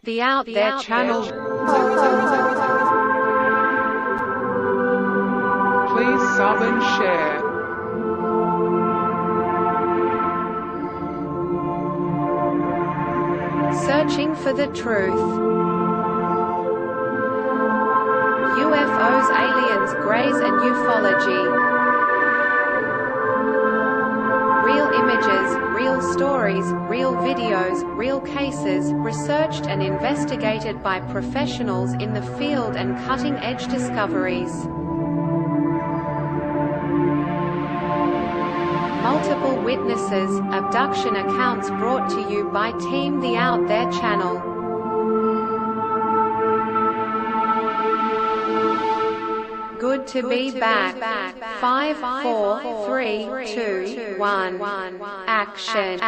The Out There channel. Please sub and share. Searching for the truth. UFOs, aliens, greys and ufology. Real images, real stories, real videos, real cases, researched and investigated by professionals in the field and cutting-edge discoveries. Multiple witnesses, abduction accounts brought to you by Team The Out There channel. Good to be back. 5, 4, 3, 2, 1. Action.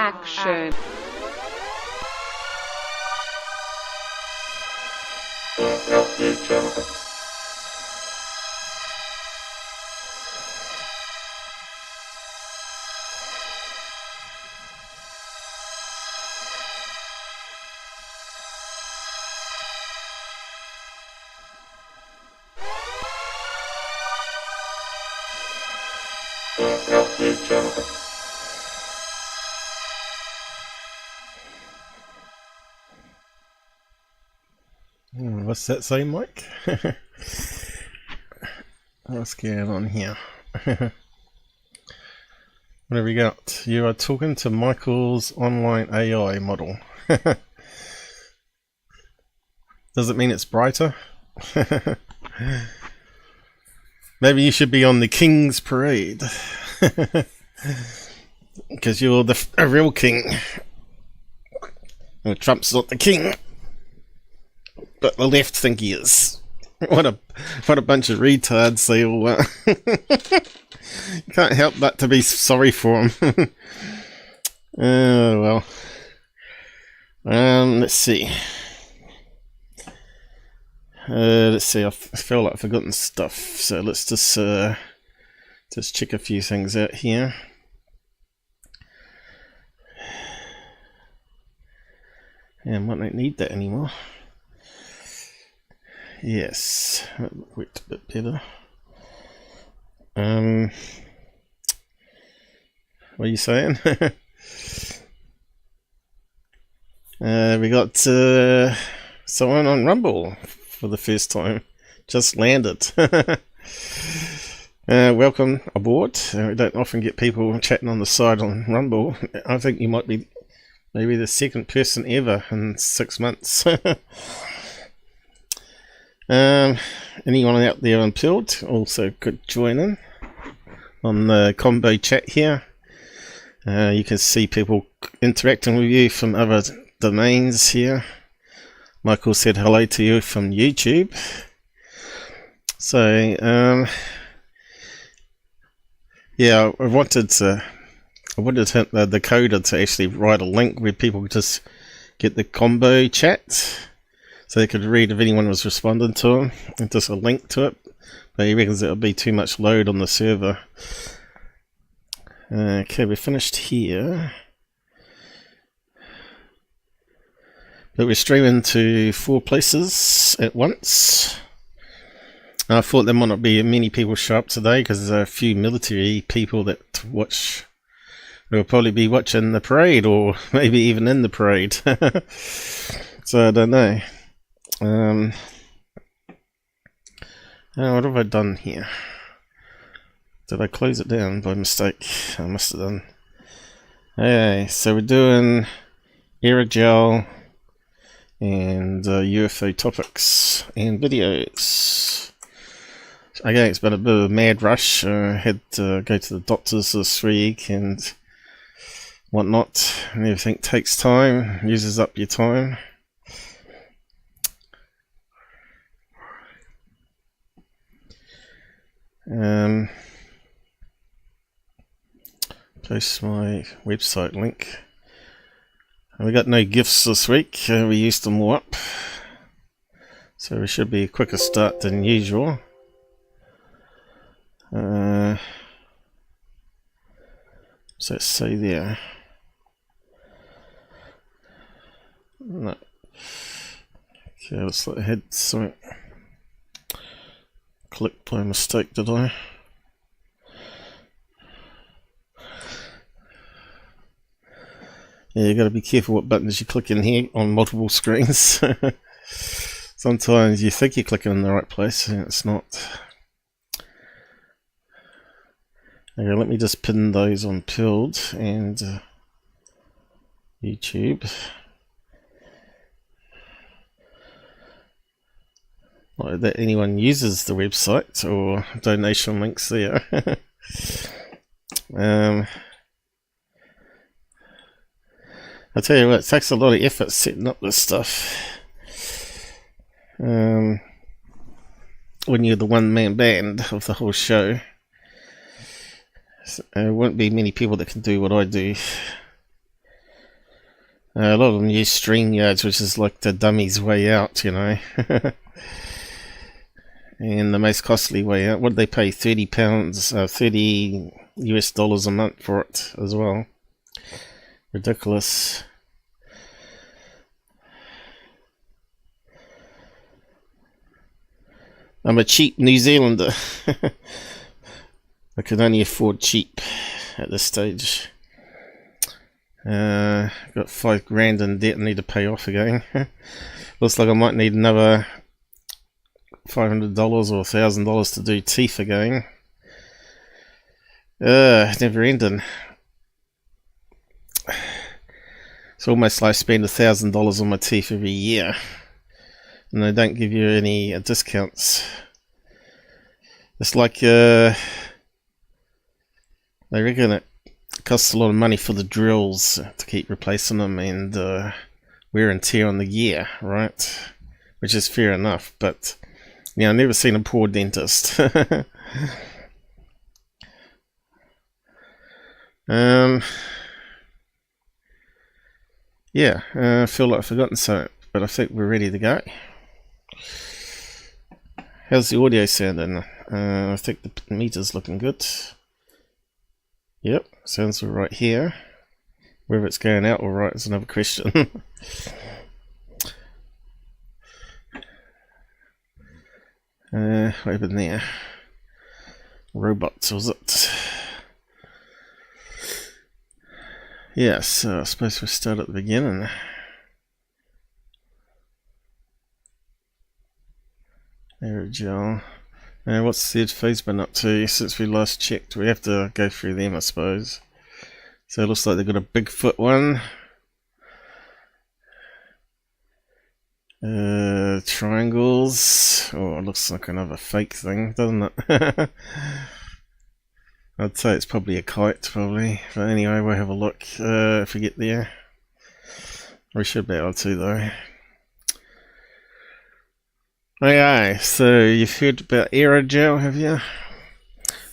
What's that say, Mike? What's going on here? What have we got? You are talking to Michael's online AI model. Does it mean it's brighter? Maybe you should be on the King's Parade. Because you're a real king. Well, Trump's not the king, but the left think he is. What a bunch of retards they all are. You can't help but to be sorry for them. Oh well. Let's see. I feel like I've forgotten stuff, so let's just check a few things out here. Yeah, I might not need that anymore. Yes, that worked a bit better. What are you saying? We got someone on Rumble for the first time. Just landed. Welcome aboard. We don't often get people chatting on the side on Rumble. I think you might be maybe the second person ever in 6 months. Anyone out there on Pilled also could join in on the combo chat here. You can see people interacting with you from other domains here. Michael said hello to you from YouTube. So yeah, I wanted the coder to actually write a link where people could just get the combo chat, so they could read if anyone was responding to them, and just a link to it. But he reckons it'll be too much load on the server. Okay, we're finished here. But we're streaming to 4 places at once. I thought there might not be many people show up today because there's a few military people that watch. They'll probably be watching the parade, or maybe even in the parade. So I don't know. What have I done here? Did I close it down by mistake? I must have done. Okay, so we're doing Aerogel and UFO topics and videos. Okay, it's been a bit of a mad rush. I had to go to the doctors this week and whatnot, and everything takes time, uses up your time. Post my website link. We got no gifts this week. We used them all up, so we should be a quicker start than usual. So let's say there. No. Okay, looks like I had something clicked by mistake, did I? Yeah, you got to be careful what buttons you click in here on multiple screens. Sometimes you think you're clicking in the right place and it's not. Okay, let me just pin those on Pilled and YouTube. Not that anyone uses the website or donation links there. I tell you what, it takes a lot of effort setting up this stuff. When you're the one-man band of the whole show, there won't be many people that can do what I do. A lot of them use StreamYards, which is like the dummy's way out, you know. And the most costly way out. What did they pay? $30 US a month for it as well. Ridiculous. I'm a cheap New Zealander. I can only afford cheap at this stage. Got $5,000 in debt I need to pay off again. Looks like I might need another $500 or $1,000 to do teeth again. Never ending. It's almost like I spend $1,000 on my teeth every year, and they don't give you any discounts. It's like they reckon it costs a lot of money for the drills to keep replacing them, and wear and tear on the gear, right? Which is fair enough, but yeah, I've never seen a poor dentist. Yeah, I feel like I've forgotten something, but I think we're ready to go. How's the audio sounding? I think the meter's looking good. Yep, sounds alright here. Whether it's going out alright is another question. What happened there? Robots, was it? Yes, so I suppose we'll start at the beginning. Aerogel. What's the phase been up to since we last checked? We have to go through them, I suppose. So it looks like they've got a Bigfoot one. Triangles. Oh, it looks like another fake thing, doesn't it? I'd say it's probably a kite, probably. But anyway, we'll have a look if we get there. We should be able to, though. Okay, so you've heard about Aerogel, have you?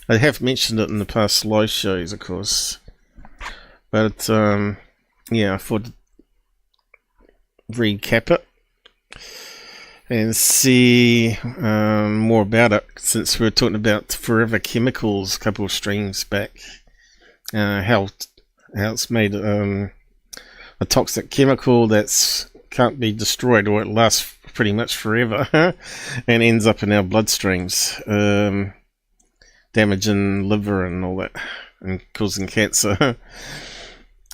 I have mentioned it in the past live shows, of course. But, yeah, I thought to recap it and see more about it, since we were talking about Forever Chemicals a couple of streams back. How it's made a toxic chemical that's can't be destroyed, or it lasts pretty much forever and ends up in our bloodstreams, damaging liver and all that, and causing cancer.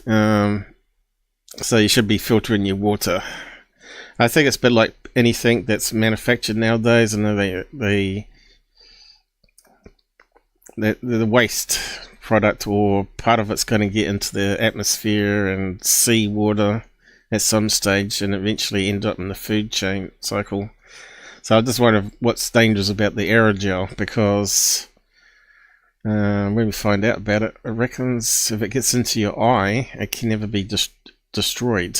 So you should be filtering your water. I think it's a bit like anything that's manufactured nowadays, and the waste product or part of it's going to get into the atmosphere and sea water at some stage, and eventually end up in the food chain cycle. So I just wonder what's dangerous about the aerogel, because when we find out about it, it reckons if it gets into your eye, it can never be destroyed.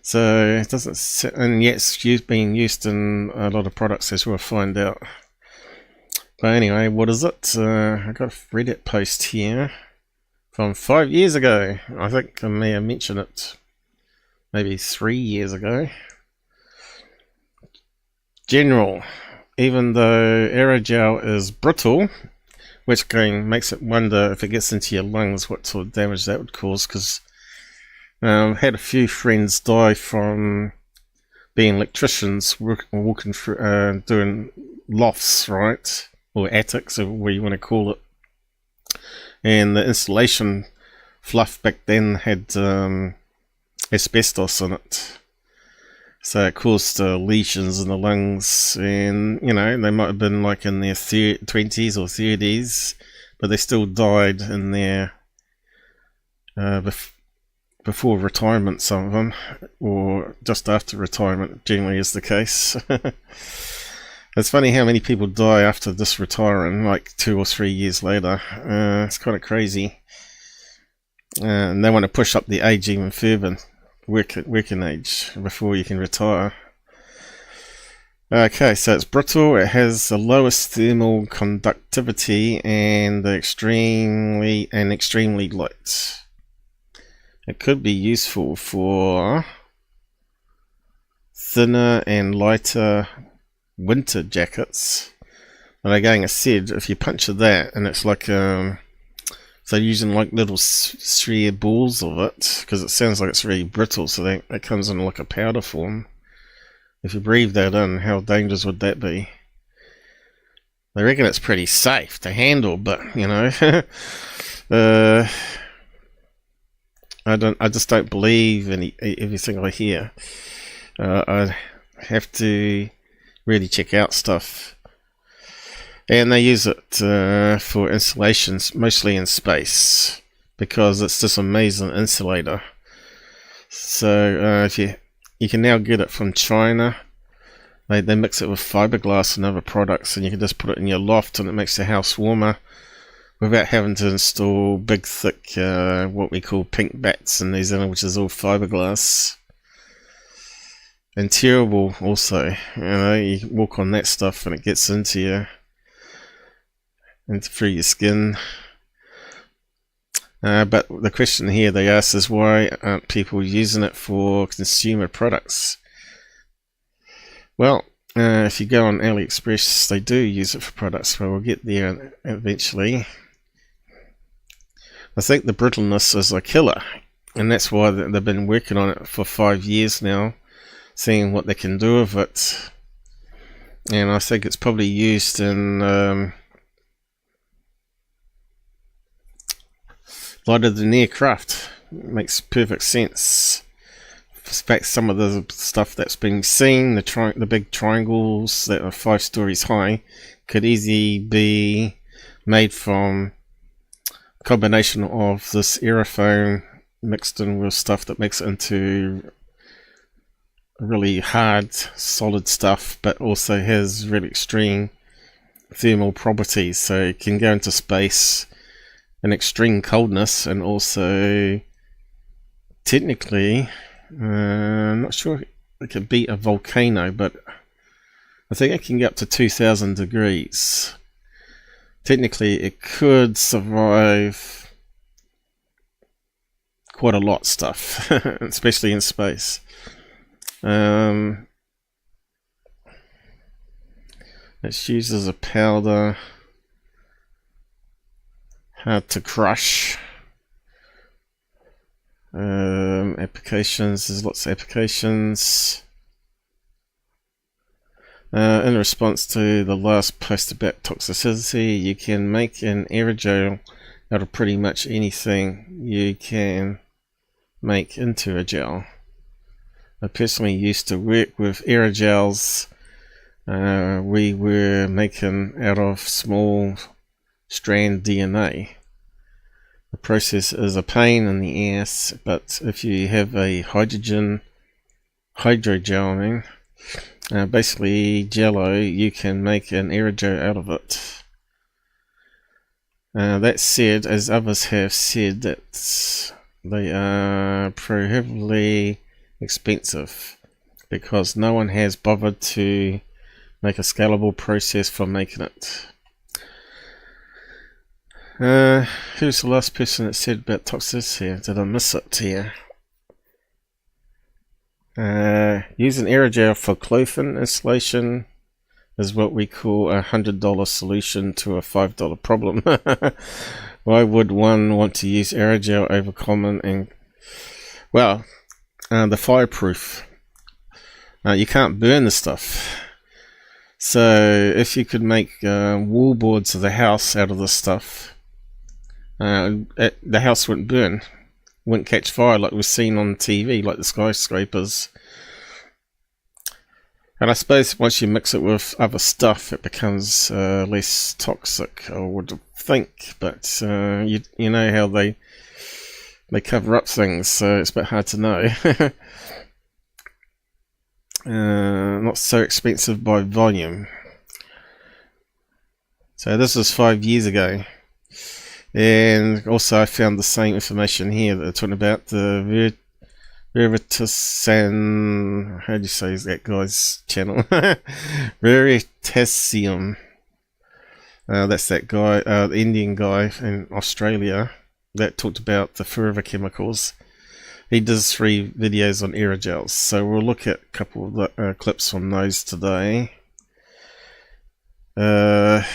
So it doesn't, and yet it's being used in a lot of products, as we'll find out. But anyway, what is it? I got a Reddit post here from 5 years ago. I think I may have mentioned it maybe 3 years ago. General, even though aerogel is brittle, which again makes it wonder if it gets into your lungs what sort of damage that would cause, because I've had a few friends die from being electricians walking through, doing lofts, right, or attics, or whatever you want to call it. And the insulation fluff back then had asbestos in it, so it caused lesions in the lungs. And you know, they might have been like in their 20s or 30s, but they still died in their before retirement, some of them, or just after retirement, generally is the case. It's funny how many people die after just retiring, like 2 or 3 years later. It's kind of crazy. And they want to push up the age even further, working age, before you can retire. Okay, so it's brittle, it has the lowest thermal conductivity, and extremely light. It could be useful for thinner and lighter winter jackets. And again, I said, if you puncture that, and it's like so using like little sphere balls of it, because it sounds like it's really brittle, so that comes in like a powder form. If you breathe that in, how dangerous would that be? They reckon it's pretty safe to handle, but you know, I just don't believe everything I hear. I have to really check out stuff. And they use it for installations, mostly in space, because it's this amazing insulator. So if you can now get it from China. They mix it with fiberglass and other products, and you can just put it in your loft, and it makes the house warmer without having to install big, thick, what we call pink bats in New Zealand, which is all fiberglass. And terrible also, you know, you walk on that stuff and it gets into you, through your skin. But the question here they ask is, why aren't people using it for consumer products? Well, if you go on AliExpress, they do use it for products, but we'll get there eventually. I think the brittleness is a killer, and that's why they've been working on it for 5 years now, seeing what they can do with it. And I think it's probably used in lighter than aircraft. It makes perfect sense. In fact, some of the stuff that's been seen, the big triangles that are 5 stories high, could easily be made from a combination of this aerofoam mixed in with stuff that makes it into really hard, solid stuff, but also has really extreme thermal properties, so it can go into space in extreme coldness, and also technically, I'm not sure it could beat a volcano, but I think it can get up to 2000 degrees. Technically, it could survive quite a lot of stuff, especially in space. It's used as a powder, hard to crush. Applications, there's lots of applications. In response to the last post about toxicity, you can make an aerogel out of pretty much anything you can make into a gel. I personally used to work with aerogels. We were making out of small strand DNA. The process is a pain in the ass, but if you have a hydrogel, basically jello, you can make an aerogel out of it. That said, as others have said, that they are prohibitively expensive because no one has bothered to make a scalable process for making it. Who's the last person that said about toxicity? Did I miss it here? Using aerogel for clothing installation is what we call a $100 solution to a $5 problem. Why would one want to use aerogel over common and, well, the fireproof You can't burn the stuff. So if you could make wallboards of the house out of this stuff, the house wouldn't burn, wouldn't catch fire like we've seen on TV, like the skyscrapers. And I suppose once you mix it with other stuff, it becomes less toxic, I would think. But you know how they cover up things, so it's a bit hard to know. Not so expensive by volume. So this was 5 years ago, and also I found the same information here that they're talking about the Veritasium. How do you say that guy's channel? Veritasium. That's that guy, the Indian guy in Australia that talked about the forever chemicals. He does 3 videos on aerogels, so we'll look at a couple of the, clips from those today. And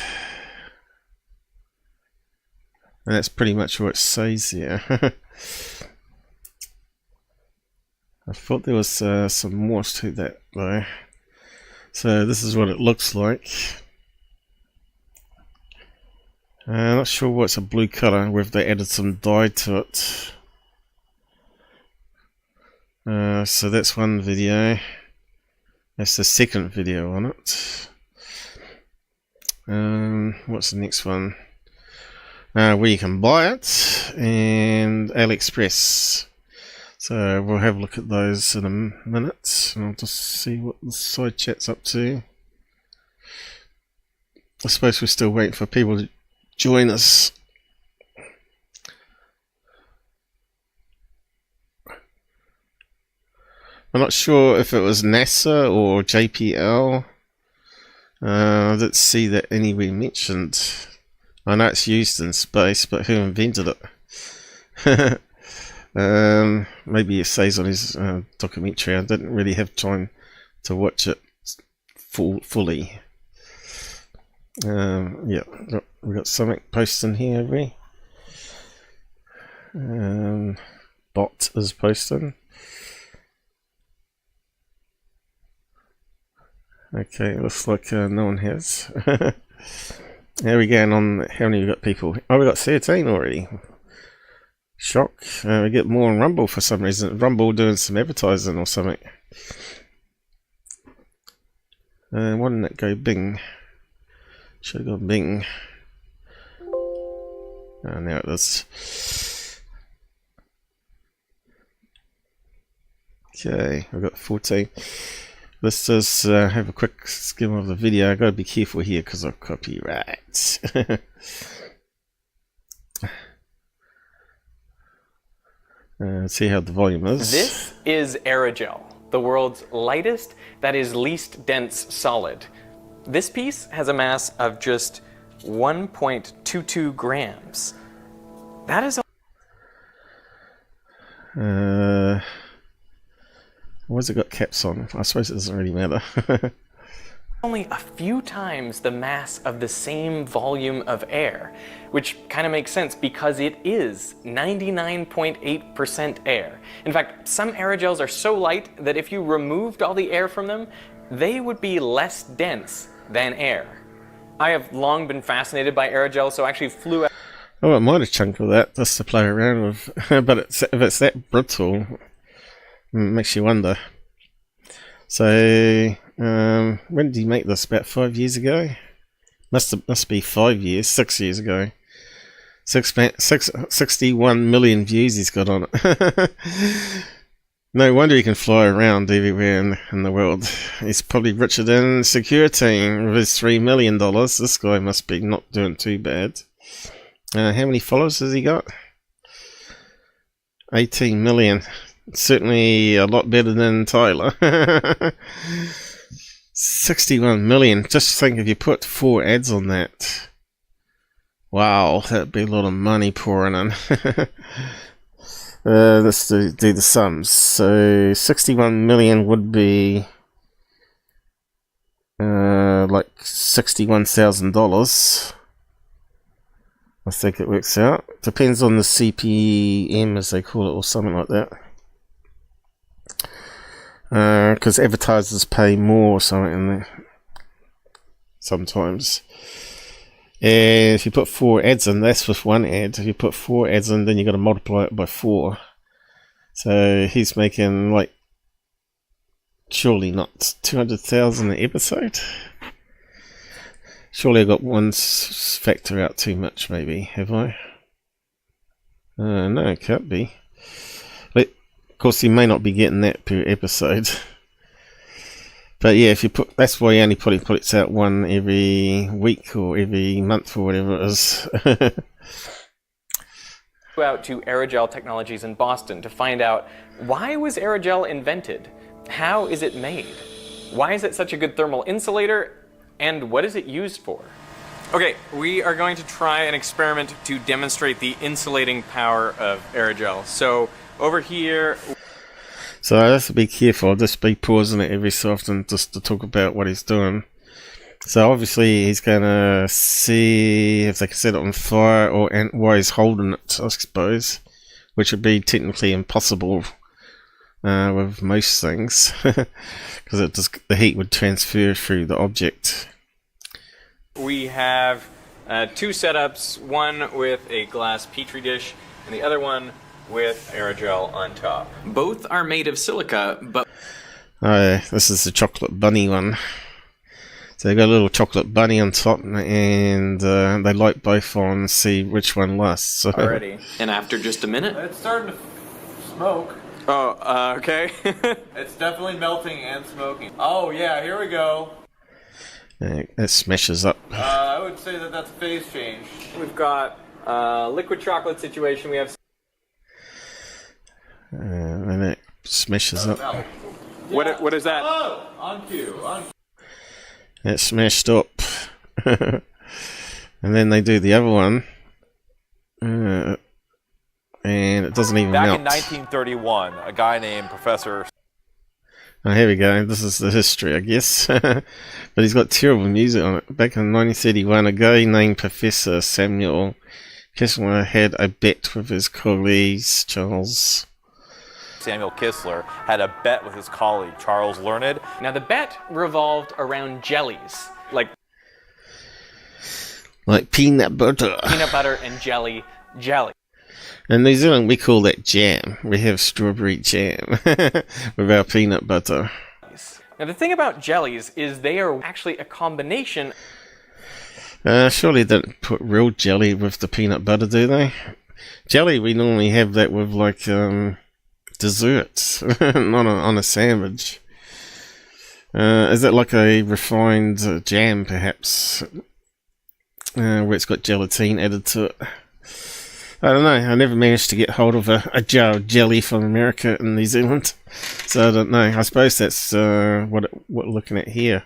that's pretty much what it says here. I thought there was some more to that though. So this is what it looks like. I'm not sure what's a blue colour, whether they added some dye to it. So that's one video. That's the second video on it. What's the next one? Where you can buy it, and AliExpress. So we'll have a look at those in a minute, and I'll just see what the side chat's up to. I suppose we're still waiting for people to join us. I'm not sure if it was NASA or JPL. I didn't see that anywhere mentioned. I know it's used in space, but who invented it? Maybe it says on his documentary. I didn't really have time to watch it fully. Yeah, we got something posting here, have we? Bot is posting. Okay, looks like no one has. How are we going on? How many we got people? Oh, we got 13 already. Shock. We get more on Rumble for some reason. Rumble doing some advertising or something. Why didn't it go Bing? Should have gone Bing. Oh, now it is. Okay, I've got 14. Let's just have a quick skim of the video. I've got to be careful here because of copyright. See how the volume is. This is Aerogel, the world's lightest, that is least dense solid. This piece has a mass of just 1.22 grams. That is why's it got caps on? I suppose it doesn't really matter. only a few times the mass of the same volume of air, which kind of makes sense because it is 99.8% air. In fact, some aerogels are so light that if you removed all the air from them, they would be less dense than air. I have long been fascinated by aerogels, so I actually flew out. I wouldn't mind a chunk of that just to play around with, but if it's that brittle, it makes you wonder. So, when did he make this? About 5 years ago? Must be 5 years, 6 years ago. 61 million views he's got on it. No wonder he can fly around everywhere in the world. He's probably richer than Secureteam with his $3 million. This guy must be not doing too bad. How many followers has he got? 18 million. Certainly a lot better than Tyler. 61 million. Just think if you put 4 ads on that. Wow, that'd be a lot of money pouring in. Let's do the sums. So 61 million would be like $61,000. I think it works out. Depends on the CPM, as they call it, or something like that. because advertisers pay more or something sometimes. And if you put 4 ads in, that's with 1 ad. If you put 4 ads in, then you got to multiply it by 4. So he's making like, surely not 200,000 an episode. Surely I got one factor out too much, maybe, have I? No, it can't be. But, of course, he may not be getting that per episode. But yeah, if you put, that's why he only puts out one every week or every month or whatever it is. Go out to Aerogel Technologies in Boston to find out, why was aerogel invented? How is it made? Why is it such a good thermal insulator? And what is it used for? Okay, we are going to try an experiment to demonstrate the insulating power of aerogel. So over here... So I have to be careful. I'll just be pausing it every so often just to talk about what he's doing. So obviously he's going to see if they can set it on fire or and why he's holding it, I suppose. Which would be technically impossible with most things. Because the heat would transfer through the object. We have 2 setups, one with a glass petri dish and the other one with aerogel on top. Both are made of silica, but... This is the chocolate bunny one. So they got a little chocolate bunny on top, and they light both on, see which one lasts. Already. And after just a minute? It's starting to smoke. Oh, okay. It's definitely melting and smoking. Oh yeah, here we go. It smashes up. I would say that that's a phase change. We've got liquid chocolate situation. We have... and it smashes up. Yeah. What is that? Oh, on cue. It smashed up. And then they do the other one. And it doesn't even melt. Back in 1931, a guy named Professor... Oh, here we go. This is the history, I guess. But he's got terrible music on it. Back in 1931, a guy named Professor Samuel Kessler had a bet with his colleagues, Charles. Samuel Kistler had a bet with his colleague, Charles Learned. Now the bet revolved around jellies, like peanut butter. Peanut butter and jelly. In New Zealand, we call that jam. We have strawberry jam with our peanut butter. Now the thing about jellies is they are actually a combination. Surely they don't put real jelly with the peanut butter, do they? Jelly, we normally have that with like desserts, not on a sandwich. Is it like a refined jam, perhaps, where it's got gelatine added to it? I don't know. I never managed to get hold of a jar of jelly from America and New Zealand, so I don't know. I suppose that's what we're looking at here.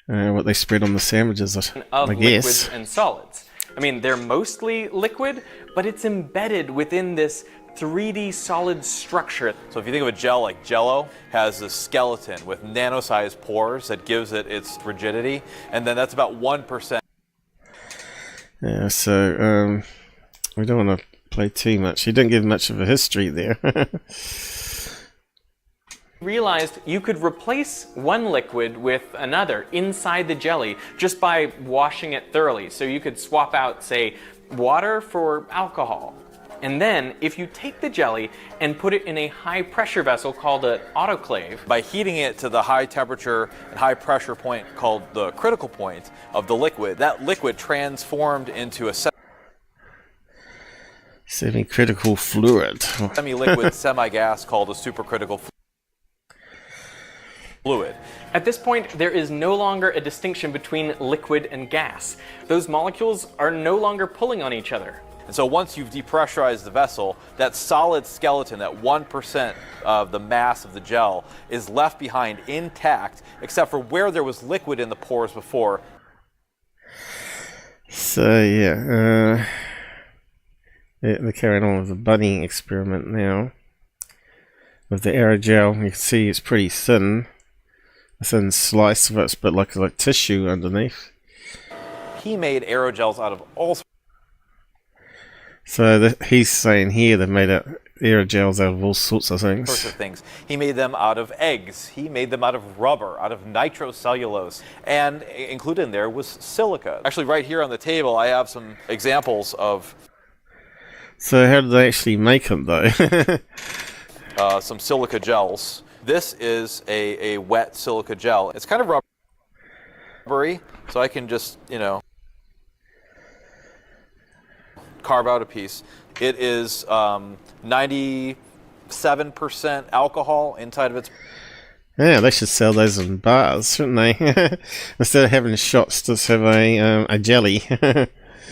What they spread on the sandwiches, I guess. Liquids and solids. I mean, they're mostly liquid, but it's embedded within this 3D solid structure. So if you think of a gel like Jell-O, has this skeleton with nano-sized pores that gives it its rigidity, and then that's about 1%. Yeah, so we don't want to play too much. He didn't give much of a history there. Realized you could replace one liquid with another inside the jelly just by washing it thoroughly. So you could swap out, say, water for alcohol. And then, if you take the jelly and put it in a high-pressure vessel called an autoclave, by heating it to the high temperature and high pressure point called the critical point of the liquid, that liquid transformed into a semi-critical fluid. Semi-liquid semi-gas called a supercritical fluid. At this point, there is no longer a distinction between liquid and gas. Those molecules are no longer pulling on each other. And so once you've depressurized the vessel, that solid skeleton, that 1% of the mass of the gel, is left behind intact, except for where there was liquid in the pores before. So yeah, they're carrying on with the budding experiment now. With the aerogel, you can see it's pretty thin. A thin slice of it's but like tissue underneath. He made aerogels out of all sorts. So he's saying here they made it aerogels out of all sorts of sorts of things. He made them out of eggs. He made them out of rubber, out of nitrocellulose, and included in there was silica. Actually, right here on the table, I have some examples of. So how do they actually make them, though? Some silica gels. This is a wet silica gel. It's kind of rubbery, so I can just, you know, carve out a piece. It is 97% alcohol inside of its. Yeah, they should sell those in bars, shouldn't they? Instead of having shots, just have a jelly.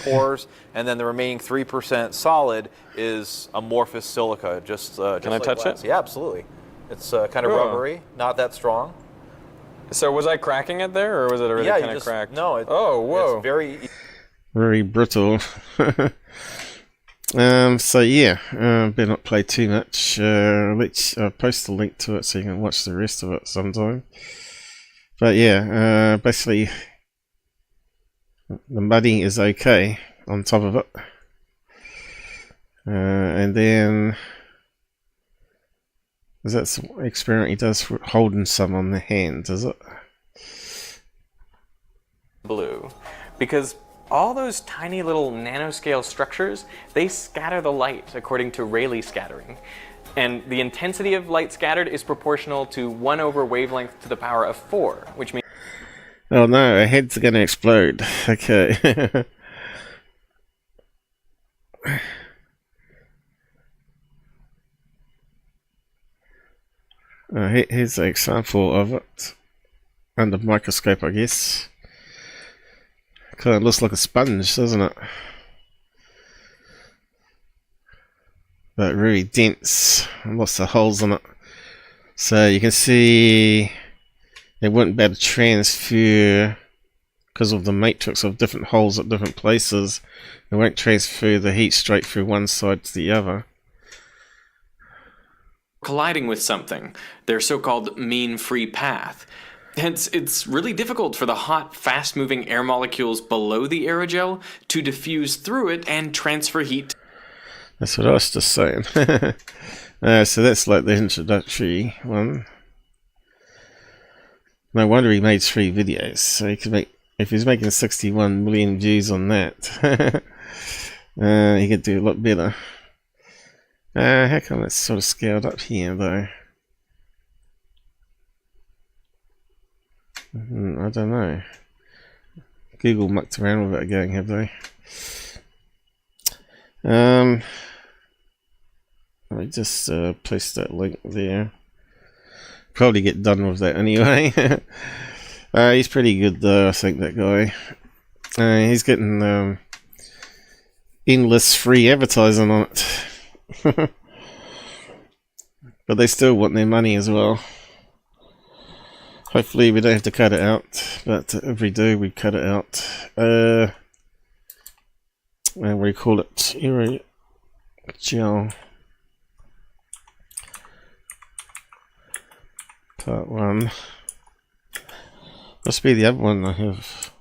Pores, and then the remaining 3% solid is amorphous silica. Just can I touch it? Yeah, absolutely. It's kind of rubbery, not that strong. So was I cracking it there, or was it already kind of cracked? No. Whoa! It's very. Very brittle. So yeah, better not play too much. I'll post a link to it so you can watch the rest of it sometime. But yeah, basically the muddy is okay on top of it, and then is that some experiment he does for holding some on the hand? Is it blue? Because all those tiny little nanoscale structures, they scatter the light according to Rayleigh scattering. And the intensity of light scattered is proportional to 1 over wavelength to the power of 4, which means... Oh no, our heads are going to explode. Okay. Here's an example of it under the microscope, I guess. Kind of looks like a sponge, doesn't it? But really dense, lots of holes in it. So you can see it wouldn't be able to transfer because of the matrix of different holes at different places. It won't transfer the heat straight through one side to the other. Colliding with something, their so-called mean-free path. Hence, it's really difficult for the hot, fast-moving air molecules below the aerogel to diffuse through it and transfer heat. That's what I was just saying. So that's like the introductory one. No wonder he made 3 videos. So he could make, if he's making 61 million views on that, he could do a lot better. How come it's sort of scaled up here though? I don't know. Google mucked around with it again, have they? Let me just place that link there. Probably get done with that anyway. He's pretty good though, I think, that guy. He's getting endless free advertising on it. But they still want their money as well. Hopefully we don't have to cut it out, but if we do, we cut it out. And we call it Aerogel Part 1. Must be the other one I have.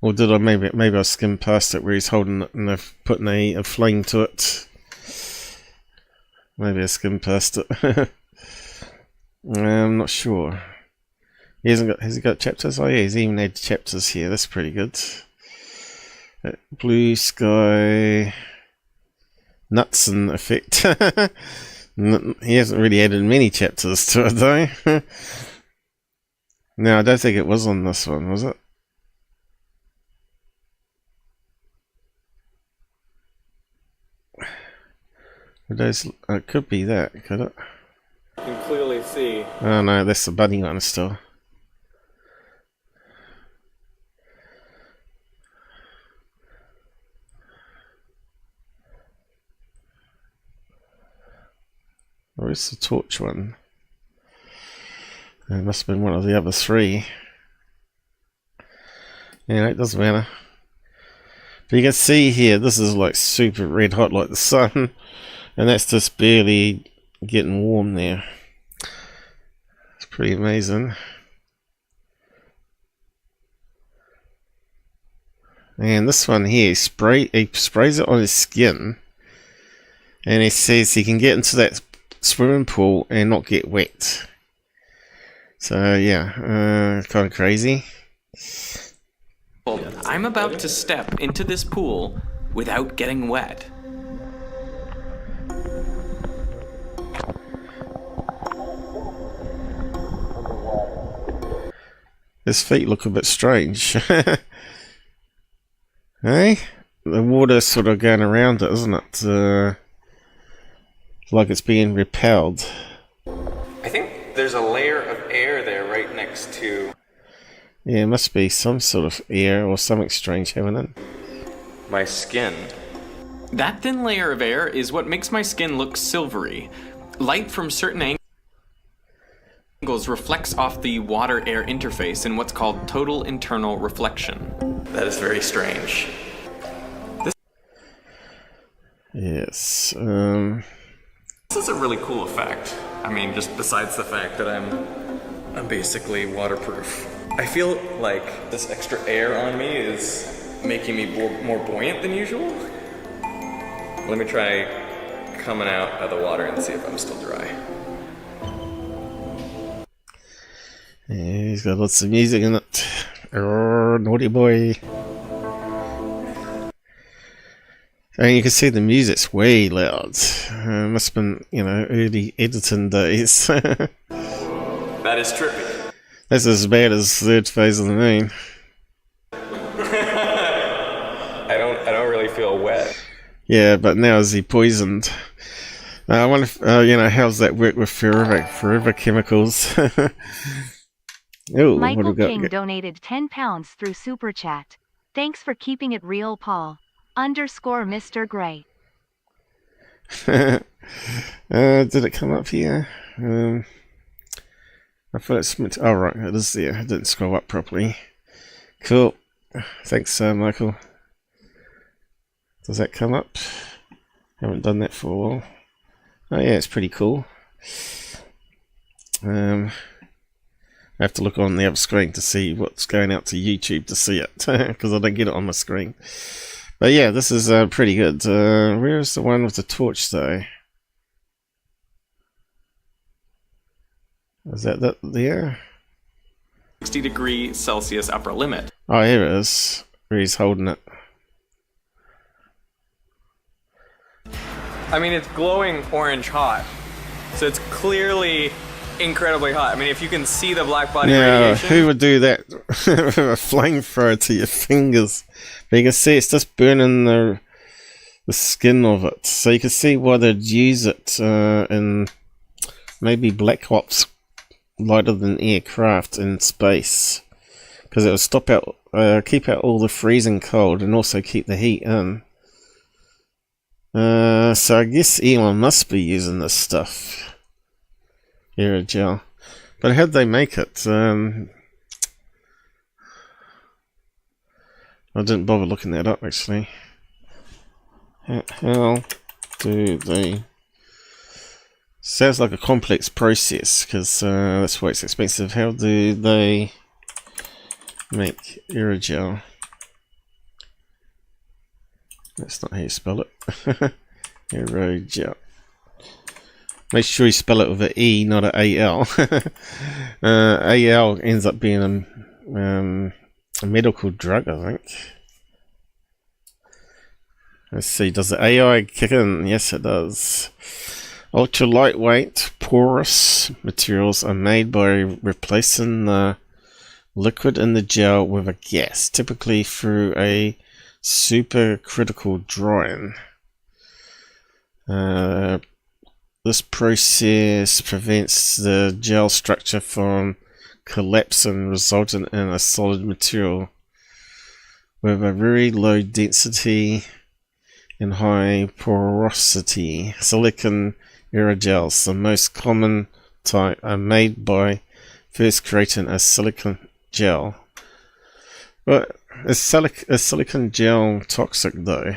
Or did I maybe I skimmed past it where he's holding it and I've put a flame to it. Maybe I skimmed past it. I'm not sure. He hasn't got. Has he got chapters? Oh yeah, he's even had chapters here. That's pretty good. Blue sky, Knudsen effect. He hasn't really added many chapters to it though. No, I don't think it was on this one, was it? It could be that, could it? You can clearly see. Oh no, that's the bunny one still. Where's the torch one? It must have been one of the other 3. Anyway, it doesn't matter. But you can see here, this is like super red hot like the sun. And that's just barely getting warm there. It's pretty amazing. And this one here, he sprays it on his skin. And he says he can get into that swimming pool and not get wet. So yeah, kind of crazy. I'm about to step into this pool without getting wet. His feet look a bit strange. Hey? The water's sort of going around it, isn't it? Like it's being repelled. I think there's a layer of air there right next to Yeah, it must be some sort of air or something strange happening. my skin. That thin layer of air is what makes my skin look silvery. Light from certain angles reflects off the water-air interface in what's called total internal reflection. That is very strange. Yes. This is a really cool effect. I mean, just besides the fact that I'm basically waterproof. I feel like this extra air on me is making me more buoyant than usual. Let me try coming out of the water and see if I'm still dry. Yeah, he's got lots of music in it. Naughty boy. And you can see the music's way loud. Must have been, you know, early editing days. That is trippy. That's as bad as Third Phase of the Moon. I don't really feel wet. Yeah, but now is he poisoned? I wonder if, you know, how's that work with forever chemicals? Ooh, what Michael have we got? King donated £10 through Super Chat. Thanks for keeping it real, Paul. _Mr. Gray. Did it come up here? I thought it's meant to, oh right, it is there. I didn't scroll up properly. Cool. Thanks, Michael. Does that come up? Haven't done that for a while. Oh yeah, it's pretty cool. I have to look on the other screen to see what's going out to YouTube to see it, because I don't get it on my screen. But yeah, this is pretty good. Where's the one with the torch though? Is that there? 60°C upper limit. Oh, here it is. Where he's holding it. I mean, it's glowing orange hot. So it's clearly incredibly hot. I mean, if you can see the black body radiation. Who would do that with a flamethrower to your fingers? But you can see it's just burning the skin of it. So you can see why they'd use it in maybe Black Ops lighter than aircraft in space. Because it would stop out, keep out all the freezing cold and also keep the heat in. So I guess Elon must be using this stuff. Aerogel. But how'd they make it? I didn't bother looking that up actually. How do they... Sounds like a complex process because that's why it's expensive. How do they make aerogel? That's not how you spell it. Aerogel. Make sure you spell it with an E, not an AL. AL ends up being a medical drug, I think. Let's see, does the AI kick in? Yes, it does. Ultra lightweight, porous materials are made by replacing the liquid in the gel with a gas, typically through a supercritical drying. This process prevents the gel structure from collapsing, resulting in a solid material with a very low density and high porosity. Silicon aerogels, the most common type, are made by first creating a silicon gel. But is silicon gel toxic though,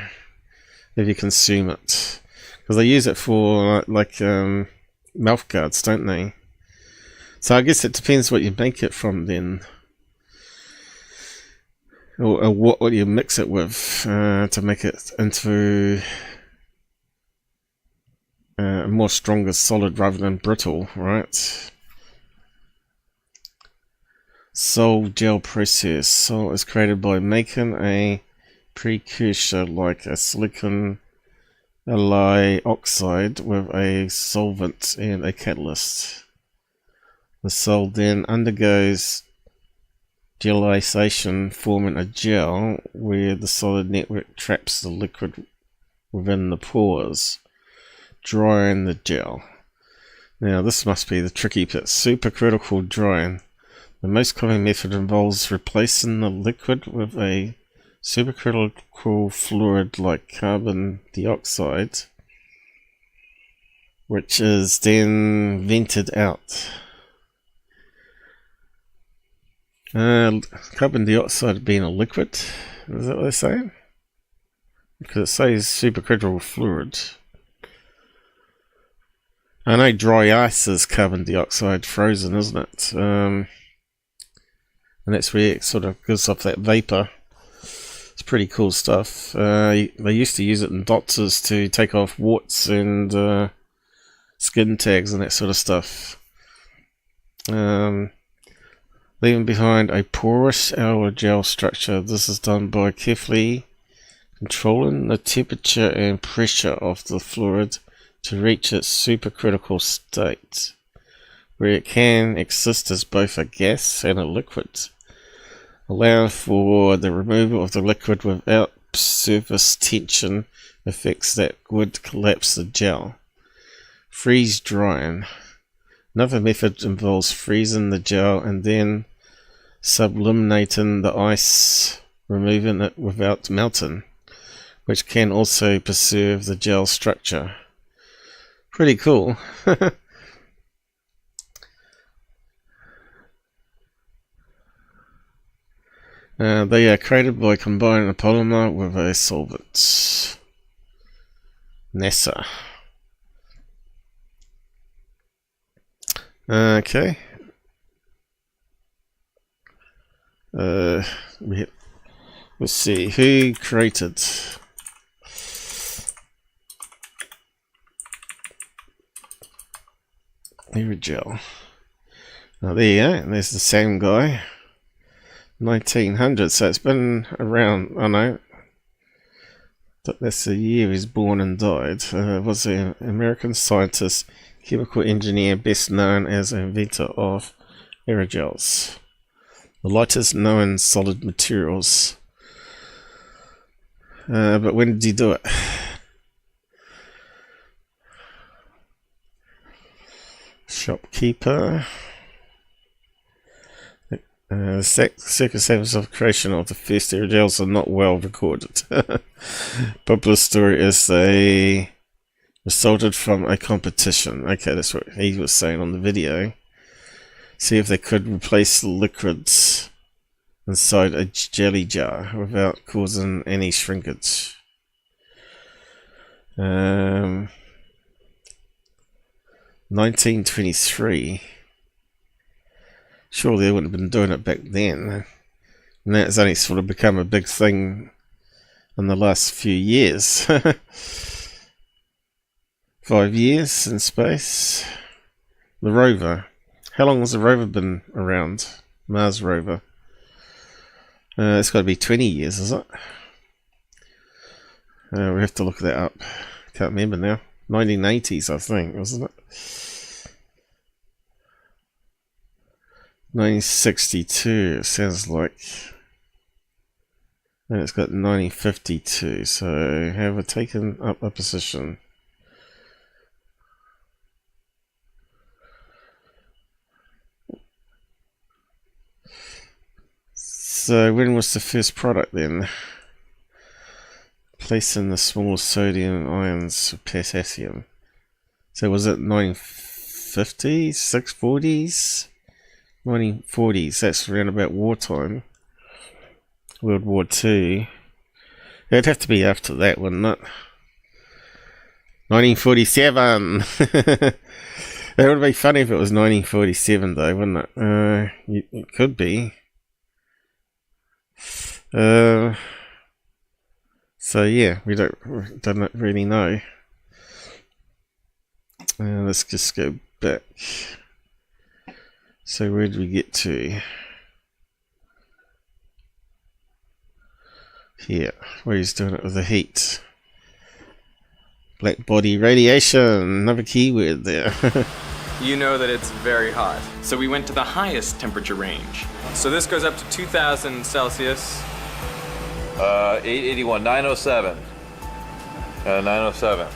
if you consume it? Because they use it for like mouth guards, don't they? So I guess it depends what you make it from then. Or what you mix it with to make it into a more stronger solid rather than brittle, right? Sol gel process. Sol is created by making a precursor like a silicon alloy oxide with a solvent and a catalyst. The sol then undergoes gelization, forming a gel where the solid network traps the liquid within the pores, drying the gel. Now this must be the tricky bit. Supercritical drying. The most common method involves replacing the liquid with a supercritical fluid like carbon dioxide, which is then vented out. Carbon dioxide being a liquid, is that what they're saying? Because it says supercritical fluid. I know dry ice is carbon dioxide frozen, isn't it? And that's where it sort of gives off that vapor. It's pretty cool stuff. They used to use it in doctors to take off warts and skin tags and that sort of stuff. Leaving behind a porous aerogel structure. This is done by carefully controlling the temperature and pressure of the fluid to reach its supercritical state, where it can exist as both a gas and a liquid, allowing for the removal of the liquid without surface tension effects that would collapse the gel. Freeze drying. Another method involves freezing the gel and then sublimating the ice, removing it without melting, which can also preserve the gel structure. Pretty cool. They are created by combining a polymer with a solvent. NASA. Okay. Let's see who created. Aerogel. Oh, there you go. There's the same guy. 1900, so it's been around. I know that's the year he's born and died. Was an American scientist, chemical engineer, best known as an inventor of aerogels, the lightest known solid materials. But when did he do it? Shopkeeper. Circumstances of creation of the first aerogels are not well recorded. Popular story is they resulted from a competition. Okay, that's what he was saying on the video. See if they could replace the liquids inside a jelly jar without causing any shrinkage. 1923. Surely they wouldn't have been doing it back then. And that's only sort of become a big thing in the last few years. 5 years in space. The rover. How long has the rover been around? Mars rover. It's got to be 20 years, is it? We have to look that up. Can't remember now. 1980s, I think, wasn't it? 1962, it sounds like. And it's got 1952, so have we taken up a position? So when was the first product then? Placing the small sodium ions of potassium. So was it 1950s, 640s? 1940s, that's around about wartime. World War II. It'd have to be after that, wouldn't it? 1947! It would be funny if it was 1947 though, wouldn't it? It could be. So yeah, we don't really know. Let's just go back. So where did we get to? Here, where he's doing it with the heat. Black body radiation, another keyword there. You know that it's very hot. So we went to the highest temperature range. So this goes up to 2000 Celsius. 881, 907. 907.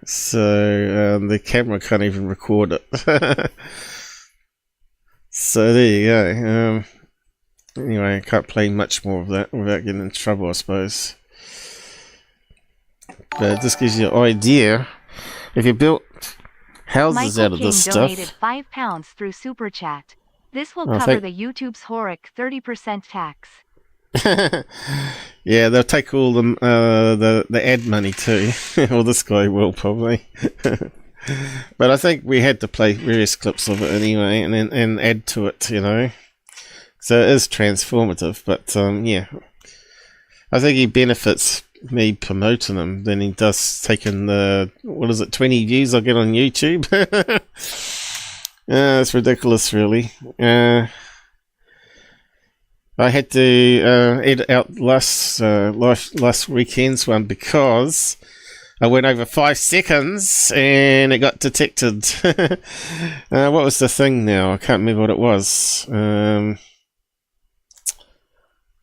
So the camera can't even record it. So there you go. Anyway, I can't play much more of that without getting in trouble, I suppose. But this gives you an idea. If you built houses out of this stuff. Donated £5 through Super Chat. This will cover the YouTube's HORIC 30% tax. Yeah, they'll take all the ad money too. Well, this guy will probably. But I think we had to play various clips of it anyway, and add to it, you know. So it is transformative, but yeah, I think he benefits me promoting him than he does taking the 20 views I get on YouTube. It's ridiculous, really. I had to edit out last weekend's one because I went over 5 seconds and it got detected. What was the thing now? I can't remember what it was.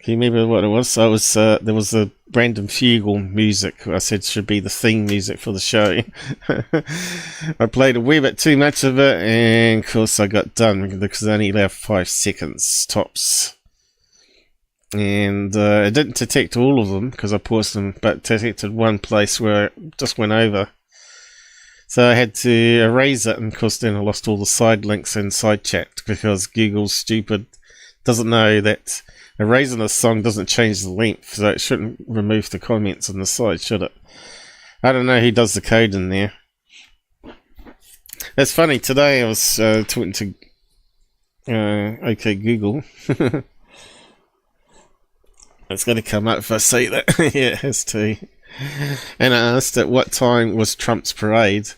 Can you remember what it was? So it was, there was a random fugal music I said should be the theme music for the show. I played a wee bit too much of it, and of course I got done because I only allowed 5 seconds tops. And it didn't detect all of them because I paused them, but detected one place where it just went over. So I had to erase it, and of course then I lost all the side links and side chat because Google's stupid, doesn't know that erasing a song doesn't change the length, so it shouldn't remove the comments on the side, should it? I don't know who does the code in there. It's funny, today I was talking to OK Google. It's going to come up if I say that. Yeah, it has to. And I asked it what time was Trump's parade,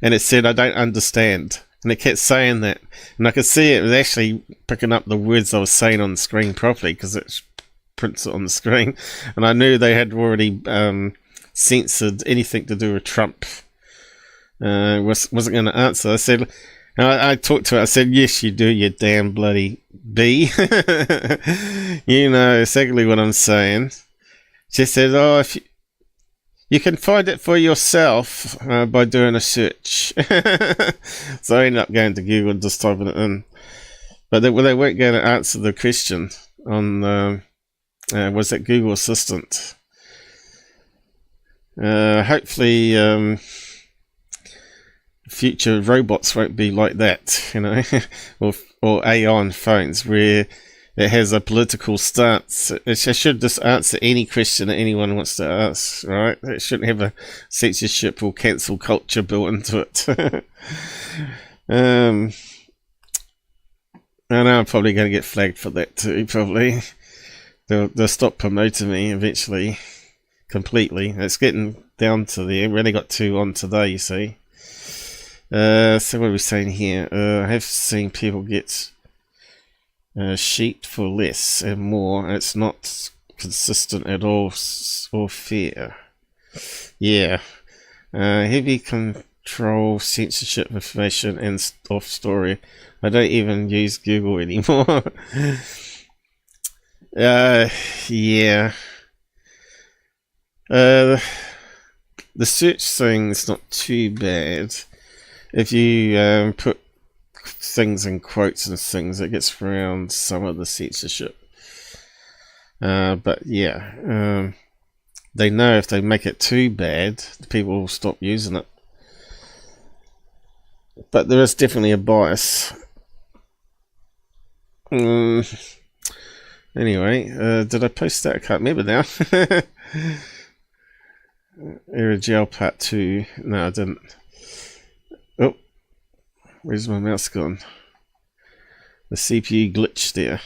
and it said I don't understand. And it kept saying that, and I could see it was actually picking up the words I was saying on the screen properly because it prints it on the screen, and I knew they had already censored anything to do with Trump. Wasn't going to answer. I said, I talked to it. I said, "Yes, you do, you damn bloody bee." You know exactly what I'm saying. She said, "Oh, if you can find it for yourself by doing a search." So I ended up going to Google and just typing it in. But they weren't going to answer the question on was that Google Assistant. Hopefully future robots won't be like that, you know, or AI on phones where it has a political stance. It should just answer any question that anyone wants to ask, right? It shouldn't have a censorship or cancel culture built into it. I know I'm probably going to get flagged for that too, probably. They'll stop promoting me eventually, completely. It's getting down to there. We only got 2 on today, you see. So what are we saying here? I have seen people get sheet for less and more. It's not consistent at all or fair. Yeah. Heavy control, censorship, information, and off story. I don't even use Google anymore. Yeah. The search thing is not too bad. If you put things in quotes and things, it gets around some of the censorship. But yeah, they know if they make it too bad, people will stop using it. But there is definitely a bias. Anyway, did I post that? I can't remember now. Aerogel Part 2. No, I didn't. Oh, where's my mouse gone? The CPU glitched there.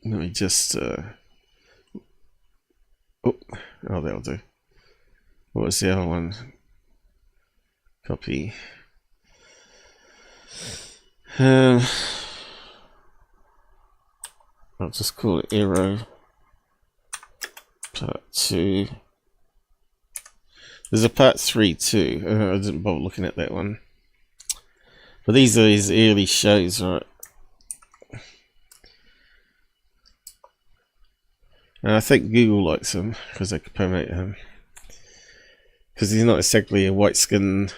Let me just Oh, that'll do. What was the other one? Copy. I'll just call it Aero Part 2. There's a Part 3 too. I didn't bother looking at that one. But these are his early shows, right? And I think Google likes him because they can promote him. Because he's not exactly a white-skinned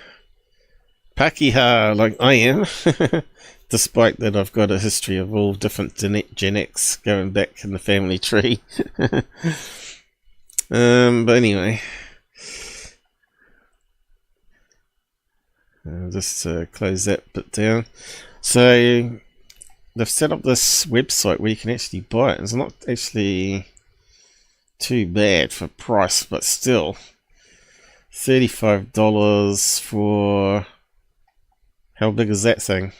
Pakeha like I am. Despite that I've got a history of all different Gen X going back in the family tree. But anyway. I'll just close that bit down. So they've set up this website where you can actually buy it. It's not actually too bad for price, but still $35 for, how big is that thing?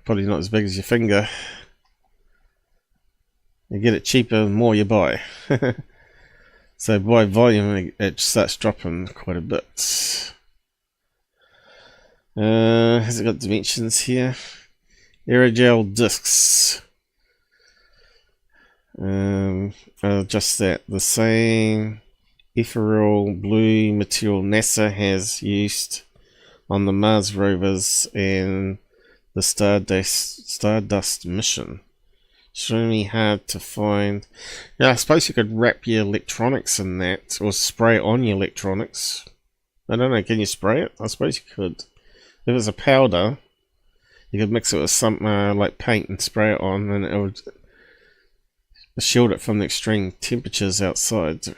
Probably not as big as your finger. You get it cheaper the more you buy. So by volume it starts dropping quite a bit. Has it got dimensions here? Aerogel discs. Just that, the same ethereal blue material NASA has used on the Mars rovers and the Stardust mission. Extremely hard to find. Yeah, I suppose you could wrap your electronics in that, or spray it on your electronics. I don't know, can you spray it? I suppose you could. If it's a powder, you could mix it with some like paint and spray it on, and it would shield it from the extreme temperatures outside.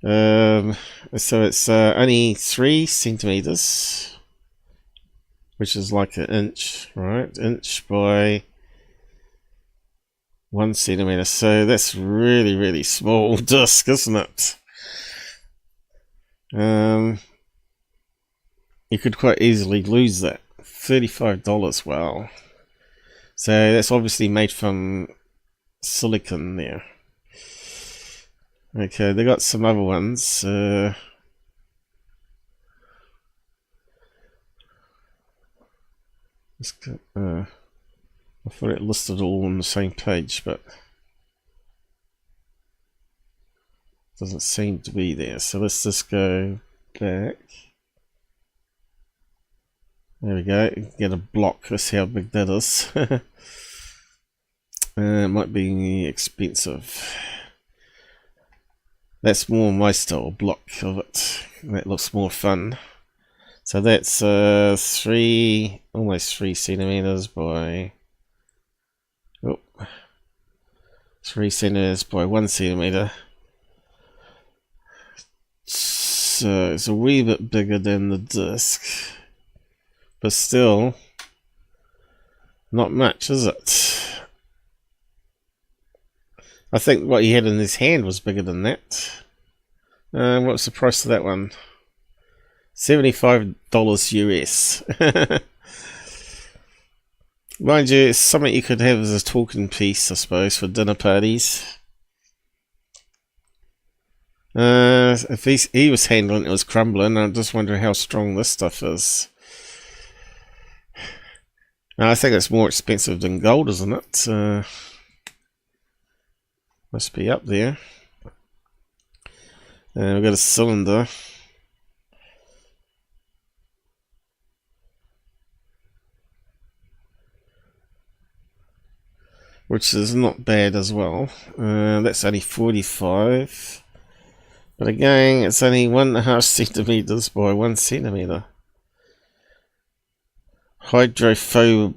So it's only 3 centimeters, which is like an inch, right? Inch by 1 centimeter. So that's really, really small disc, isn't it? You could quite easily lose that. $35, wow. So that's obviously made from silicon there. Okay, they got some other ones. I thought it listed all on the same page, but it doesn't seem to be there. So let's just go back. There we go. Get a block. Let's see how big that is. It might be expensive. That's more my style block of it. That looks more fun. So that's almost 3 centimeters by 3 centimeters by 1 centimeter. So it's a wee bit bigger than the disc, but still not much, is it? I think what he had in his hand was bigger than that. What's the price of that one? $75 US. Mind you, it's something you could have as a talking piece, I suppose, for dinner parties. If he was handling it, was crumbling. I'm just wondering how strong this stuff is. I think it's more expensive than gold, isn't it? Must be up there. We've got a cylinder. Which is not bad as well. That's only 45. But again, it's only 1.5 centimeters by 1 centimeter. Hydrophilic.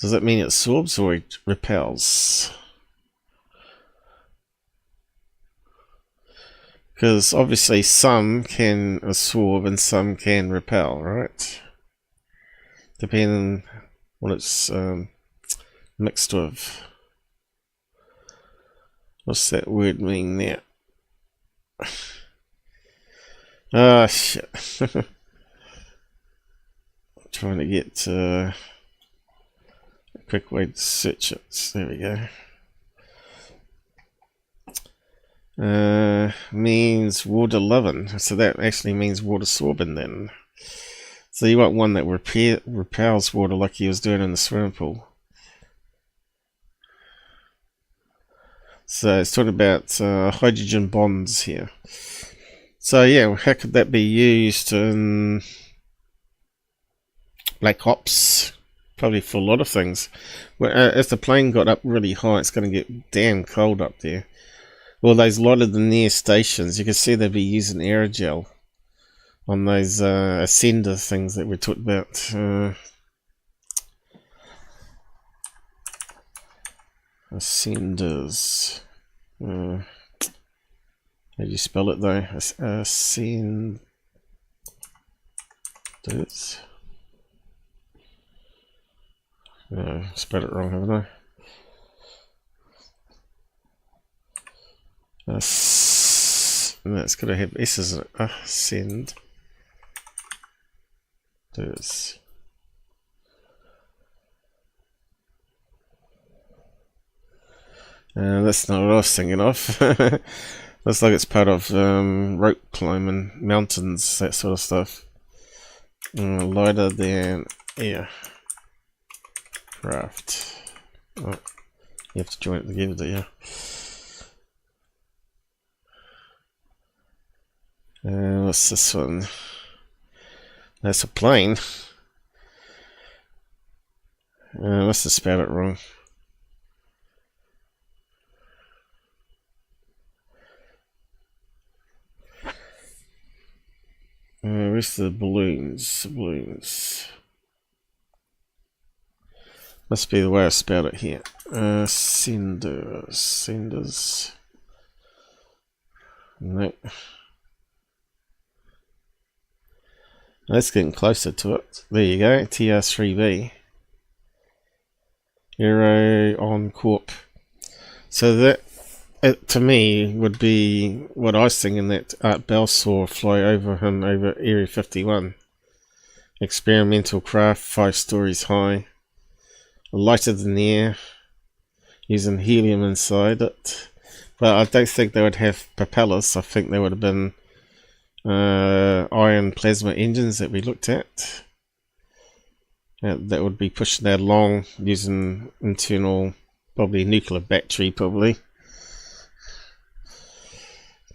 Does that mean it absorbs or it repels? Because obviously some can absorb and some can repel, right? Depending on what it's mixed with. What's that word mean there? Ah, shit. Trying to get quick way to search it. There we go. Means water loving, so that actually means water sorbing then. So you want one that repels water like he was doing in the swimming pool. So it's talking about hydrogen bonds here. So yeah, how could that be used in Black Ops? Probably for a lot of things. Well, if the plane got up really high, it's going to get damn cold up there. Well, there's a lot of the near stations. You can see they'd be using aerogel on those ascender things that we talked about. Ascenders. How do you spell it though? Ascenders. Spelled it wrong, haven't I? No, it's got to have S's in it. Ascenders. That's not what I was thinking of. Looks like it's part of rope climbing, mountains, that sort of stuff. Lighter than air craft. Oh, you have to join it together, do you? What's this one? That's a plane. Must have spelled it wrong. Where's the balloons? Balloons. Must be the way I spelled it here. Senders. No. That's getting closer to it. There you go. TR3B. Aero on Corp. So that, it, to me, would be what I was thinking that Art Bell saw fly over him over Area 51. Experimental craft, 5 stories high. Lighter than the air. Using helium inside it. But I don't think they would have propellers. I think they would have been ion plasma engines that we looked at. That would be pushing that along using internal, probably nuclear battery, probably.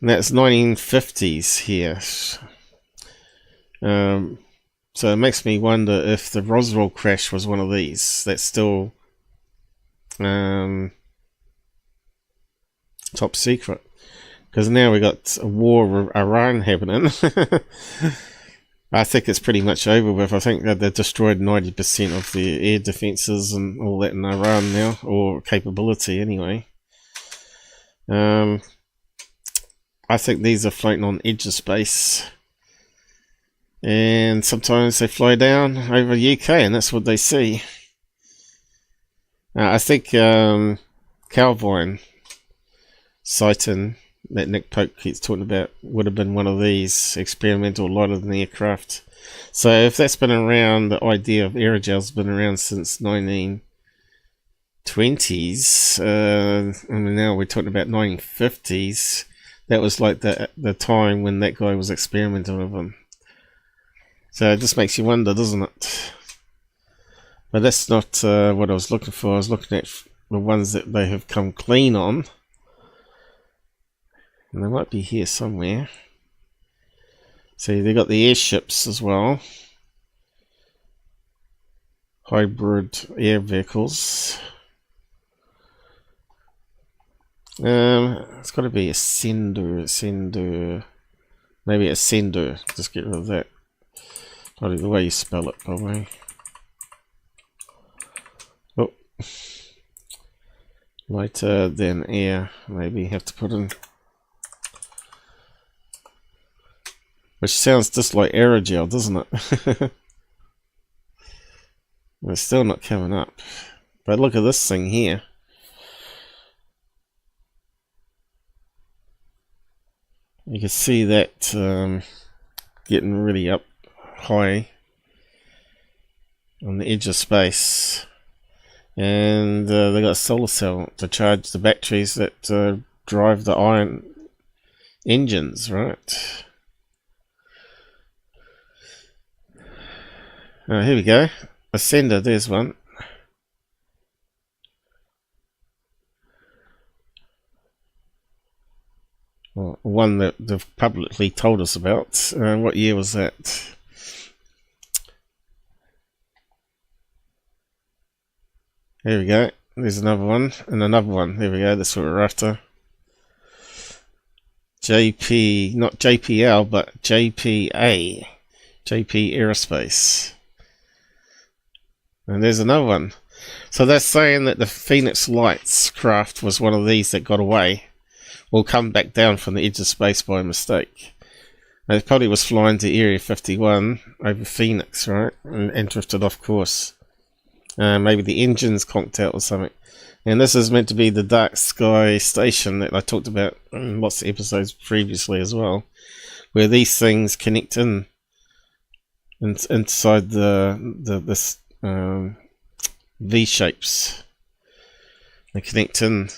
And that's 1950s here. So it makes me wonder if the Roswell crash was one of these. That's still top secret. Because now we got a war with Iran happening. I think it's pretty much over with. I think that they've destroyed 90% of the air defences and all that in Iran now, or capability anyway. I think these are floating on the edge of space. And sometimes they fly down over UK and that's what they see. I think Calvine sighting that Nick Pope keeps talking about would have been one of these experimental lighter than aircraft. So if that's been around, the idea of aerogel's been around since 1920s. And now we're talking about 1950s. That was like the time when that guy was experimenting with them. So it just makes you wonder, doesn't it? But that's not what I was looking for. I was looking at the ones that they have come clean on. And they might be here somewhere. See, they got the airships as well. Hybrid air vehicles. It's got to be a sender. Maybe a sender. Just get rid of that. Probably the way you spell it, probably. Oh. Lighter than air. Maybe have to put in. Which sounds just like aerogel, doesn't it? It's still not coming up. But look at this thing here. You can see that getting really up high on the edge of space. And they got a solar cell to charge the batteries that drive the iron engines, right? Here we go. Ascender, there's one. Well, one that they've publicly told us about. What year was that? There we go. There's another one and another one. There we go. That's what we're after. JP, not JPL, but JPA. JP Aerospace. And there's another one. So they're saying that the Phoenix Lights craft was one of these that got away. Or come back down from the edge of space by mistake. And it probably was flying to Area 51 over Phoenix, right? And drifted off course. Maybe the engines conked out or something. And this is meant to be the dark sky station that I talked about in lots of episodes previously as well, where these things connect inside this V shapes. They connect in,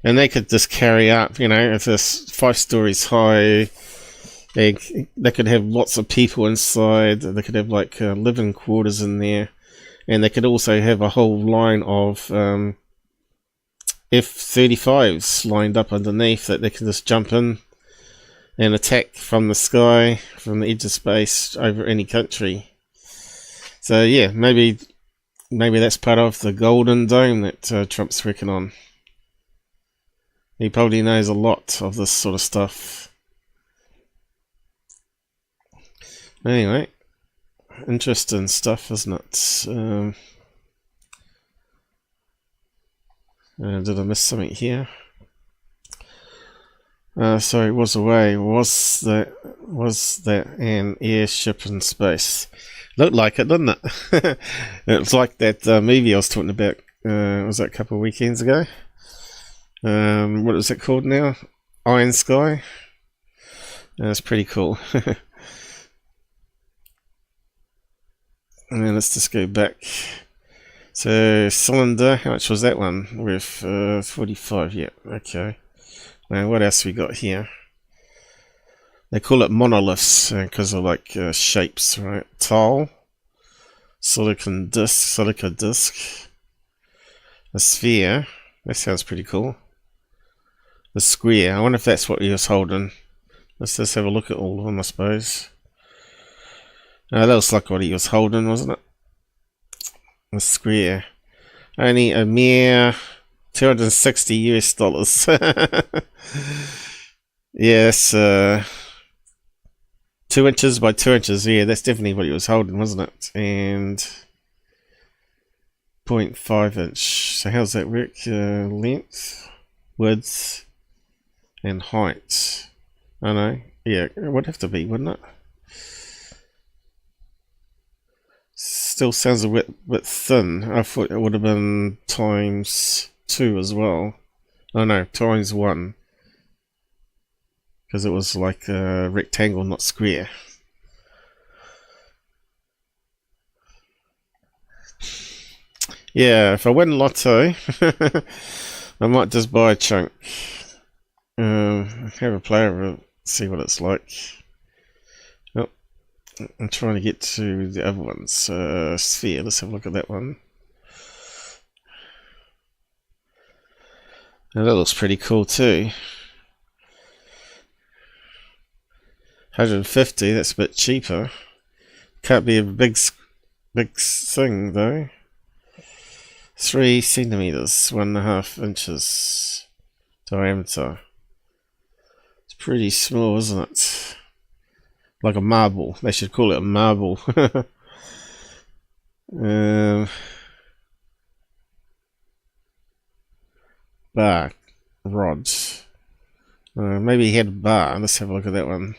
and they could just carry up. You know, if it's 5 stories high, they could have lots of people inside. They could have like living quarters in there. And they could also have a whole line of F-35s lined up underneath that they can just jump in and attack from the sky, from the edge of space, over any country. So yeah, maybe that's part of the Golden Dome that Trump's working on. He probably knows a lot of this sort of stuff. Anyway. Interesting stuff, isn't it? Did I miss something here? Sorry, it was away. Was that an airship in space? Looked like it, didn't it? It was like that movie I was talking about. Was that a couple of weekends ago? What is it called now? Iron Sky. That's pretty cool. And then let's just go back. So cylinder, how much was that one? With 45, yeah, okay. Now what else we got here? They call it monoliths because of like shapes, right? Tile, silica disc, a sphere. That sounds pretty cool. The square. I wonder if that's what he was holding. Let's just have a look at all of them, I suppose. That was like what he was holding, wasn't it? A square. Only a mere $260 US. Yes, 2 inches by 2 inches. Yeah, that's definitely what he was holding, wasn't it? And 0.5 inch. So how's that work? Length, width, and height. I know. Yeah, it would have to be, wouldn't it? Still sounds a bit thin. I thought it would have been times 2 as well. Oh no, times 1. Because it was like a rectangle, not square. Yeah, if I win Lotto, I might just buy a chunk. Have a play of it, see what it's like. I'm trying to get to the other ones. Sphere, let's have a look at that one. And that looks pretty cool too. 150, that's a bit cheaper. Can't be a big thing though. 3 centimeters, 1.5 inches diameter. It's pretty small, isn't it? Like a marble. They should call it a marble. Bar. Rods. Maybe he had a bar. Let's have a look at that one.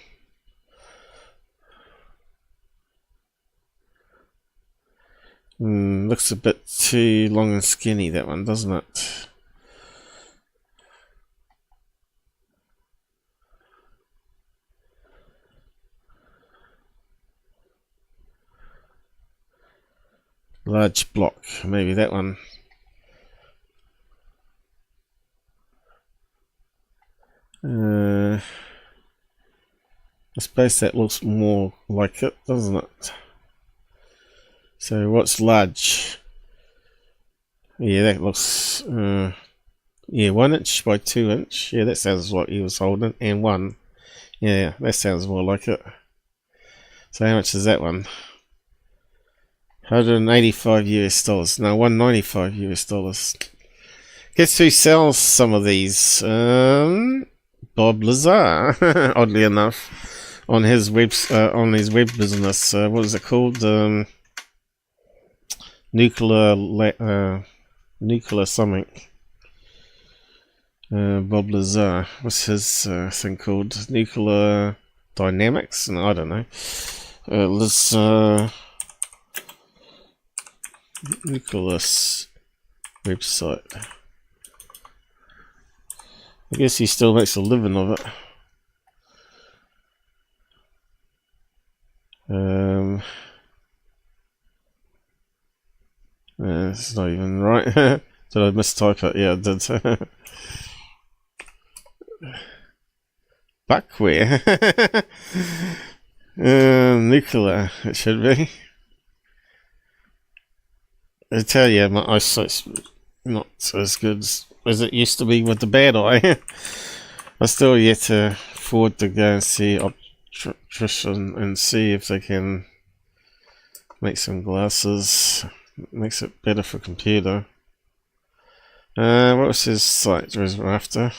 Looks a bit too long and skinny, that one, doesn't it? Large block, maybe that one. I suppose that looks more like it, doesn't it? So what's large? Yeah, that looks yeah, 1 inch by 2 inch. Yeah, that sounds like he was holding. And 1. Yeah, that sounds more like it. So how much is that one? $185 US. No, $195 US. Guess who sells some of these? Bob Lazar, oddly enough, on his web business. What is it called? Nuclear something. Bob Lazar. What's his thing called? Nuclear Dynamics? No, I don't know. Lazar Nucleus website. I guess he still makes a living of it. It's not even right. Did I mistype it? Yeah, I did. Buckware. Nuclear, it should be. I tell you, my eyesight's not as good as it used to be with the bad eye. I still yet to afford to go and see optician and see if they can make some glasses. Makes it better for computer. What was his site was after?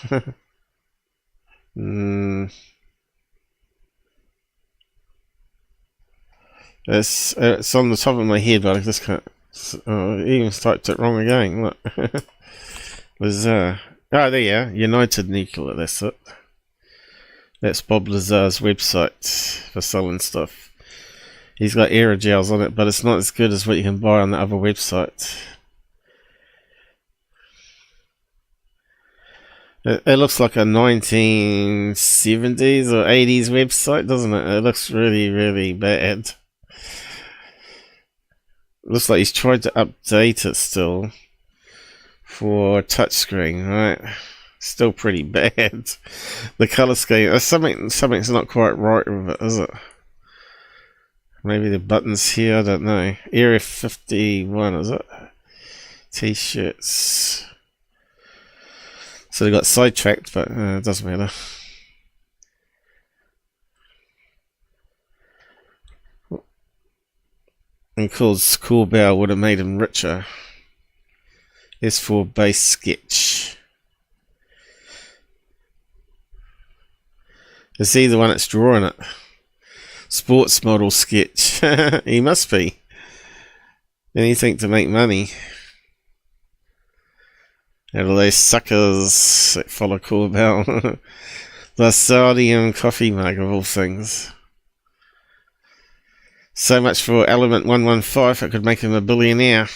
It's on the top of my head, but I just can't. Even typed it wrong again. Look. Lazar. Oh, there you are. United Nuclear, that's it. That's Bob Lazar's website for selling stuff. He's got aerogels on it, but it's not as good as what you can buy on the other website. It looks like a 1970s or 80s website, doesn't it? It looks really, really bad. Looks like he's tried to update it still for touchscreen, right? Still pretty bad. The color scheme, something's not quite right with it, is it? Maybe the buttons here, I don't know. Area 51, is it? T-shirts. So they got sidetracked, but it doesn't matter. And Cool Bow would have made him richer. S4 base sketch. Is he the one that's drawing it? Sports model sketch. He must be. Anything to make money. Out of those suckers that follow Cool Bow. The sodium coffee mug of all things. So much for Element 115, it could make him a billionaire.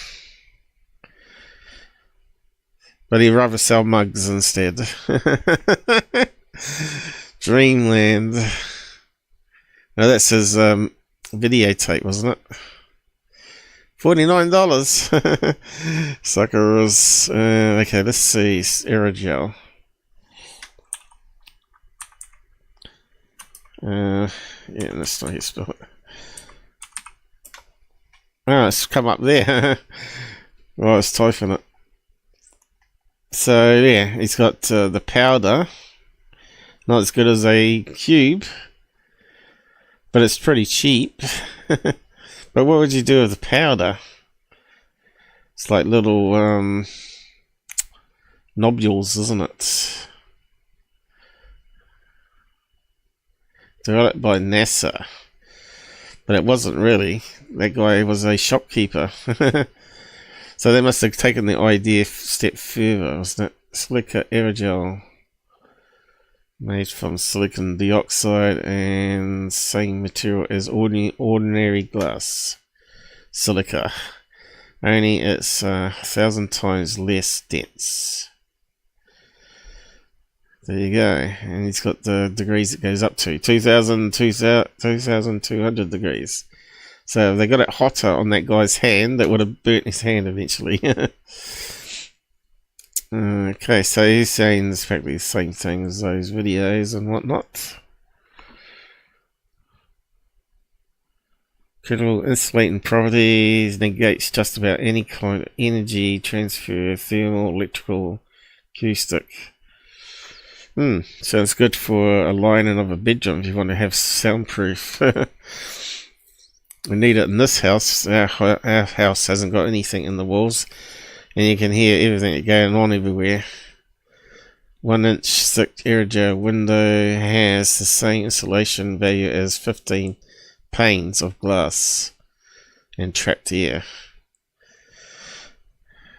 But he'd rather sell mugs instead. Dreamland. No, that's his videotape, wasn't it? $49. Suckers. Okay, let's see. Aerogel. Yeah, that's not how you spell it. Oh, it's come up there. Well, I was typing it. So, yeah, he's got the powder. Not as good as a cube. But it's pretty cheap. But what would you do with the powder? It's like little nobules, isn't it? Developed by NASA. But it wasn't really. That guy was a shopkeeper. So they must have taken the idea a step further, wasn't it? Silica aerogel. Made from silicon dioxide and same material as ordinary glass. Silica. Only it's 1,000 times less dense. There you go. And he's got the degrees it goes up to. 2,200 degrees. So if they got it hotter on that guy's hand, that would have burnt his hand eventually. Okay, so he's saying it's practically the same thing as those videos and whatnot. Critical insulating properties, negates just about any kind of energy transfer, thermal, electrical, acoustic. Sounds good for a lining of a bedroom if you want to have soundproof. We need it in this house. Our house hasn't got anything in the walls, and you can hear everything going on everywhere. 1 inch thick aerogel window has the same insulation value as 15 panes of glass and trapped air.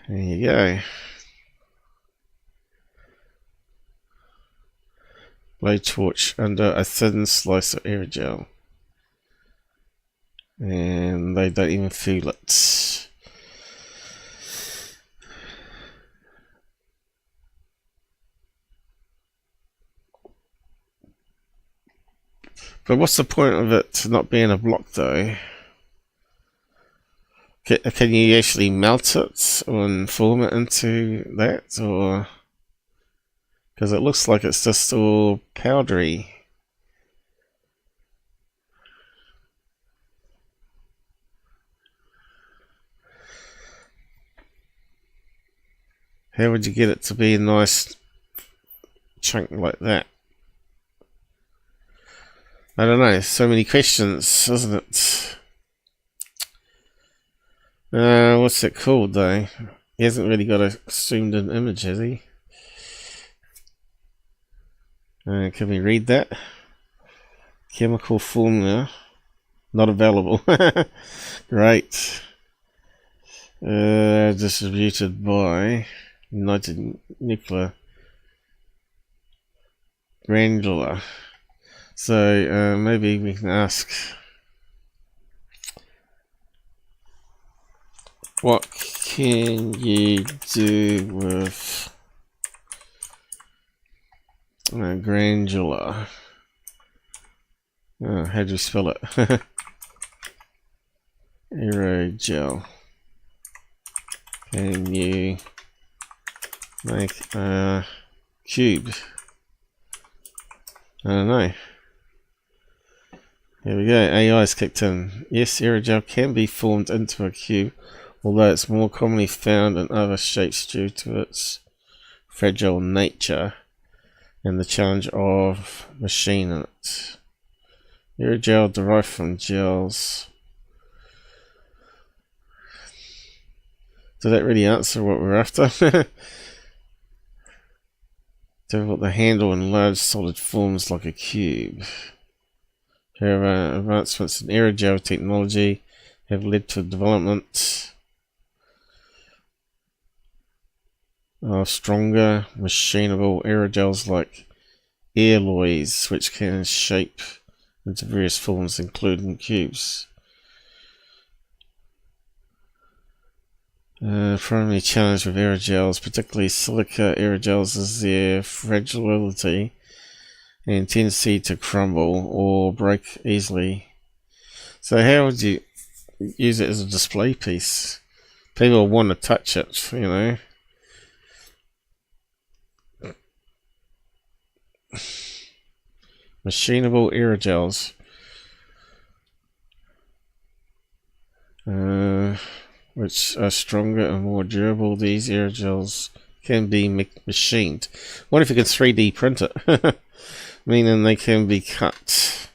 There you go. Blowtorch under a thin slice of aerogel, and they don't even feel it. But what's the point of it not being a block though? Can you actually melt it and form it into that, or? Because it looks like it's just all powdery. How would you get it to be a nice chunk like that? I don't know, so many questions, isn't it? What's it called though? He hasn't really got a zoomed in image, has he? Can we read that? Chemical formula not available. Great. Distributed by United Nuclear Granular. So maybe we can ask, what can you do with granular? How do you spell it? Aerogel. Can you make a cube? I don't know. Here we go, AI's kicked in. Yes, aerogel can be formed into a cube, although it's more commonly found in other shapes due to its fragile nature and the challenge of machining it. Aerogel derived from gels. Did that really answer what we're after? Develop the handle in large solid forms like a cube. However, advancements in aerogel technology have led to the development of stronger machinable aerogels like alloys, which can shape into various forms, including cubes. Primary challenge with aerogels, particularly silica aerogels, is their fragility and tendency to crumble or break easily. So how would you use it as a display piece? People want to touch it, you know. Machinable aerogels. Which are stronger and more durable. These aerogels can be machined. What if you can 3D print it? Meaning they can be cut.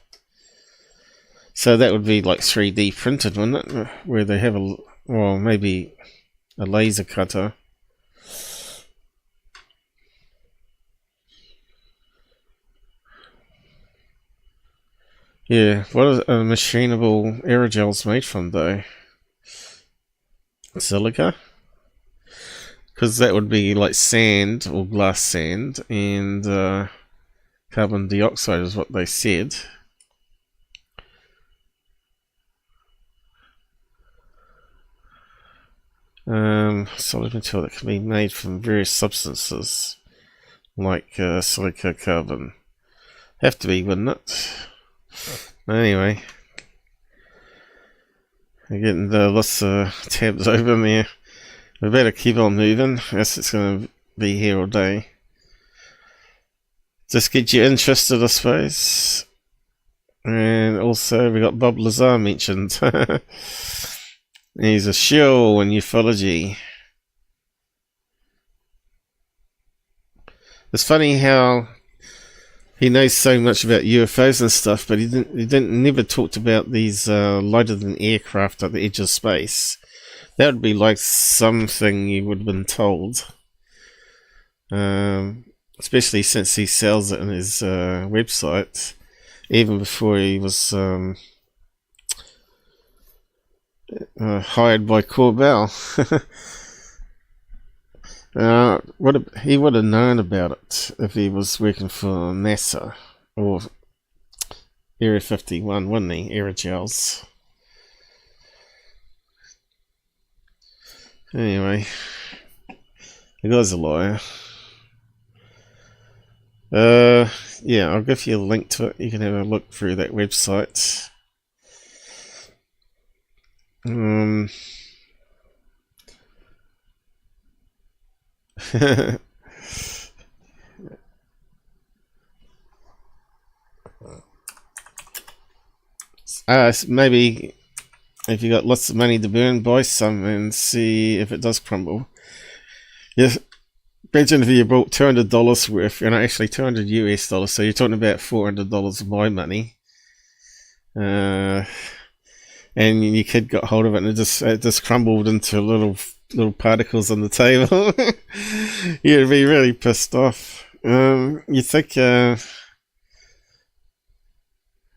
So that would be like 3D printed, wouldn't it? Where they have a, well, maybe a laser cutter. Yeah, what are machinable aerogels made from though? Silica? Because that would be like sand or glass sand, and carbon dioxide is what they said. Solid material that can be made from various substances like silica, carbon. Have to be, wouldn't it? Anyway, I'm getting the lots of tabs open there. We better keep on moving, as it's going to be here all day. Just get you interested, I suppose. And also we got Bob Lazar mentioned. He's a shill in ufology. It's funny how he knows so much about UFOs and stuff, but he never talked about these lighter than aircraft at the edge of space. That would be like something you would have been told. Especially since he sells it on his website, even before he was hired by Corbell. He would have known about it if he was working for NASA or Area 51, wouldn't he? Aerogels. Anyway, the guy's a liar. Yeah, I'll give you a link to it. You can have a look through that website. Maybe if you got lots of money to burn, buy some and see if it does crumble. Yes, imagine if you bought $200 worth, actually $200 US dollars, so you're talking about $400 of my money. And your kid got hold of it and it just crumbled into little particles on the table. You'd be really pissed off. You think it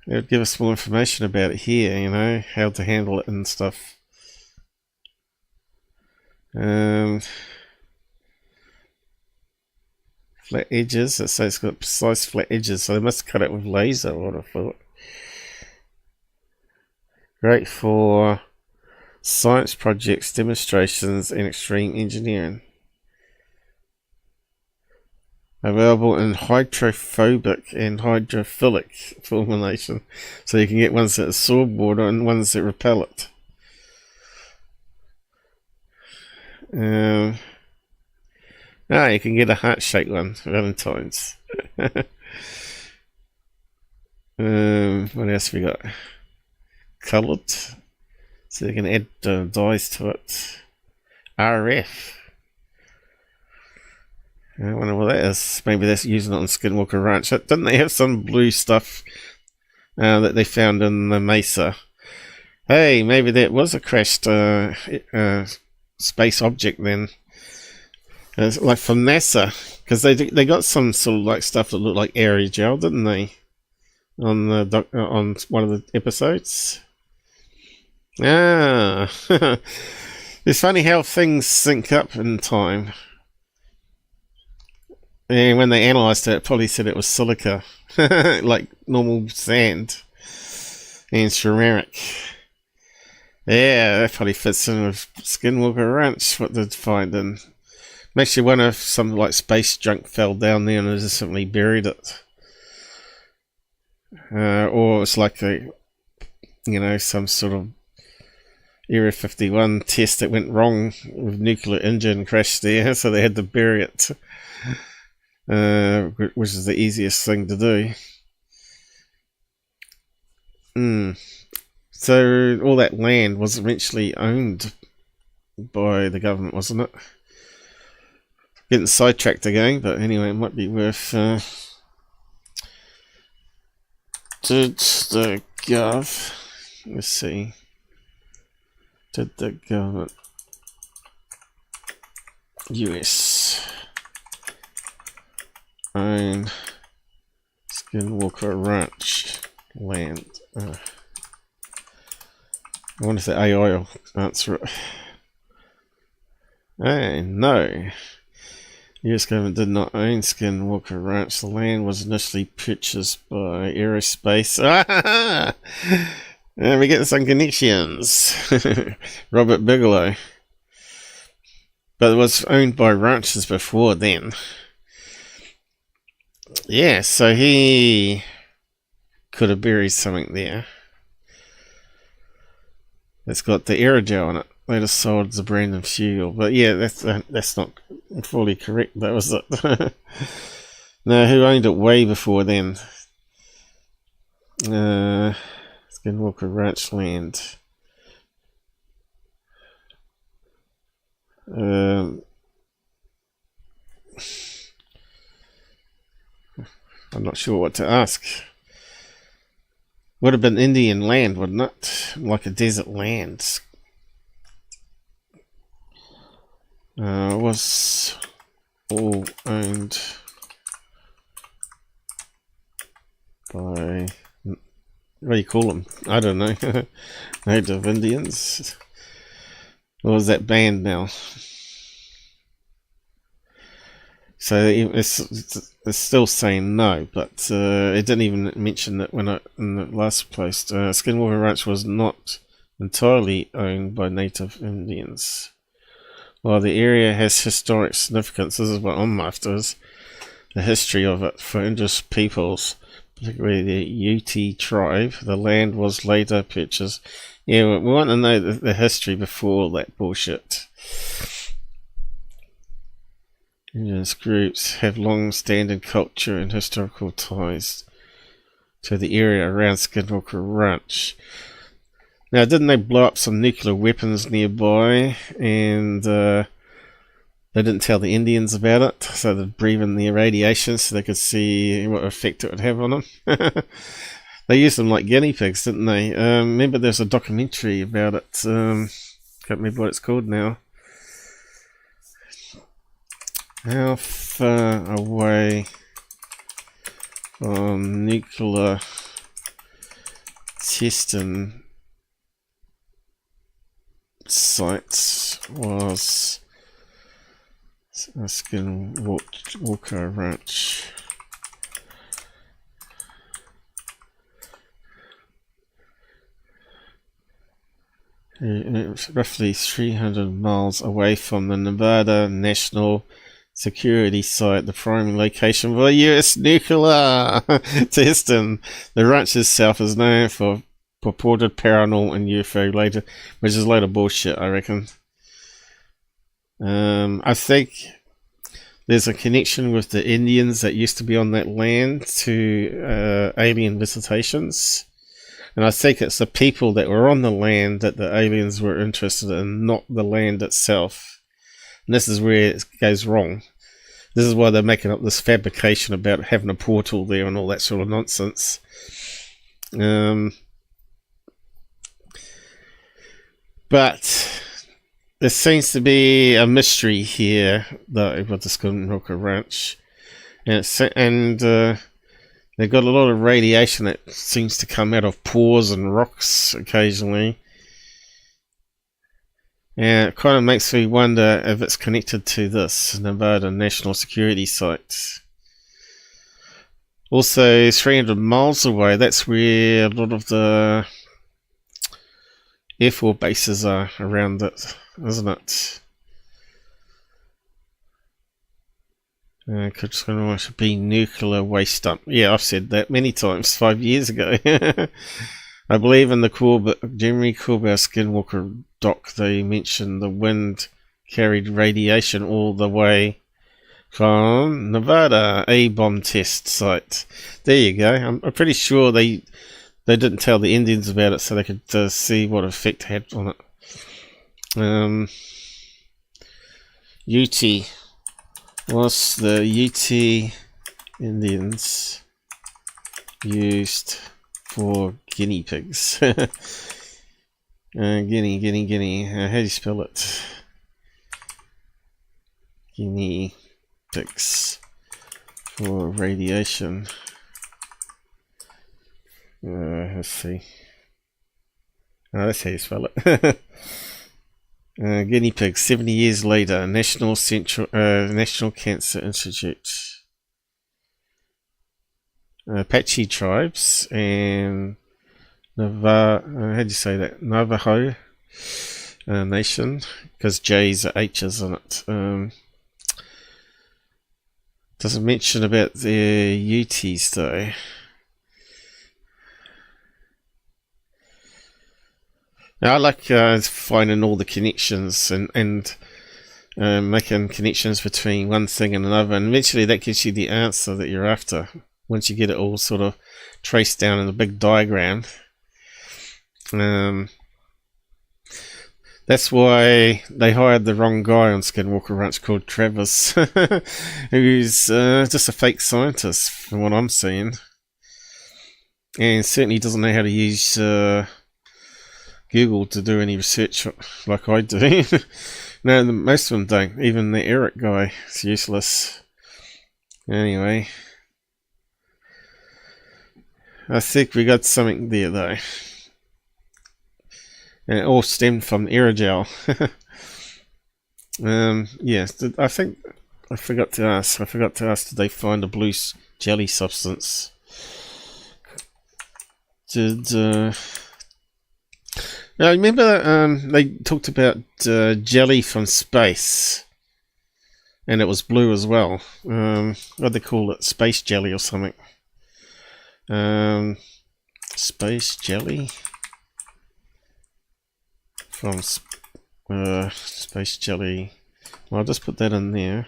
would give us more information about it here, how to handle it and stuff. Flat edges, it says it's got precise flat edges, so they must cut it with laser, what I thought. Great for science projects, demonstrations, and extreme engineering. Available in hydrophobic and hydrophilic formulation, so you can get ones that absorb water and ones that repel it. You can get a heart-shaped one, Valentine's. What else we got? Coloured, so you can add dyes to it. RF. I wonder what that is. Maybe that's using it on Skinwalker Ranch. Didn't they have some blue stuff that they found in the Mesa? Hey, maybe that was a crashed space object then. It's like from NASA, because they got some sort of like stuff that looked like aerogel, didn't they? On the on one of the episodes. It's funny how things sync up in time. And when they analysed it, probably said it was silica, like normal sand and ceramic. Yeah, that probably fits in with Skinwalker Ranch, what they'd find. And makes you wonder if some like space junk fell down there and they just simply buried it. Or it's like some sort of Area 51 test that went wrong with nuclear engine crashed there, so they had to bury it. Which is the easiest thing to do. So all that land was eventually owned by the government, wasn't it? Getting sidetracked again, but anyway, it might be worth. Did the gov? Let's see. Did the government US own Skinwalker Ranch land? I wonder if the AI will answer it. Hey, no. US government did not own Skinwalker Ranch. The land was initially purchased by Aerospace. And we're getting some connections. Robert Bigelow. But it was owned by ranchers before then. Yeah, so he could have buried something there. It's got the aerogel on it. They just sold as a brand of fuel. But yeah, that's not fully correct. That was it. No, who owned it way before then? Skinwalker Ranch land. I'm not sure what to ask. Would have been Indian land, wouldn't it? Like a desert land. Was all owned by, what do you call them? I don't know. Native Indians. Or is that banned now? So it's still saying no, but it didn't even mention that when in the last post. Skinwalker Ranch was not entirely owned by Native Indians. While the area has historic significance, this is what I'm after, is the history of it for indigenous peoples, particularly the Ute tribe. The land was later purchased. Yeah, we want to know the history before all that bullshit. Indigenous groups have long-standing culture and historical ties to the area around Skinwalker Ranch. Now, didn't they blow up some nuclear weapons nearby, and they didn't tell the Indians about it, so they'd breathe in the radiation so they could see what effect it would have on them? They used them like guinea pigs, didn't they? Remember there's a documentary about it. Can't remember what it's called now. How far away from nuclear testing sites was Skinwalker Ranch? It's roughly 300 miles away from the Nevada National Security Site, the primary location for US nuclear testing. The ranch itself is known for purported paranormal and UFO later, which is a load of bullshit, I reckon. I think there's a connection with the Indians that used to be on that land to alien visitations. And I think it's the people that were on the land that the aliens were interested in, not the land itself. And this is where it goes wrong. This is why they're making up this fabrication about having a portal there and all that sort of nonsense. But there seems to be a mystery here, though, with the Skinwalker Ranch. And they've got a lot of radiation that seems to come out of pores and rocks occasionally. And it kind of makes me wonder if it's connected to this Nevada National Security Site. Also, 300 miles away, that's where a lot of the Air Force bases are around it, isn't it? Could be nuclear waste dump. Yeah, I've said that many times, 5 years ago. I believe in the Jeremy Corbett Skinwalker doc, they mentioned the wind carried radiation all the way from Nevada, A-bomb test site. There you go. I'm pretty sure they didn't tell the Indians about it so they could see what effect it had on it. UT. Was the UT Indians used for guinea pigs? Guinea. How do you spell it? Guinea pigs for radiation. Let's see. Oh, that's how you spell it. Guinea pigs, 70 years later, National Cancer Institute. Apache tribes and how do you say that? Navajo nation, because J's are H's on it. Doesn't mention about the UTs though. Now, I like finding all the connections and making connections between one thing and another, and eventually that gives you the answer that you're after. Once you get it all sort of traced down in a big diagram. That's why they hired the wrong guy on Skinwalker Ranch called Travis, who's just a fake scientist from what I'm seeing. And certainly doesn't know how to use Google to do any research like I do. No, most of them don't. Even the Eric guy is useless. Anyway, I think we got something there though. And it all stemmed from Aerogel. Yes, I think I forgot to ask. Did they find a blue jelly substance? Now remember they talked about jelly from space, and it was blue as well. What do they call it? Space jelly or something? Space jelly from space jelly. Well, I'll just put that in there.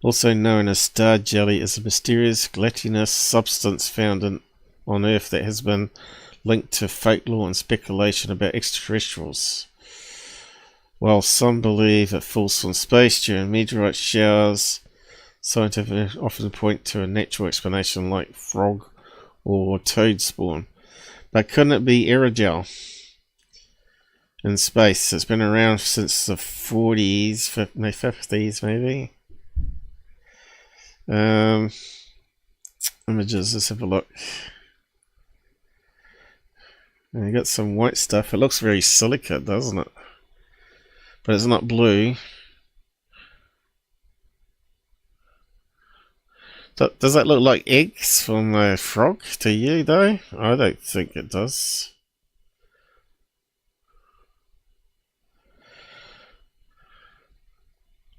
Also known as star jelly, is a mysterious gelatinous substance found on Earth that has been linked to folklore and speculation about extraterrestrials. While some believe it falls from space during meteorite showers, scientists often point to a natural explanation like frog or toad spawn. But couldn't it be aerogel in space? It's been around since the 40s, 50s maybe. Images, let's have a look. And you got some white stuff. It looks very silica, doesn't it? But it's not blue. Does that look like eggs from a frog to you though? I don't think it does.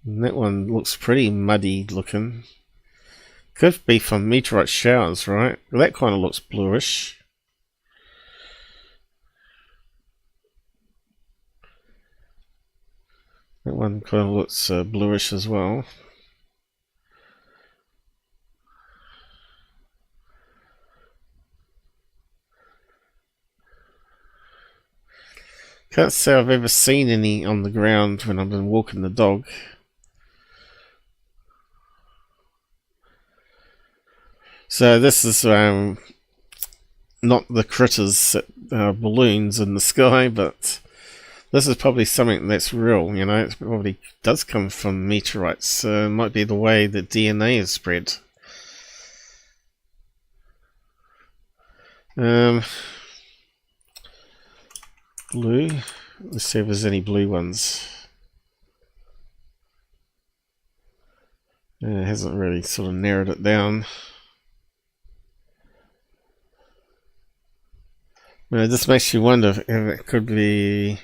And that one looks pretty muddy looking. Could be from meteorite showers, right? Well, that kind of looks bluish. That one kind of looks bluish as well. Can't say I've ever seen any on the ground when I've been walking the dog. So this is not the critters that are balloons in the sky, but this is probably something that's real, you know. It probably does come from meteorites. It might be the way that DNA is spread. Blue. Let's see if there's any blue ones. It hasn't really sort of narrowed it down. This makes you wonder if it could be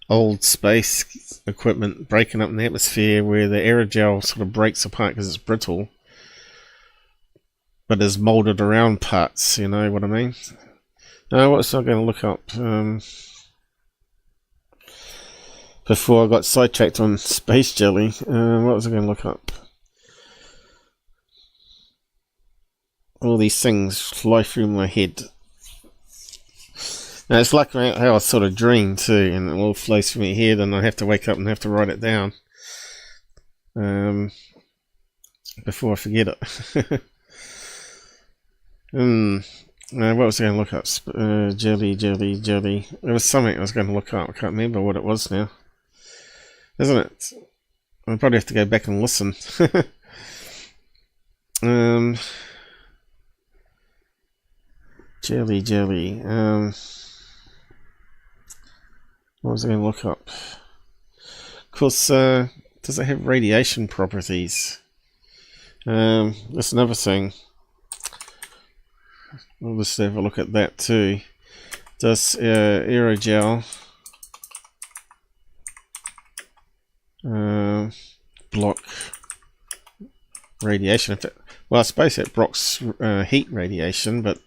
old space equipment breaking up in the atmosphere where the aerogel sort of breaks apart because it's brittle, but is molded around parts, you know what I mean? What was I going to look up before I got sidetracked on space jelly? What was I going to look up? All these things fly through my head. Now, it's like how I sort of dream too, and it all flows through my head, and I have to wake up and have to write it down before I forget it. What was I going to look up? Jelly. There was something I was going to look up. I can't remember what it was now. Isn't it? I'll probably have to go back and listen. Jelly. What was I going to look up? Of course, does it have radiation properties? That's another thing. We'll just have a look at that too. Does aerogel block radiation? Well, I suppose it blocks heat radiation, but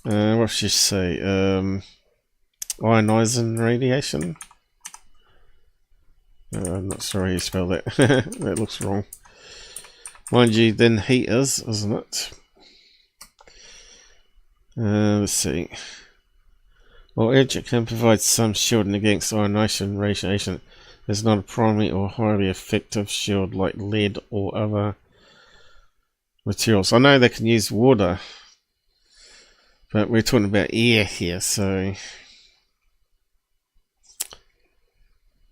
what should you say? Ionization Radiation. I'm not sure how you spell that. That looks wrong. Mind you, then heat is, isn't it? Let's see. While Aerogel can provide some shielding against ionization radiation, it's not a primary or highly effective shield like lead or other materials. I know they can use water, but we're talking about air here, so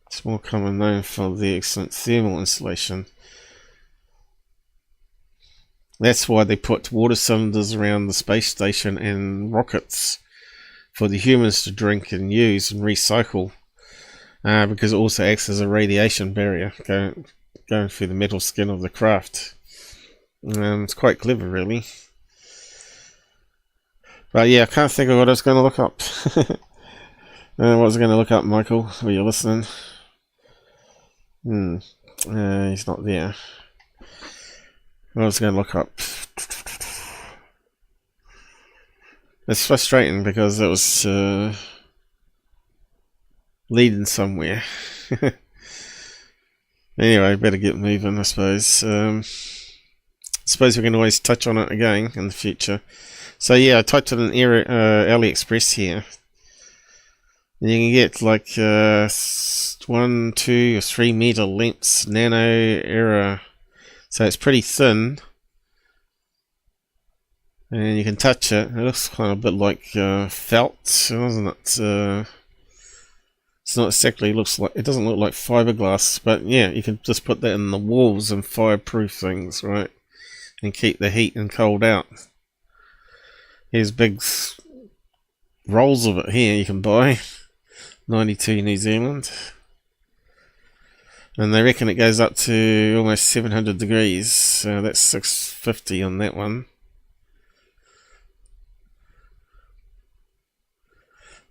it's more common known for the excellent thermal insulation. That's why they put water cylinders around the space station and rockets for the humans to drink and use and recycle, because it also acts as a radiation barrier going through the metal skin of the craft. It's quite clever, really. But yeah, I can't think of what I was going to look up. What was I going to look up, Michael? Were you listening? He's not there. What was I going to look up? It's frustrating because it was leading somewhere. Anyway, better get moving, I suppose. I suppose we can always touch on it again in the future. So yeah, I typed in AliExpress here. And you can get like 1, 2, or 3 meter lengths nano error. So it's pretty thin. And you can touch it. It looks kind of a bit like felt, doesn't it? It's not exactly, it doesn't look like fiberglass, but yeah, you can just put that in the walls and fireproof things, right? And keep the heat and cold out. Here's big rolls of it here you can buy. 92 New Zealand. And they reckon it goes up to almost 700 degrees. So that's 650 on that one.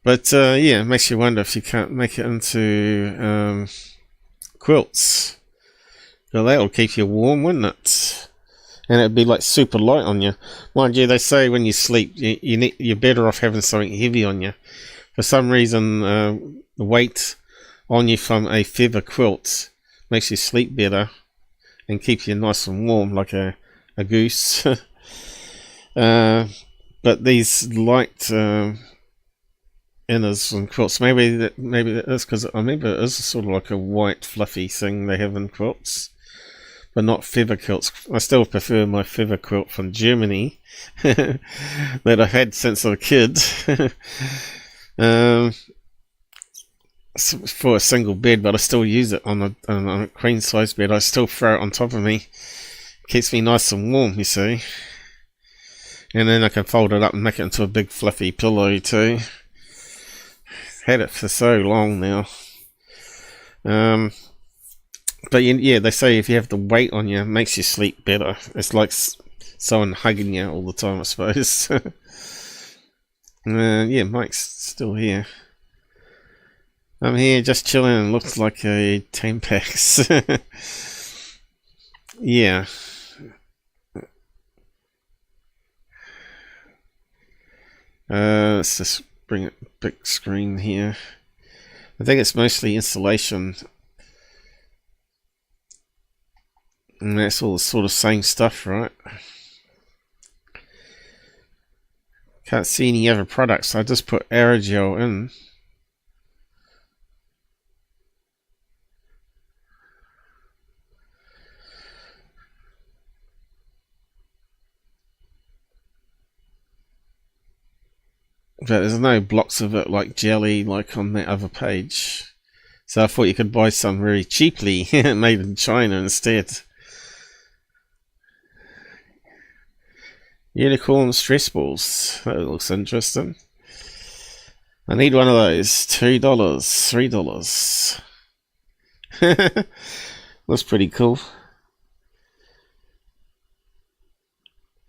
But yeah, it makes you wonder if you can't make it into quilts. Well, that will keep you warm, wouldn't it? And it'd be like super light on you. Mind you, they say when you sleep, you're better off having something heavy on you. For some reason, the weight on you from a feather quilt makes you sleep better and keeps you nice and warm like a goose. But these light inners and quilts, maybe that is because I remember it is sort of like a white fluffy thing they have in quilts, but not feather quilts. I still prefer my feather quilt from Germany that I've had since I was a kid. For a single bed, but I still use it on a queen size bed. I still throw it on top of me. Keeps me nice and warm, you see. And then I can fold it up and make it into a big fluffy pillow too. Had it for so long now. But yeah, they say if you have the weight on you, it makes you sleep better. It's like someone hugging you all the time, I suppose. Yeah, Mike's still here. I'm here just chilling and looks like a Tampax. Yeah. Let's just bring it big screen here. I think it's mostly insulation. And that's all the sort of same stuff, right? Can't see any other products. I just put Aerogel in. But there's no blocks of it like jelly like on that other page. So I thought you could buy some very cheaply made in China instead. Unicorn stress balls. That looks interesting. I need one of those. $2, $3. Looks pretty cool.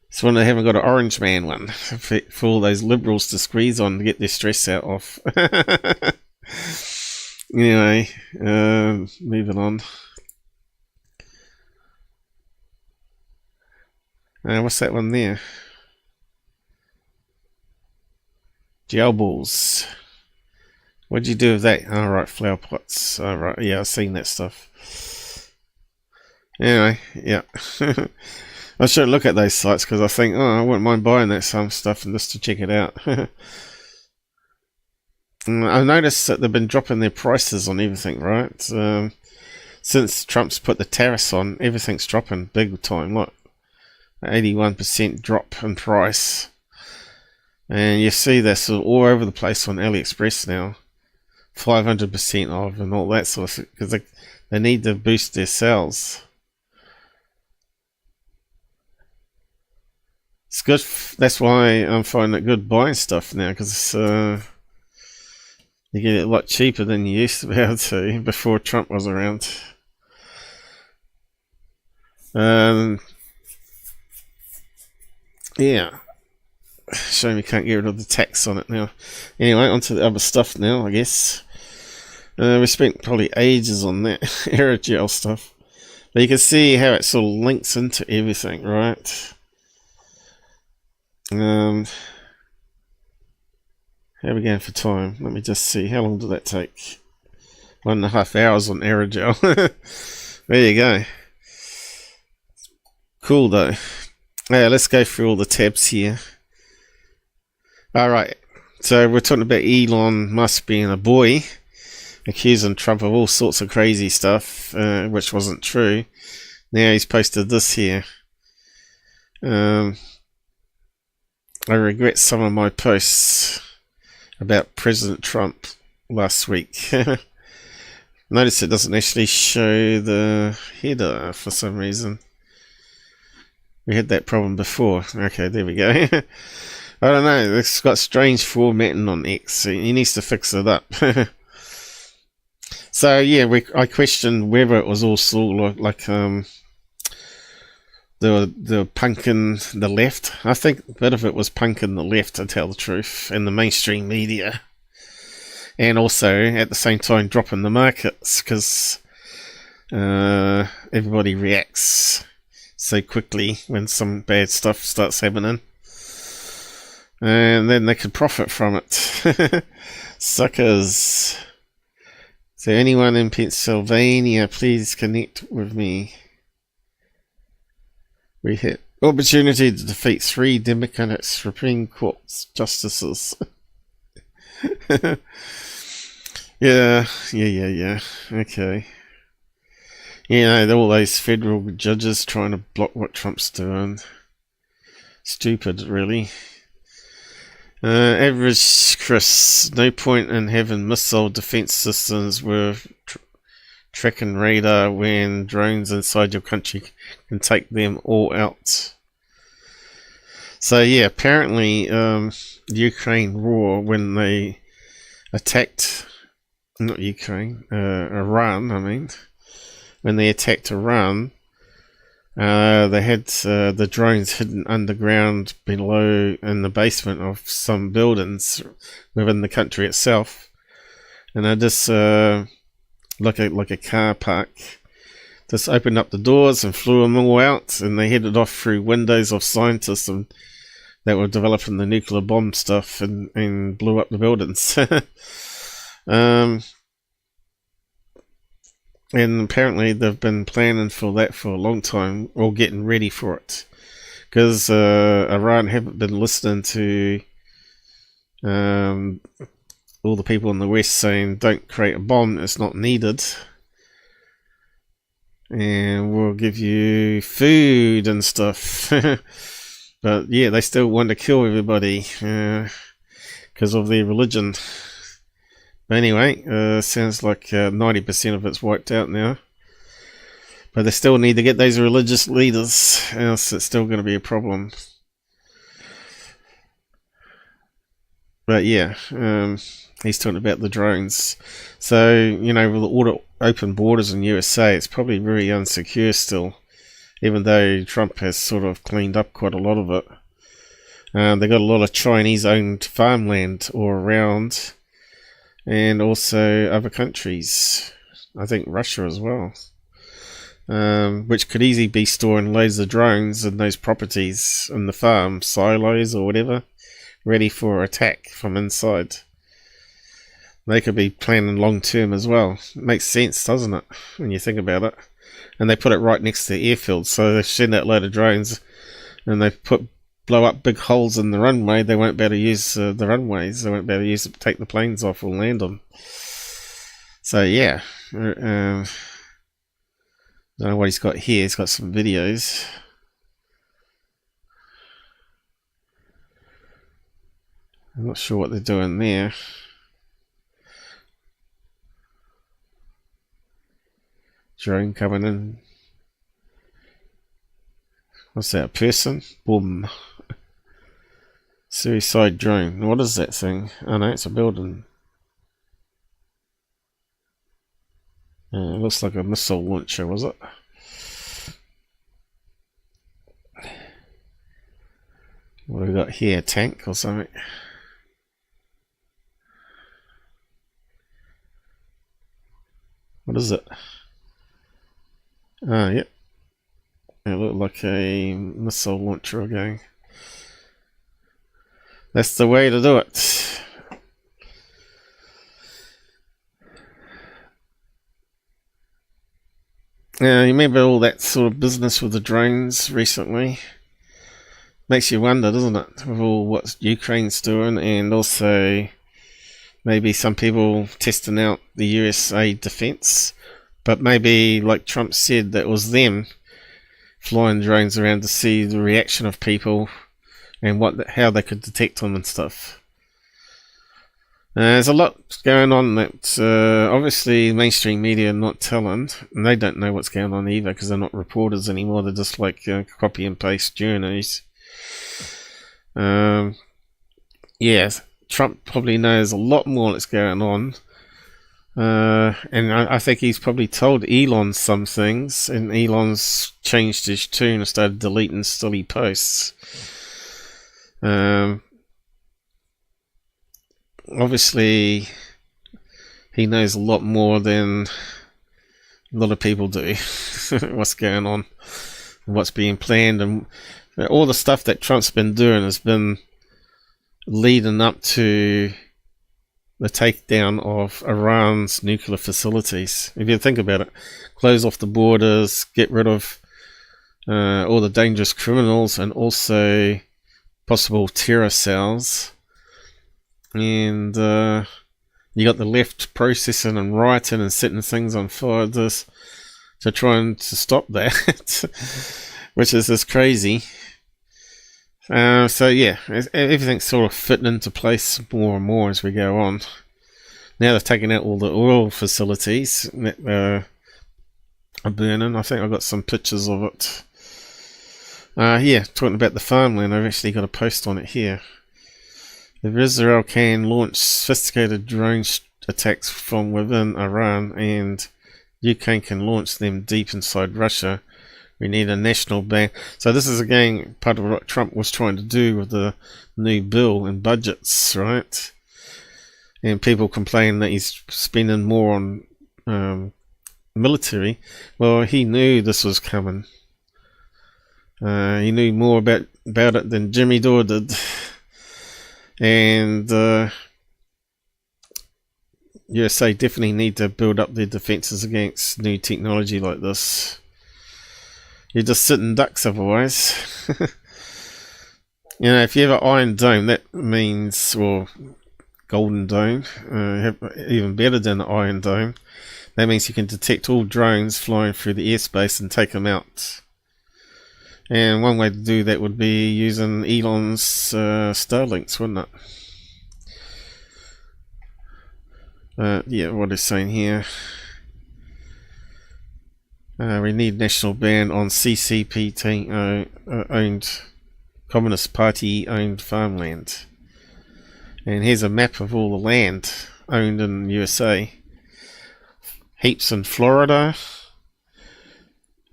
It's when they haven't got an orange man one for all those liberals to squeeze on to get their stress out off. Anyway, moving on. What's that one there? Gel balls. What'd you do with that? Oh, right, flower pots. Oh, right, yeah, I've seen that stuff. Anyway, yeah. I should look at those sites because I think, oh, I wouldn't mind buying that some stuff and just to check it out. I noticed that they've been dropping their prices on everything, right? Since Trump's put the tariffs on, everything's dropping big time. Look, 81% drop in price. And you see this all over the place on AliExpress now. 500% off and all that sort of thing, because they need to boost their sales. It's good. That's why I'm finding it good buying stuff now, because you get it a lot cheaper than you used to be able to before Trump was around. Yeah. Shame you can't get rid of the tax on it now. Anyway, onto the other stuff now, I guess. We spent probably ages on that aerogel stuff. But you can see how it sort of links into everything, right? How are we going for time? Let me just see. How long did that take? 1.5 hours on aerogel. There you go. Cool though. Yeah, let's go through all the tabs here. Alright, so we're talking about Elon Musk being a boy, accusing Trump of all sorts of crazy stuff, which wasn't true. Now he's posted this here. I regret some of my posts about President Trump last week. Notice it doesn't actually show the header for some reason. We had that problem before. Okay, there we go. I don't know, it's got strange formatting on X. He needs to fix it up. So yeah, I questioned whether it was all sort of like the punking the left. I think a bit of it was punking the left, to tell the truth, and the mainstream media, and also at the same time dropping the markets because everybody reacts so quickly when some bad stuff starts happening. And then they could profit from it. Suckers. So anyone in Pennsylvania, please connect with me. We hit opportunity to defeat 3 Democratic Supreme Court justices. Yeah. Okay. You know, all those federal judges trying to block what Trump's doing. Stupid, really. Average Chris, no point in having missile defense systems with tracking radar when drones inside your country can take them all out. So yeah, apparently the Ukraine war, when they attacked, not Ukraine, Iran, I mean, when they attacked Iran, they had the drones hidden underground below in the basement of some buildings within the country itself, and they just like a car park, just opened up the doors and flew them all out, and they headed off through windows of scientists that were developing the nuclear bomb stuff, and blew up the buildings. And apparently they've been planning for that for a long time, or getting ready for it. Because Iran haven't been listening to all the people in the West saying, don't create a bomb, it's not needed. And we'll give you food and stuff. But yeah, they still want to kill everybody because of their religion. But anyway, sounds like 90% of it's wiped out now. But they still need to get those religious leaders, else it's still going to be a problem. But yeah, he's talking about the drones. So, you know, with all the open borders in USA, it's probably very unsecure still, even though Trump has sort of cleaned up quite a lot of it. They got a lot of Chinese-owned farmland all around, and also other countries. I think Russia as well. Which could easily be storing loads of drones in those properties in the farm, silos or whatever, ready for attack from inside. They could be planning long term as well. It makes sense, doesn't it, when you think about it? And they put it right next to the airfield, so they send out a load of drones, and they blow up big holes in the runway. They won't be able to use the runways. They won't be able to use it, take the planes off or land them. So yeah, don't know what he's got here. He's got some videos. I'm not sure what they're doing there. Drone coming in. What's that, a person? Boom. Suicide drone. What is that thing? Oh no, it's a building. It looks like a missile launcher, was it? What have we got here? A tank or something? What is it? Ah, yep. It looked like a missile launcher again. That's the way to do it. You remember all that sort of business with the drones recently? Makes you wonder, doesn't it? With all what Ukraine's doing, and also maybe some people testing out the USA defense. But maybe, like Trump said, that was them flying drones around to see the reaction of people and how they could detect them and stuff. There's a lot going on that obviously mainstream media are not telling, and they don't know what's going on either because they're not reporters anymore. They're just like copy and paste journos. Yeah, Trump probably knows a lot more that's going on. And I think he's probably told Elon some things, and Elon's changed his tune and started deleting silly posts. Obviously, he knows a lot more than a lot of people do. What's going on, what's being planned, and all the stuff that Trump's been doing has been leading up to the takedown of Iran's nuclear facilities. If you think about it, close off the borders, get rid of all the dangerous criminals and also possible terror cells. And you got the left processing and rioting and setting things on fire to try and to stop that, which is just crazy. So yeah, everything's sort of fitting into place more and more as we go on. Now they've taken out all the oil facilities that are burning. I think I've got some pictures of it. Yeah, talking about the farmland, I've actually got a post on it here. If Israel can launch sophisticated drone attacks from within Iran and Ukraine can launch them deep inside Russia, we need a national ban. So this is again part of what Trump was trying to do with the new bill and budgets, right? And people complain that he's spending more on military. Well, he knew this was coming. He knew more about it than Jimmy Dore did. And USA definitely need to build up their defenses against new technology like this. You're just sitting ducks otherwise. You know, if you have an Iron Dome, that means, or Golden Dome, even better than the Iron Dome, that means you can detect all drones flying through the airspace and take them out. And one way to do that would be using Elon's Starlinks, wouldn't it? Yeah, what it's saying here. We need national ban on CCP owned Communist Party owned farmland. And here's a map of all the land owned in USA. Heaps in Florida,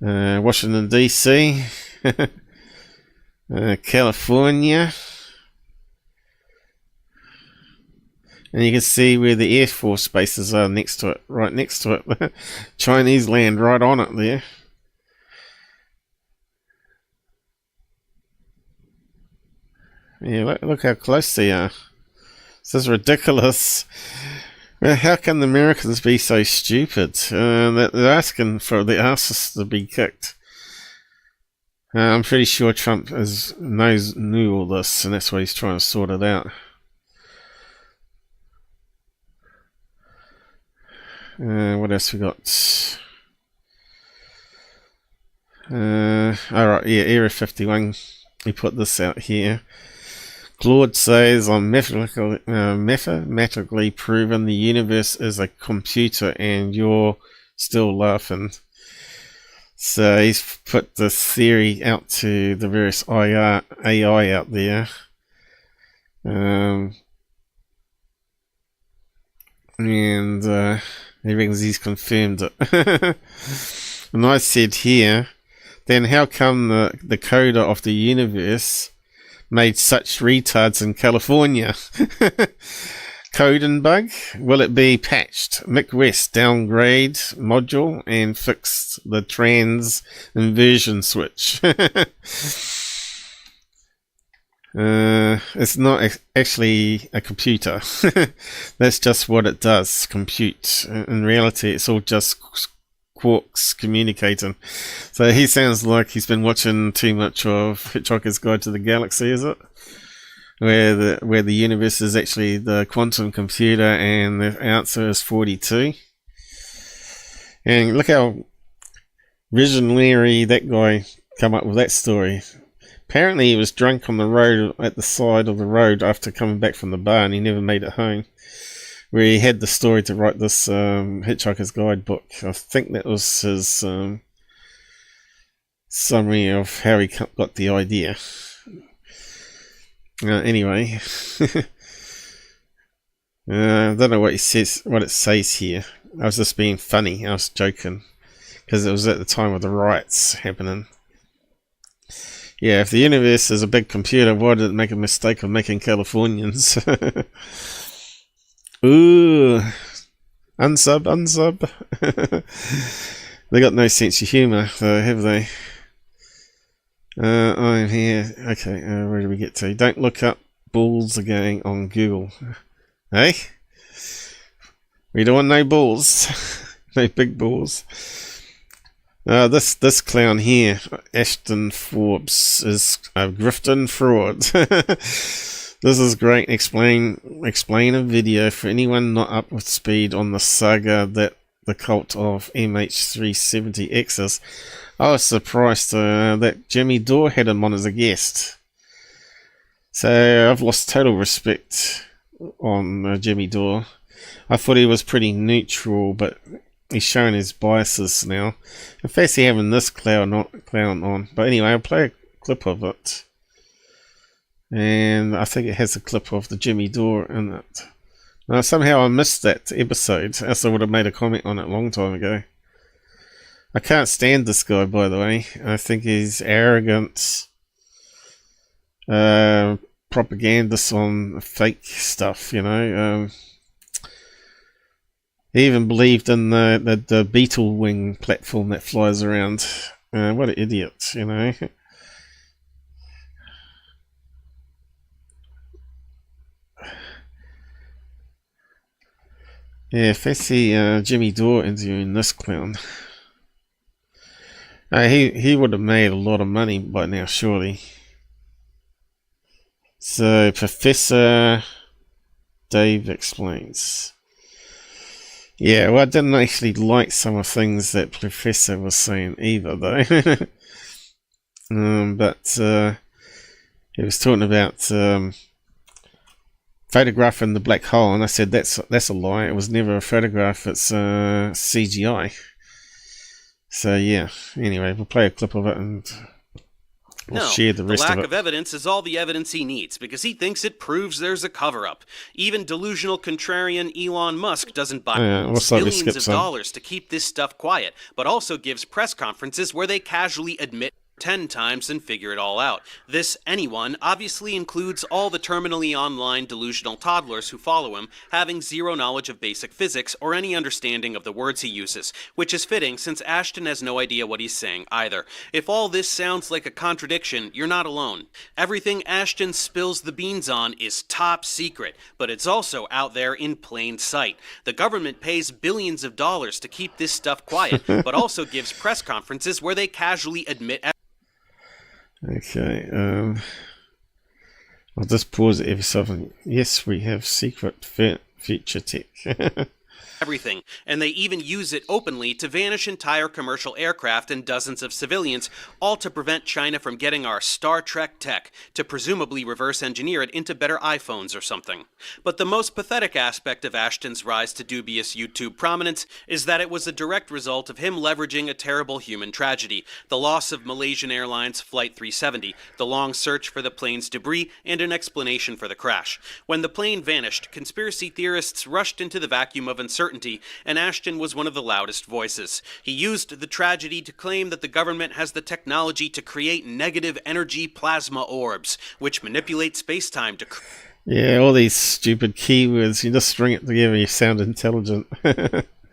Washington DC, California. And you can see where the Air Force bases are next to it, right next to it. Chinese land right on it there. Yeah, look how close they are. This is ridiculous. Well, how can the Americans be so stupid? They're asking for the asses to be kicked. I'm pretty sure Trump knew all this, and that's why he's trying to sort it out. What else we got? Alright, yeah, Area 51. We put this out here. Claude says, I'm mathematically proven the universe is a computer, and you're still laughing. So he's put this theory out to the various AI out there. And he reckons he's confirmed it. And I said here, then how come the coder of the universe made such retards in California? Coding bug? Will it be patched? Mick West downgrade module and fix the trans inversion switch. It's not actually a computer. That's just what it does, compute. In reality, it's all just quarks communicating. So he sounds like he's been watching too much of Hitchhiker's Guide to the Galaxy, is it? Where the universe is actually the quantum computer, and the answer is 42. And look how visionary that guy come up with that story. Apparently he was drunk on the road, at the side of the road, after coming back from the bar, and he never made it home. Where he had the story to write this Hitchhiker's Guide book. I think that was his summary of how he got the idea. Anyway, I don't know what it says here. I was just being funny. I was joking because it was at the time of the riots happening. Yeah, if the universe is a big computer, why did it make a mistake of making Californians? Ooh, unsub. They got no sense of humour, though, have they? I'm here. Okay, where do we get to? Don't look up balls again on Google. Hey? We don't want no balls. No big balls. This clown here, Ashton Forbes, is a grifting fraud. This is great. Explain a video for anyone not up with speed on the saga that the cult of MH370X is. I was surprised that Jimmy Dore had him on as a guest. So I've lost total respect on Jimmy Dore. I thought he was pretty neutral, but he's showing his biases now. In fact, he's having this clown on. But anyway, I'll play a clip of it. And I think it has a clip of the Jimmy Dore in it. Now, somehow I missed that episode, else I would have made a comment on it a long time ago. I can't stand this guy, by the way. I think he's arrogant, propagandist on fake stuff, you know. He even believed in the beetle wing platform that flies around. What an idiot, you know. Yeah, fancy Jimmy Dore interviewing this clown. He would have made a lot of money by now, surely. So, Professor Dave explains. Yeah, well, I didn't actually like some of the things that Professor was saying either, though. But he was talking about photographing the black hole, and I said that's a lie. It was never a photograph. It's CGI. So yeah. Anyway, we'll play a clip of it and we'll share the rest of it. The lack of evidence is all the evidence he needs because he thinks it proves there's a cover-up. Even delusional contrarian Elon Musk doesn't buy billions of dollars to keep this stuff quiet, but also gives press conferences where they casually admit. 10 times and figure it all out. This anyone obviously includes all the terminally online delusional toddlers who follow him, having zero knowledge of basic physics or any understanding of the words he uses, which is fitting since Ashton has no idea what he's saying either. If all this sounds like a contradiction, you're not alone. Everything Ashton spills the beans on is top secret, but it's also out there in plain sight. The government pays billions of dollars to keep this stuff quiet, but also gives press conferences where they casually admit. Okay, I'll just pause it every so often. Yes, we have secret future tech. Everything, and they even use it openly to vanish entire commercial aircraft and dozens of civilians, all to prevent China from getting our Star Trek tech, to presumably reverse engineer it into better iPhones or something. But the most pathetic aspect of Ashton's rise to dubious YouTube prominence is that it was a direct result of him leveraging a terrible human tragedy, the loss of Malaysian Airlines Flight 370, the long search for the plane's debris, and an explanation for the crash. When the plane vanished, conspiracy theorists rushed into the vacuum of uncertainty, and Ashton was one of the loudest voices. He used the tragedy to claim that the government has the technology to create negative energy plasma orbs, which manipulate space-time to... Yeah, all these stupid keywords, you just string it together, you sound intelligent.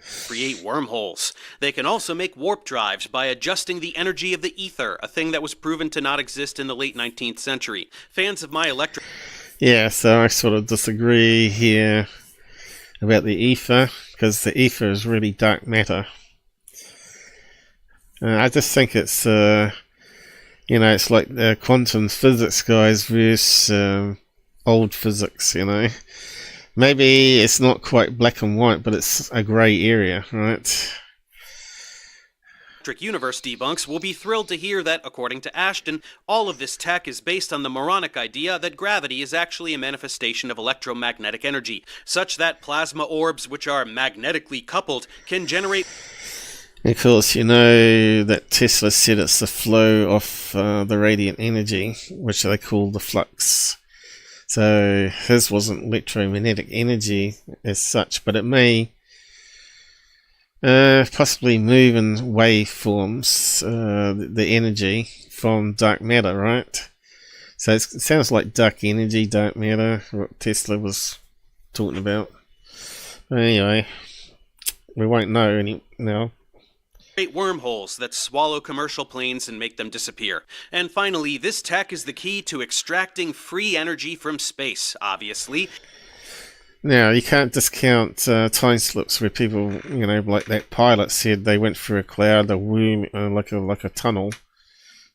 create wormholes. They can also make warp drives by adjusting the energy of the ether, a thing that was proven to not exist in the late 19th century. Fans of my electric... Yeah, so I sort of disagree here about the ether, because the ether is really dark matter. I just think it's, you know, it's like the quantum physics guys versus old physics, you know. Maybe it's not quite black and white, but it's a grey area, right? Universe debunks will be thrilled to hear that, according to Ashton, all of this tech is based on the moronic idea that gravity is actually a manifestation of electromagnetic energy, such that plasma orbs, which are magnetically coupled, can generate... Of course, you know that Tesla said it's the flow of the radiant energy, which they call the flux. So his wasn't electromagnetic energy as such, but it may possibly move in waveforms, the energy from dark matter, right? So it sounds like dark energy, dark matter, what Tesla was talking about. But anyway, we won't know now. Create wormholes that swallow commercial planes and make them disappear. And finally, this tech is the key to extracting free energy from space, obviously. Now, you can't discount time slips where people, you know, like that pilot said they went through a cloud, a womb, like a tunnel,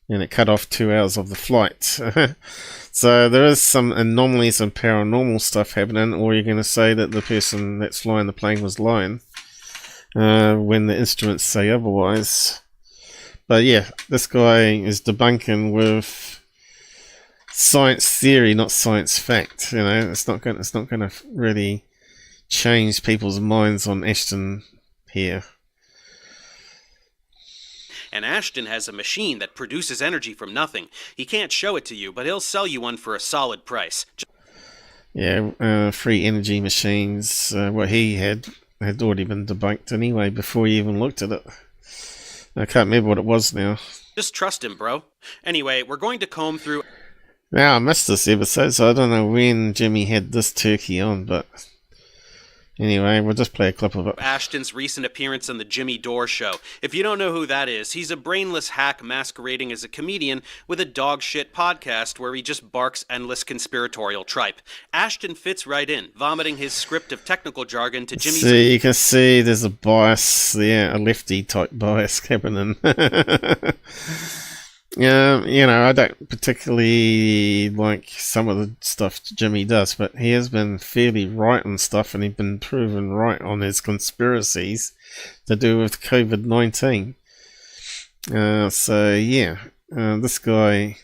and it cut off 2 hours of the flight. So there is some anomalies and paranormal stuff happening, or you're going to say that the person that's flying the plane was lying when the instruments say otherwise. But yeah, this guy is debunking with science theory, not science fact. You know, it's not going to really change people's minds on Ashton here. And Ashton has a machine that produces energy from nothing. He can't show it to you, but he'll sell you one for a solid price. Yeah, free energy machines. What he had already been debunked anyway before you even looked at it. I can't remember what it was now. Just trust him, bro. Anyway, we're going to comb through... Now, I missed this episode, so I don't know when Jimmy had this turkey on, but anyway, we'll just play a clip of it. Ashton's recent appearance on the Jimmy Dore Show. If you don't know who that is, he's a brainless hack masquerading as a comedian with a dog shit podcast where he just barks endless conspiratorial tripe. Ashton fits right in, vomiting his script of technical jargon to Jimmy's... See, you can see there's a bias there, a lefty type bias happening. Yeah, you know, I don't particularly like some of the stuff Jimmy does, but he has been fairly right on stuff, and he's been proven right on his conspiracies to do with COVID-19. So yeah, this guy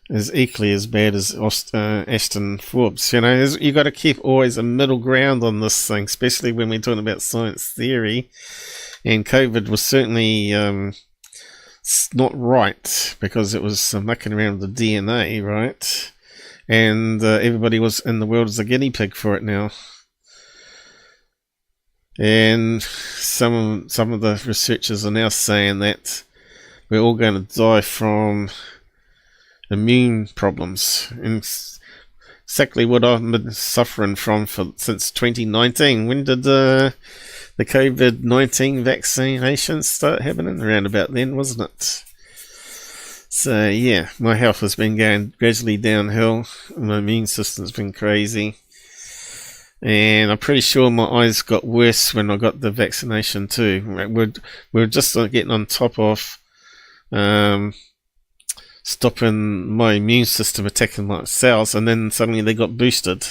is equally as bad as Ashton Forbes. You know, you got to keep always a middle ground on this thing, especially when we're talking about science theory. And COVID was certainly not right, because it was mucking around with the DNA, right? And everybody was in the world as a guinea pig for it now. And some of the researchers are now saying that we're all going to die from immune problems. And exactly what I've been suffering from since 2019. When did the COVID-19 vaccination start happening? Around about then, wasn't it? So yeah, my health has been going gradually downhill. My immune system's been crazy. And I'm pretty sure my eyes got worse when I got the vaccination too. We're just getting on top of stopping my immune system attacking my cells, and then suddenly they got boosted.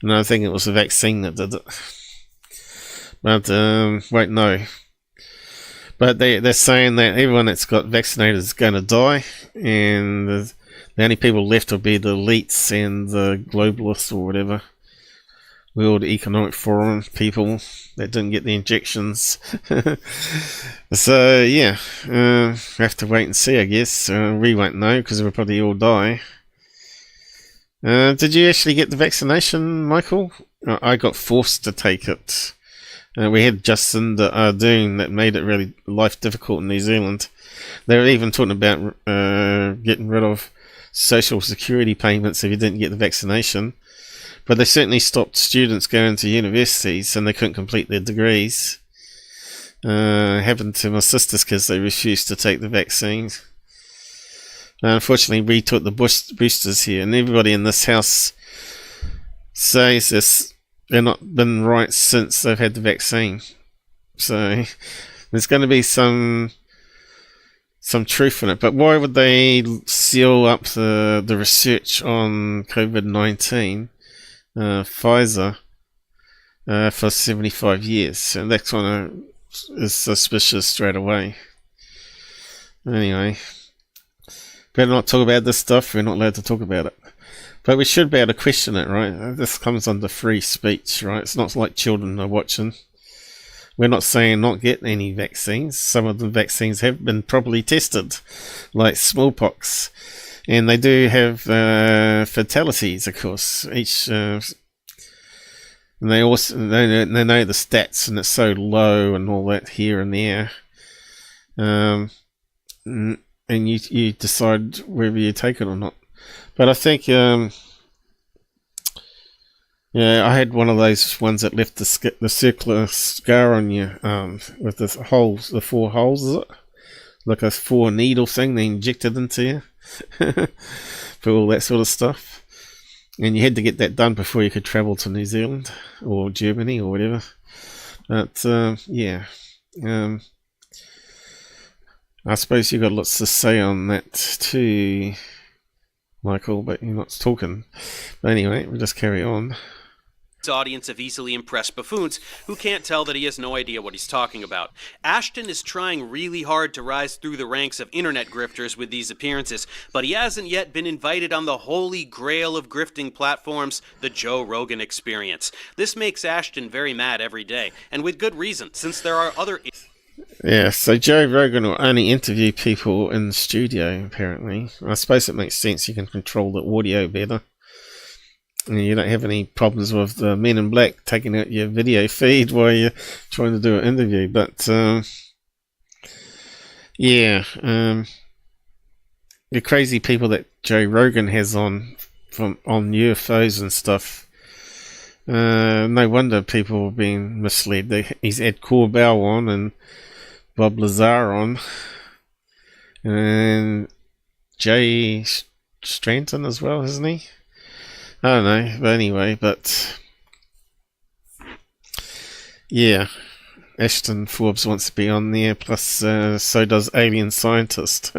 And I think it was the vaccine that did it. But won't know. But they're saying that everyone that's got vaccinated is going to die, and the only people left will be the elites and the globalists or whatever. World Economic Forum people that didn't get the injections. So yeah, have to wait and see, I guess. We won't know because we'll probably all die. Did you actually get the vaccination, Michael? I got forced to take it. We had Justin the Ardern that made it really life difficult in New Zealand. They were even talking about getting rid of social security payments if you didn't get the vaccination. But they certainly stopped students going to universities and they couldn't complete their degrees. Happened to my sisters because they refused to take the vaccine. Unfortunately, we took the boosters here, and everybody in this house says this. They've not been right since they've had the vaccine. So there's going to be some truth in it. But why would they seal up the research on COVID-19? Pfizer for 75 years, and that kind of is suspicious straight away. Anyway, better not talk about this stuff. We're not allowed to talk about it, but we should be able to question it, right? This comes under free speech, right? It's not like children are watching. We're not saying not get any vaccines. Some of the vaccines have been properly tested, like smallpox. And they do have fatalities, of course. And they also they know the stats, and it's so low and all that here and there. And you decide whether you take it or not. But I think yeah, I had one of those ones that left the circular scar on you with the holes, the 4 holes, is it? Like a 4 needle thing they injected into you. For all that sort of stuff, and you had to get that done before you could travel to New Zealand or Germany or whatever. But yeah, I suppose you got lots to say on that too, Michael, but you're not talking. But anyway, we'll just carry on. Audience of easily impressed buffoons who can't tell that he has no idea what he's talking about. Ashton is trying really hard to rise through the ranks of internet grifters with these appearances, but he hasn't yet been invited on the holy grail of grifting platforms, the Joe Rogan Experience. This makes Ashton very mad every day, and with good reason, since there are other... Yeah, so Joe Rogan will only interview people in the studio, apparently. I suppose it makes sense. You can control the audio better. You don't have any problems with the Men in Black taking out your video feed while you're trying to do an interview. But yeah, the crazy people that Joe Rogan has on UFOs and stuff. No wonder people are being misled. He's had Corbell on and Bob Lazar on, and Jay Stranton as well, isn't he? I don't know, but anyway, yeah, Ashton Forbes wants to be on there, plus so does Alien Scientist.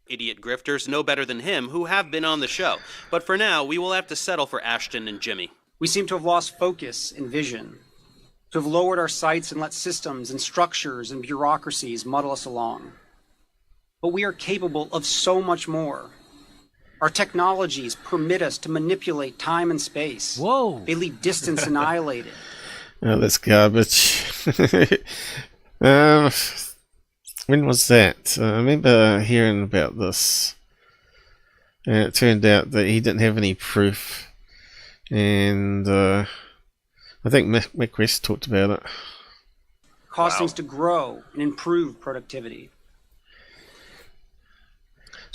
Idiot grifters know better than him who have been on the show, but for now we will have to settle for Ashton and Jimmy. We seem to have lost focus and vision, to have lowered our sights and let systems and structures and bureaucracies muddle us along. But we are capable of so much more. Our technologies permit us to manipulate time and space. Whoa! They leave distance annihilated. Oh, that's garbage. When was that? I remember hearing about this. And it turned out that he didn't have any proof. And I think Mick West talked about it. Cause things to grow and improve productivity.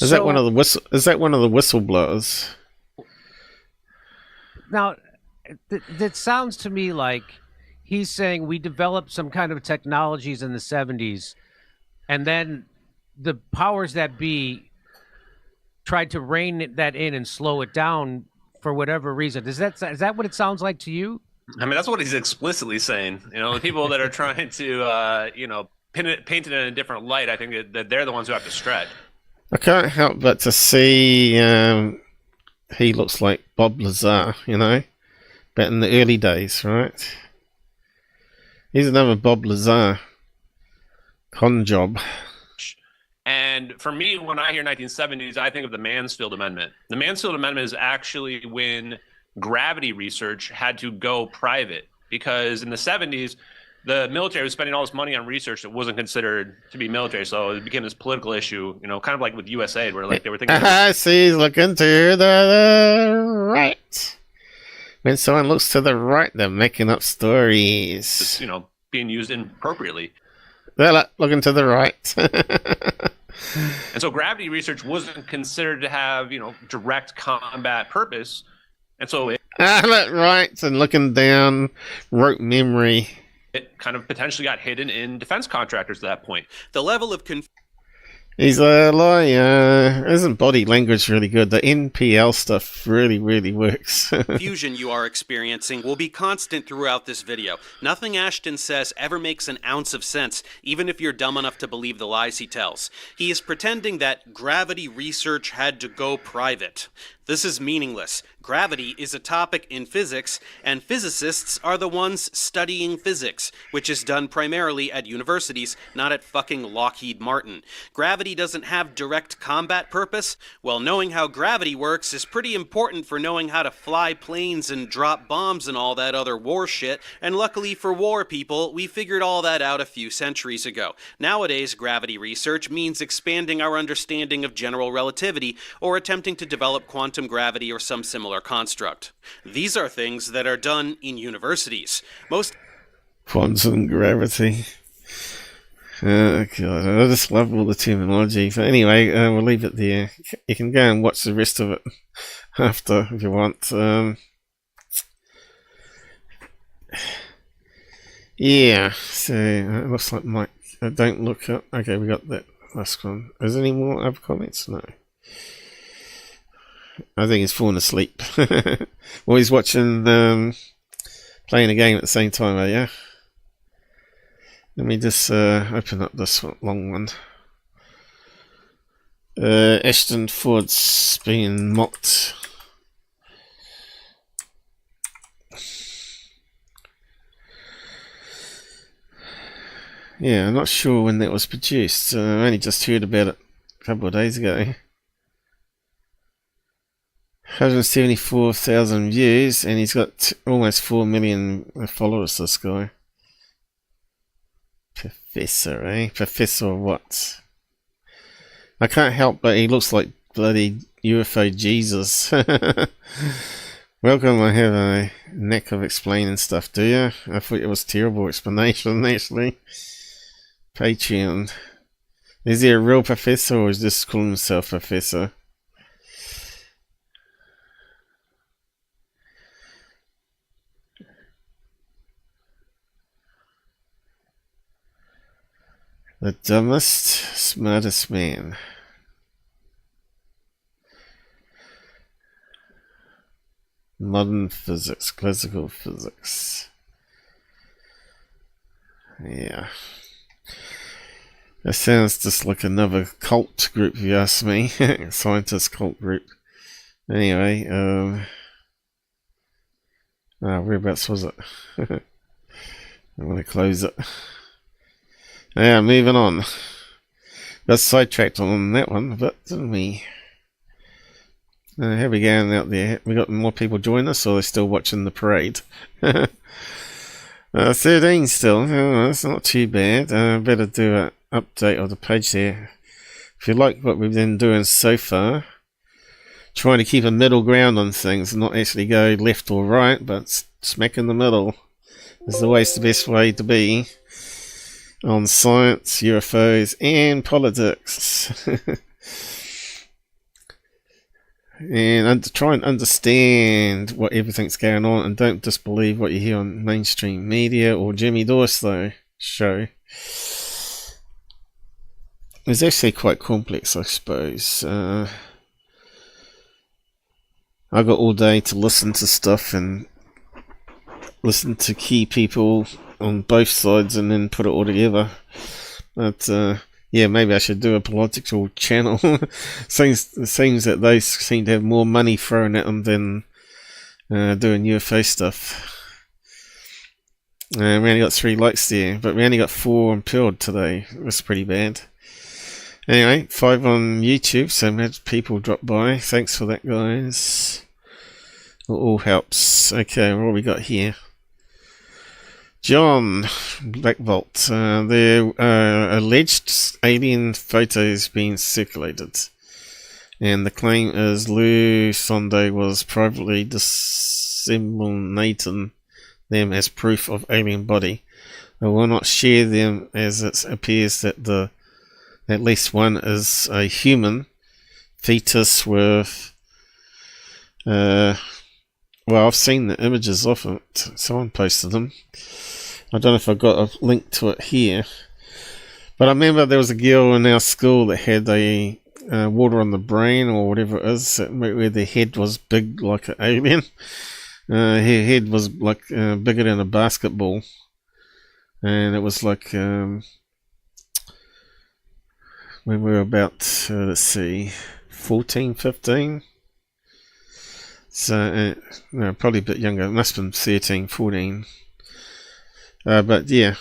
Is that one of the whistleblowers? Now, that sounds to me like he's saying we developed some kind of technologies in the 70s, and then the powers that be tried to rein that in and slow it down for whatever reason. Is that what it sounds like to you? I mean, that's what he's explicitly saying. The people that are trying to, paint it in a different light, I think that they're the ones who have to stretch. I can't help but to see he looks like Bob Lazar, but in the early days, right? He's another Bob Lazar con job. And for me, when I hear 1970s, I think of the Mansfield Amendment. The Mansfield Amendment is actually when gravity research had to go private, because in the 70s, the military was spending all this money on research that wasn't considered to be military, so it became this political issue, kind of like with USAID, where like they were thinking. See, he's looking to the right. When someone looks to the right, they're making up stories. Just, being used inappropriately. They're looking to the right. And so gravity research wasn't considered to have, direct combat purpose, and so it right, and looking down, rote memory. It kind of potentially got hidden in defense contractors at that point. The level of He's a liar. Isn't body language really good? The NPL stuff really, really works. confusion you are experiencing will be constant throughout this video. Nothing Ashton says ever makes an ounce of sense, even if you're dumb enough to believe the lies he tells. He is pretending that gravity research had to go private. This is meaningless. Gravity is a topic in physics, and physicists are the ones studying physics, which is done primarily at universities, not at fucking Lockheed Martin. Gravity doesn't have direct combat purpose? Well, knowing how gravity works is pretty important for knowing how to fly planes and drop bombs and all that other war shit, and luckily for war people, we figured all that out a few centuries ago. Nowadays, gravity research means expanding our understanding of general relativity, or attempting to develop quantum gravity or some similar construct. These are things that are done in universities. Most quantum gravity. God, I just love all the terminology. But anyway, we'll leave it there. You can go and watch the rest of it after if you want. Yeah, so it looks like Mike. Don't look up. Okay, we got that last one. Is there any more other comments? No. I think he's falling asleep. Well, he's watching, playing a game at the same time, yeah? Let me just open up this long one. Ashton Ford's being mocked. Yeah, I'm not sure when that was produced. I only just heard about it a couple of days ago. 174,000 views, and he's got almost 4 million followers, this guy. Professor, eh? Professor what? I can't help but he looks like bloody UFO Jesus. Welcome, I have a knack of explaining stuff, do you? I thought it was a terrible explanation, actually. Patreon. Is he a real professor, or is this calling himself professor? The dumbest, smartest man. Modern physics, classical physics. Yeah. That sounds just like another cult group, if you ask me. Scientist cult group. Anyway, whereabouts was it? I'm going to close it. Yeah, moving on. Got sidetracked on that one, but didn't we? Here we go out there. We got more people join us, or they're still watching the parade. 13 still. Oh, that's not too bad. Better do an update of the page there. If you like what we've been doing so far, trying to keep a middle ground on things, not actually go left or right, but smack in the middle is always the best way to be. On science, UFOs, and politics. and try and understand what everything's going on, and don't just believe what you hear on mainstream media or Jimmy Dorsey show. It's actually quite complex, I suppose. I got all day to listen to stuff and listen to key people on both sides and then put it all together. But yeah, maybe I should do a political channel. Seems that they seem to have more money thrown at them than doing UFO stuff. We only got 3 likes there, but we only got 4 on Pail today. It was pretty bad. Anyway, 5 on YouTube, so many people dropped by. Thanks for that, guys. It all helps. Okay, what we got here? John, Black Vault. There are alleged alien photos being circulated, and the claim is Lou Zondo was privately disseminating them as proof of alien body. I will not share them, as it appears that at least one is a human fetus with well, I've seen the images of it. Someone posted them. I don't know if I got a link to it here, but I remember there was a girl in our school that had a water on the brain or whatever it is, where the head was big like an alien. Her head was like bigger than a basketball, and it was like when we were about, let's see, 14, 15. So, no, probably a bit younger. It must have been 13, 14. But yeah,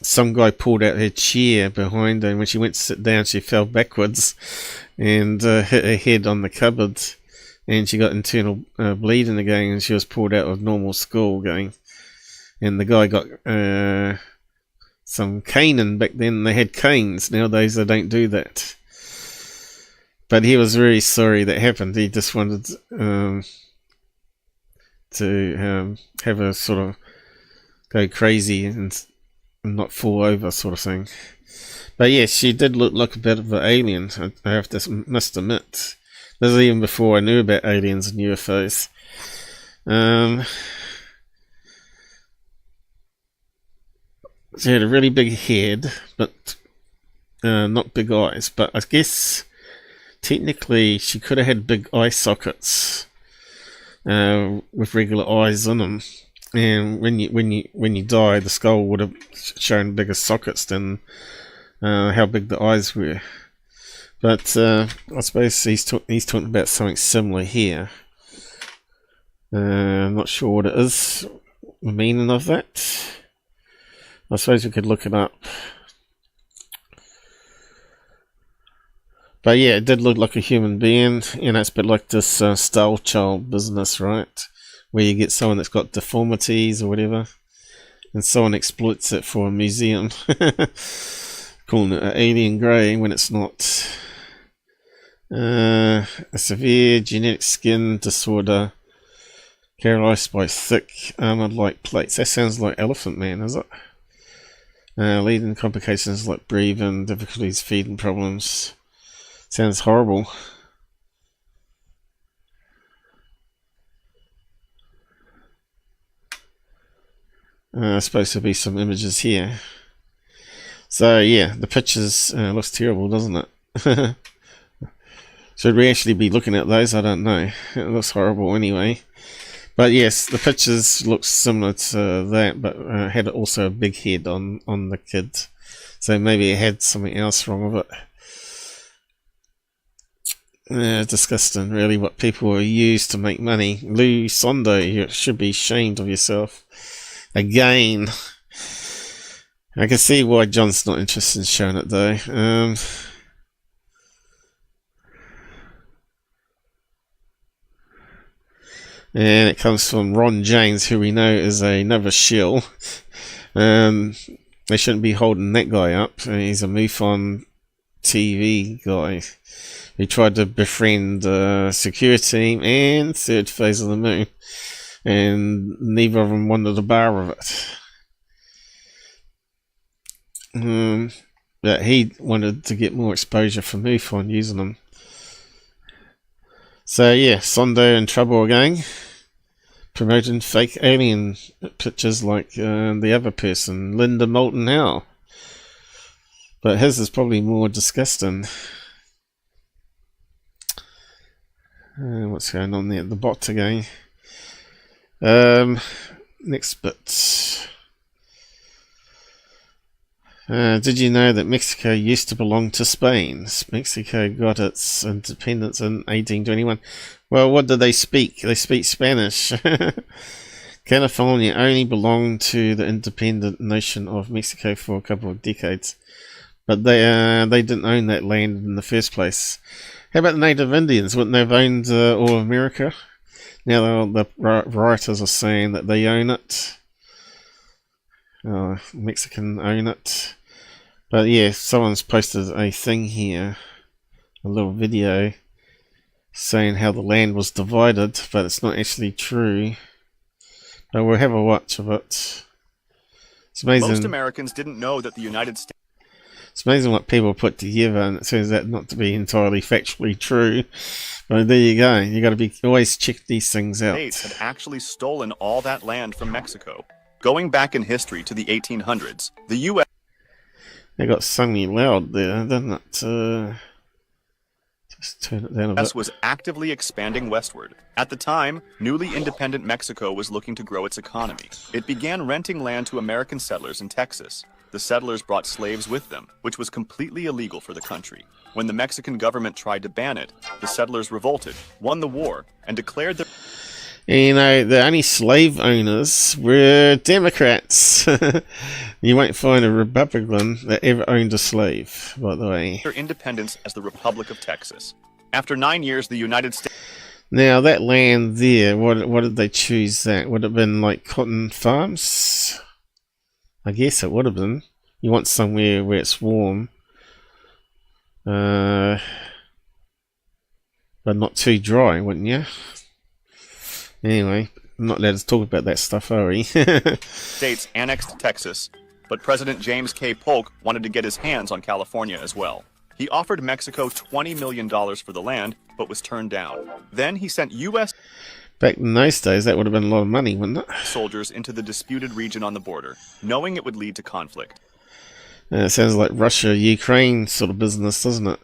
some guy pulled out her chair behind her, and when she went to sit down, she fell backwards and hit her head on the cupboard, and she got internal bleeding again, and she was pulled out of normal school going. And the guy got some caning. Back then they had canes. Nowadays they don't do that. But he was very sorry that happened. He just wanted to have a sort of go crazy and not fall over sort of thing. But yeah, she did look like a bit of an alien, I have to must admit. This is even before I knew about aliens and UFOs. She had a really big head, but not big eyes. But I guess technically she could have had big eye sockets with regular eyes in them. And when you die, the skull would have shown bigger sockets than how big the eyes were. But I suppose he's talking about something similar here. I'm not sure what it is, the meaning of that. I suppose we could look it up. But yeah, it did look like a human being. You know, it's a bit like this Style Child business, right? Where you get someone that's got deformities or whatever, and someone exploits it for a museum, calling it an alien grey when it's not. A severe genetic skin disorder characterized by thick armored-like plates. That sounds like Elephant Man, is it? Leading complications like breathing, difficulties, feeding problems. Sounds horrible. Supposed to be some images here. So yeah, the pictures looks terrible, doesn't it? Should we actually be looking at those? I don't know. It looks horrible anyway. But yes, the pictures look similar to that, but had also a big head on the kid. So maybe it had something else wrong with it. Disgusting, really, what people use to make money. Lou Zondo, you should be ashamed of yourself. Again. I can see why John's not interested in showing it, though. And it comes from Ron James, who we know is another shill. They shouldn't be holding that guy up. He's a MUFON TV guy. He tried to befriend Secureteam and Third Phase of the Moon, and neither of them wanted a bar of it. But he wanted to get more exposure for MUFON using them. So yeah, Zondo in trouble again, promoting fake alien pictures like the other person, Linda Moulton Howe. But his is probably more disgusting. What's going on there? The bot again. Next bit. Did you know that Mexico used to belong to Spain? Mexico got its independence in 1821. Well, what do they speak? They speak Spanish. California only belonged to the independent nation of Mexico for a couple of decades, but they didn't own that land in the first place. How about the Native Indians? Wouldn't they have owned all of America? Now the writers are saying that they own it. Mexican own it. But yeah, someone's posted a thing here, a little video, saying how the land was divided, but it's not actually true. But we'll have a watch of it. It's amazing. Most Americans didn't know that the United States... It's amazing what people put together, and it turns out not to be entirely factually true. But there you go. You got to be always check these things out. States had actually stolen all that land from Mexico. Going back in history to the 1800s, the U.S. They got something loud there, didn't it? Just turn it down a bit. Was actively expanding westward. At the time, newly independent Mexico was looking to grow its economy. It began renting land to American settlers in Texas. The settlers brought slaves with them, which was completely illegal for the country. When the Mexican government tried to ban it, the settlers revolted, won the war, and declared their... You know, the only slave owners were Democrats. You won't find a Republican that ever owned a slave, by the way. Their independence as the Republic of Texas. After 9 years, the United States... Now, that land there, what did they choose that? Would it have been like cotton farms? I guess it would have been. You want somewhere where it's warm. But not too dry, wouldn't you? Anyway, I'm not allowed to talk about that stuff, are we? States annexed Texas, but President James K. Polk wanted to get his hands on California as well. He offered Mexico $20 million for the land, but was turned down. Then he sent U.S. Back in those days, that would have been a lot of money, wouldn't it? Soldiers into the disputed region on the border, knowing it would lead to conflict. It sounds like Russia-Ukraine sort of business, doesn't it?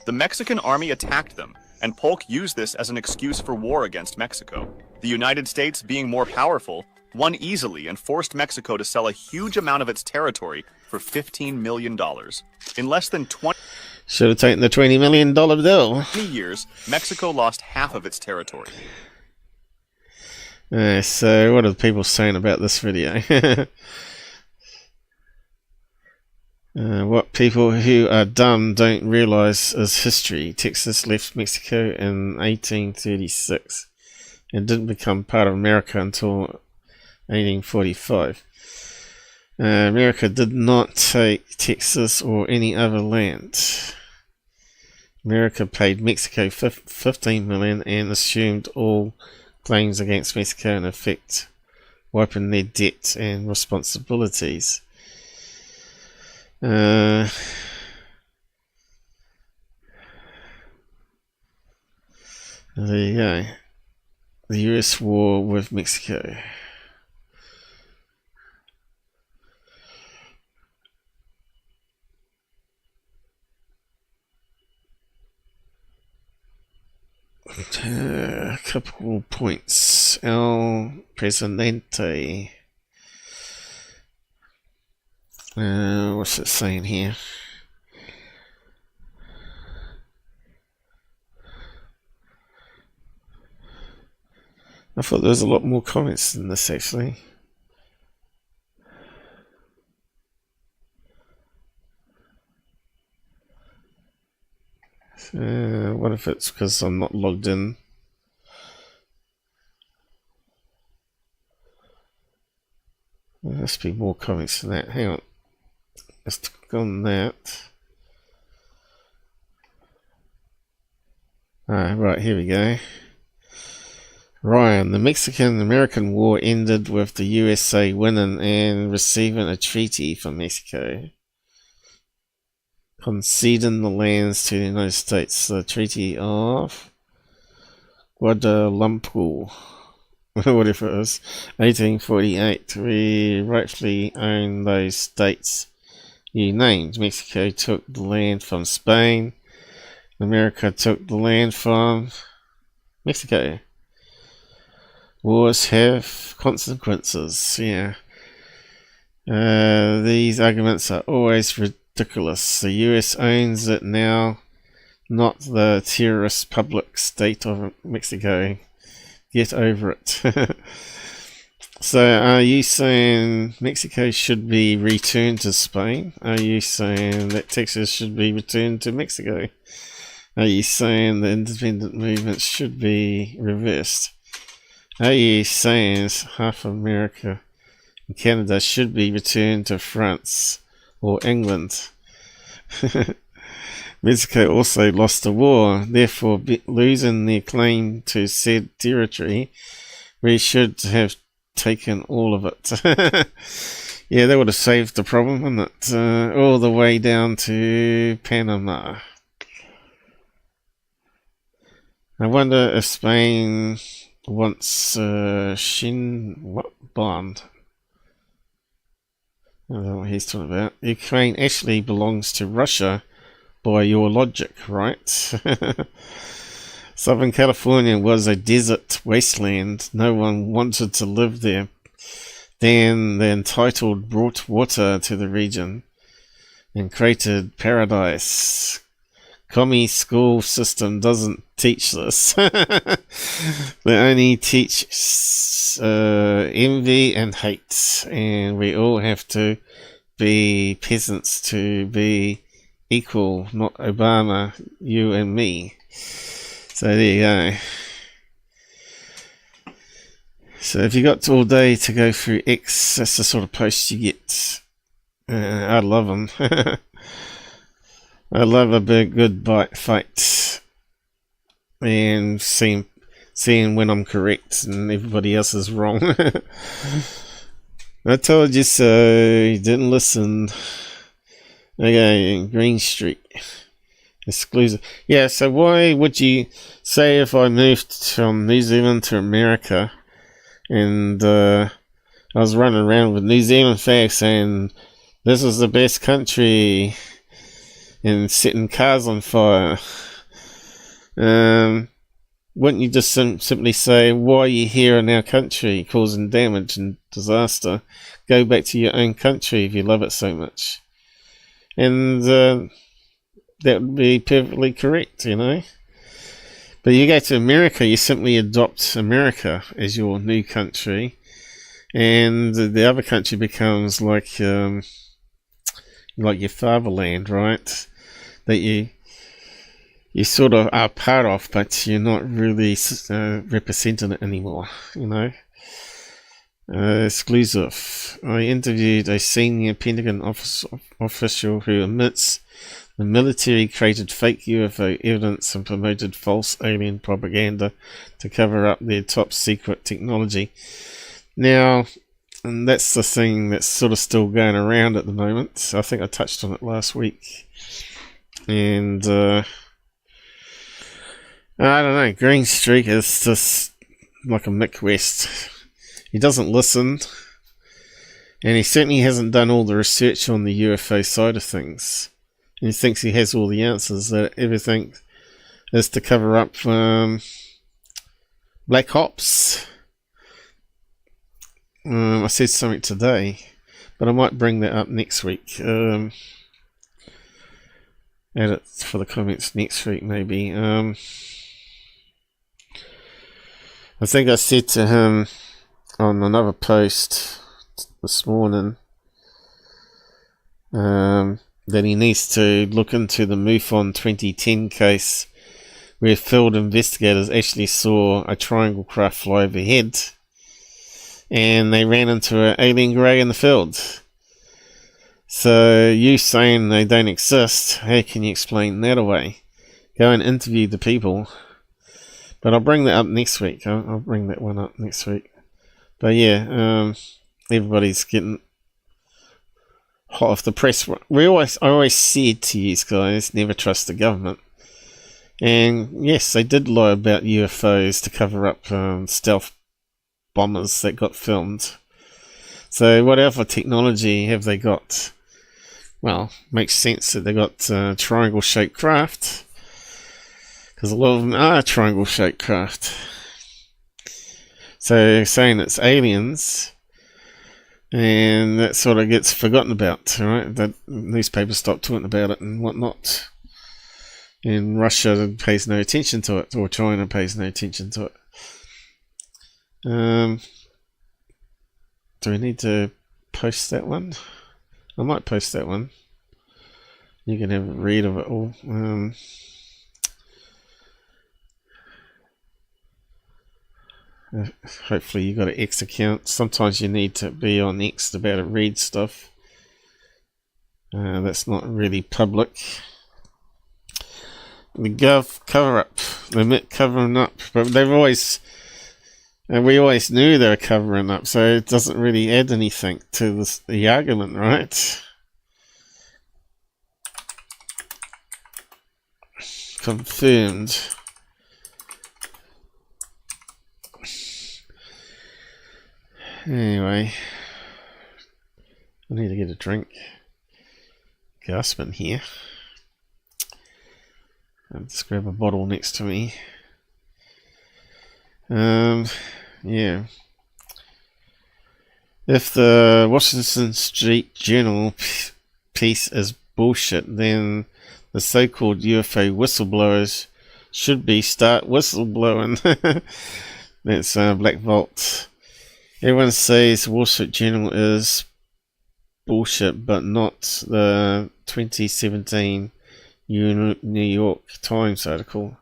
The Mexican army attacked them, and Polk used this as an excuse for war against Mexico. The United States, being more powerful, won easily and forced Mexico to sell a huge amount of its territory for $15 million. In less than 20 Should have taken the $20 million deal. years, Mexico lost half of its territory. So what are the people saying about this video? What people who are dumb don't realize is history. Texas left Mexico in 1836 and didn't become part of America until 1845. America did not take Texas or any other land. America paid Mexico $15 million and assumed all claims against Mexico, in effect wiping their debt and responsibilities. There you go. The US war with Mexico. A couple points. El Presidente. What's it saying here? I thought there was a lot more comments than this, actually. What if it's because I'm not logged in? There must be more comments than that. Hang on. Let's click on that. Right, here we go. Ryan, the Mexican-American War ended with the USA winning and receiving a treaty from Mexico, conceding the lands to the United States. The Treaty of Guadalupe, whatever it is, 1848. We rightfully own those states you named. Mexico took the land from Spain. America took the land from Mexico. Wars have consequences, yeah. These arguments are always ridiculous. The US owns it now, not the terrorist public state of Mexico. Get over it. So, are you saying Mexico should be returned to Spain? Are you saying that Texas should be returned to Mexico? Are you saying the independent movement should be reversed? Are you saying half America and Canada should be returned to France or England? Mexico also lost the war, therefore losing their claim to said territory. We should have taken all of it. Yeah, that would have saved the problem, wouldn't it? All the way down to Panama. I wonder if Spain wants bond. I don't know what he's talking about. Ukraine actually belongs to Russia by your logic, right? Southern California was a desert wasteland. No one wanted to live there. Then the entitled brought water to the region and created paradise. Commie school system doesn't teach this. They only teach envy and hate, and we all have to be peasants to be equal, not Obama, you and me. So there you go. So if you got all day to go through X, that's the sort of posts you get. I love them. I love a big good fight and seeing when I'm correct and everybody else is wrong. I told you so. You didn't listen. Okay, Green Street. Exclusive. Yeah, so why would you say if I moved from New Zealand to America and I was running around with New Zealand flags saying this is the best country and setting cars on fire, wouldn't you just simply say, why are you here in our country causing damage and disaster? Go back to your own country if you love it so much. And that would be perfectly correct, you know. But you go to America, you simply adopt America as your new country, and the other country becomes like your fatherland, right? That you sort of are part of, but you're not really representing it anymore, you know. Exclusive. I interviewed a senior Pentagon official who admits the military created fake UFO evidence and promoted false alien propaganda to cover up their top secret technology. Now, and that's the thing that's sort of still going around at the moment. I think I touched on it last week. And I don't know, Green Streak is just like a Mick West. He doesn't listen, and he certainly hasn't done all the research on the UFO side of things. And he thinks he has all the answers, that everything is to cover up black ops. I said something today, but I might bring that up next week. Add it for the comments next week, maybe. I think I said to him on another post this morning that he needs to look into the MUFON 2010 case where field investigators actually saw a triangle craft fly overhead and they ran into an alien grey in the field. So you saying they don't exist, how can you explain that away? Go and interview the people. But I'll bring that up next week. I'll bring that one up next week. But yeah, everybody's getting hot off the press. I always said to you guys, never trust the government. And yes, they did lie about UFOs to cover up stealth bombers that got filmed. So what other technology have they got? Well, makes sense that they got triangle-shaped craft, because a lot of them are triangle-shaped craft. So saying it's aliens, and that sort of gets forgotten about, right? The newspapers stop talking about it and whatnot. And Russia pays no attention to it, or China pays no attention to it. Do we need to post that one? I might post that one. You can have a read of it all. Hopefully you got an X account. Sometimes you need to be on X to be able to read stuff. That's not really public. The Gov cover up. They admit covering up, but they've always, and we always knew they were covering up, so it doesn't really add anything to the argument, right? Confirmed. Anyway, I need to get a drink. Gasping here. I'll just grab a bottle next to me. Yeah. If the Washington Street Journal piece is bullshit, then the so-called UFO whistleblowers should start whistleblowing. That's Black Vault. Everyone says Wall Street Journal is bullshit, but not the 2017 New York Times article.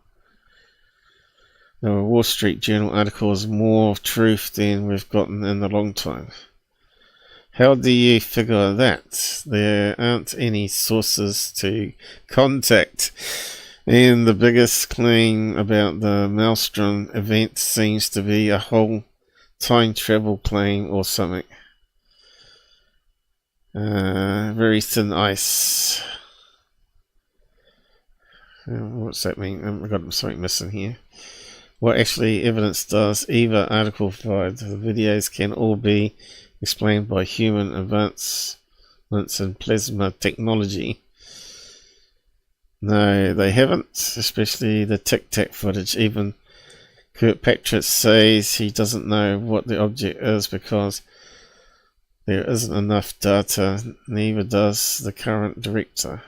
The Wall Street Journal article is more truth than we've gotten in a long time. How do you figure that? There aren't any sources to contact, and the biggest claim about the Maelstrom event seems to be a whole time travel claim or something. Very thin ice. What's that mean? I've got something missing here. What actually evidence does either article provide? The videos can all be explained by human advancements in plasma technology. No, they haven't, especially the tic-tac footage. Even Kirkpatrick says he doesn't know what the object is because there isn't enough data, neither does the current director.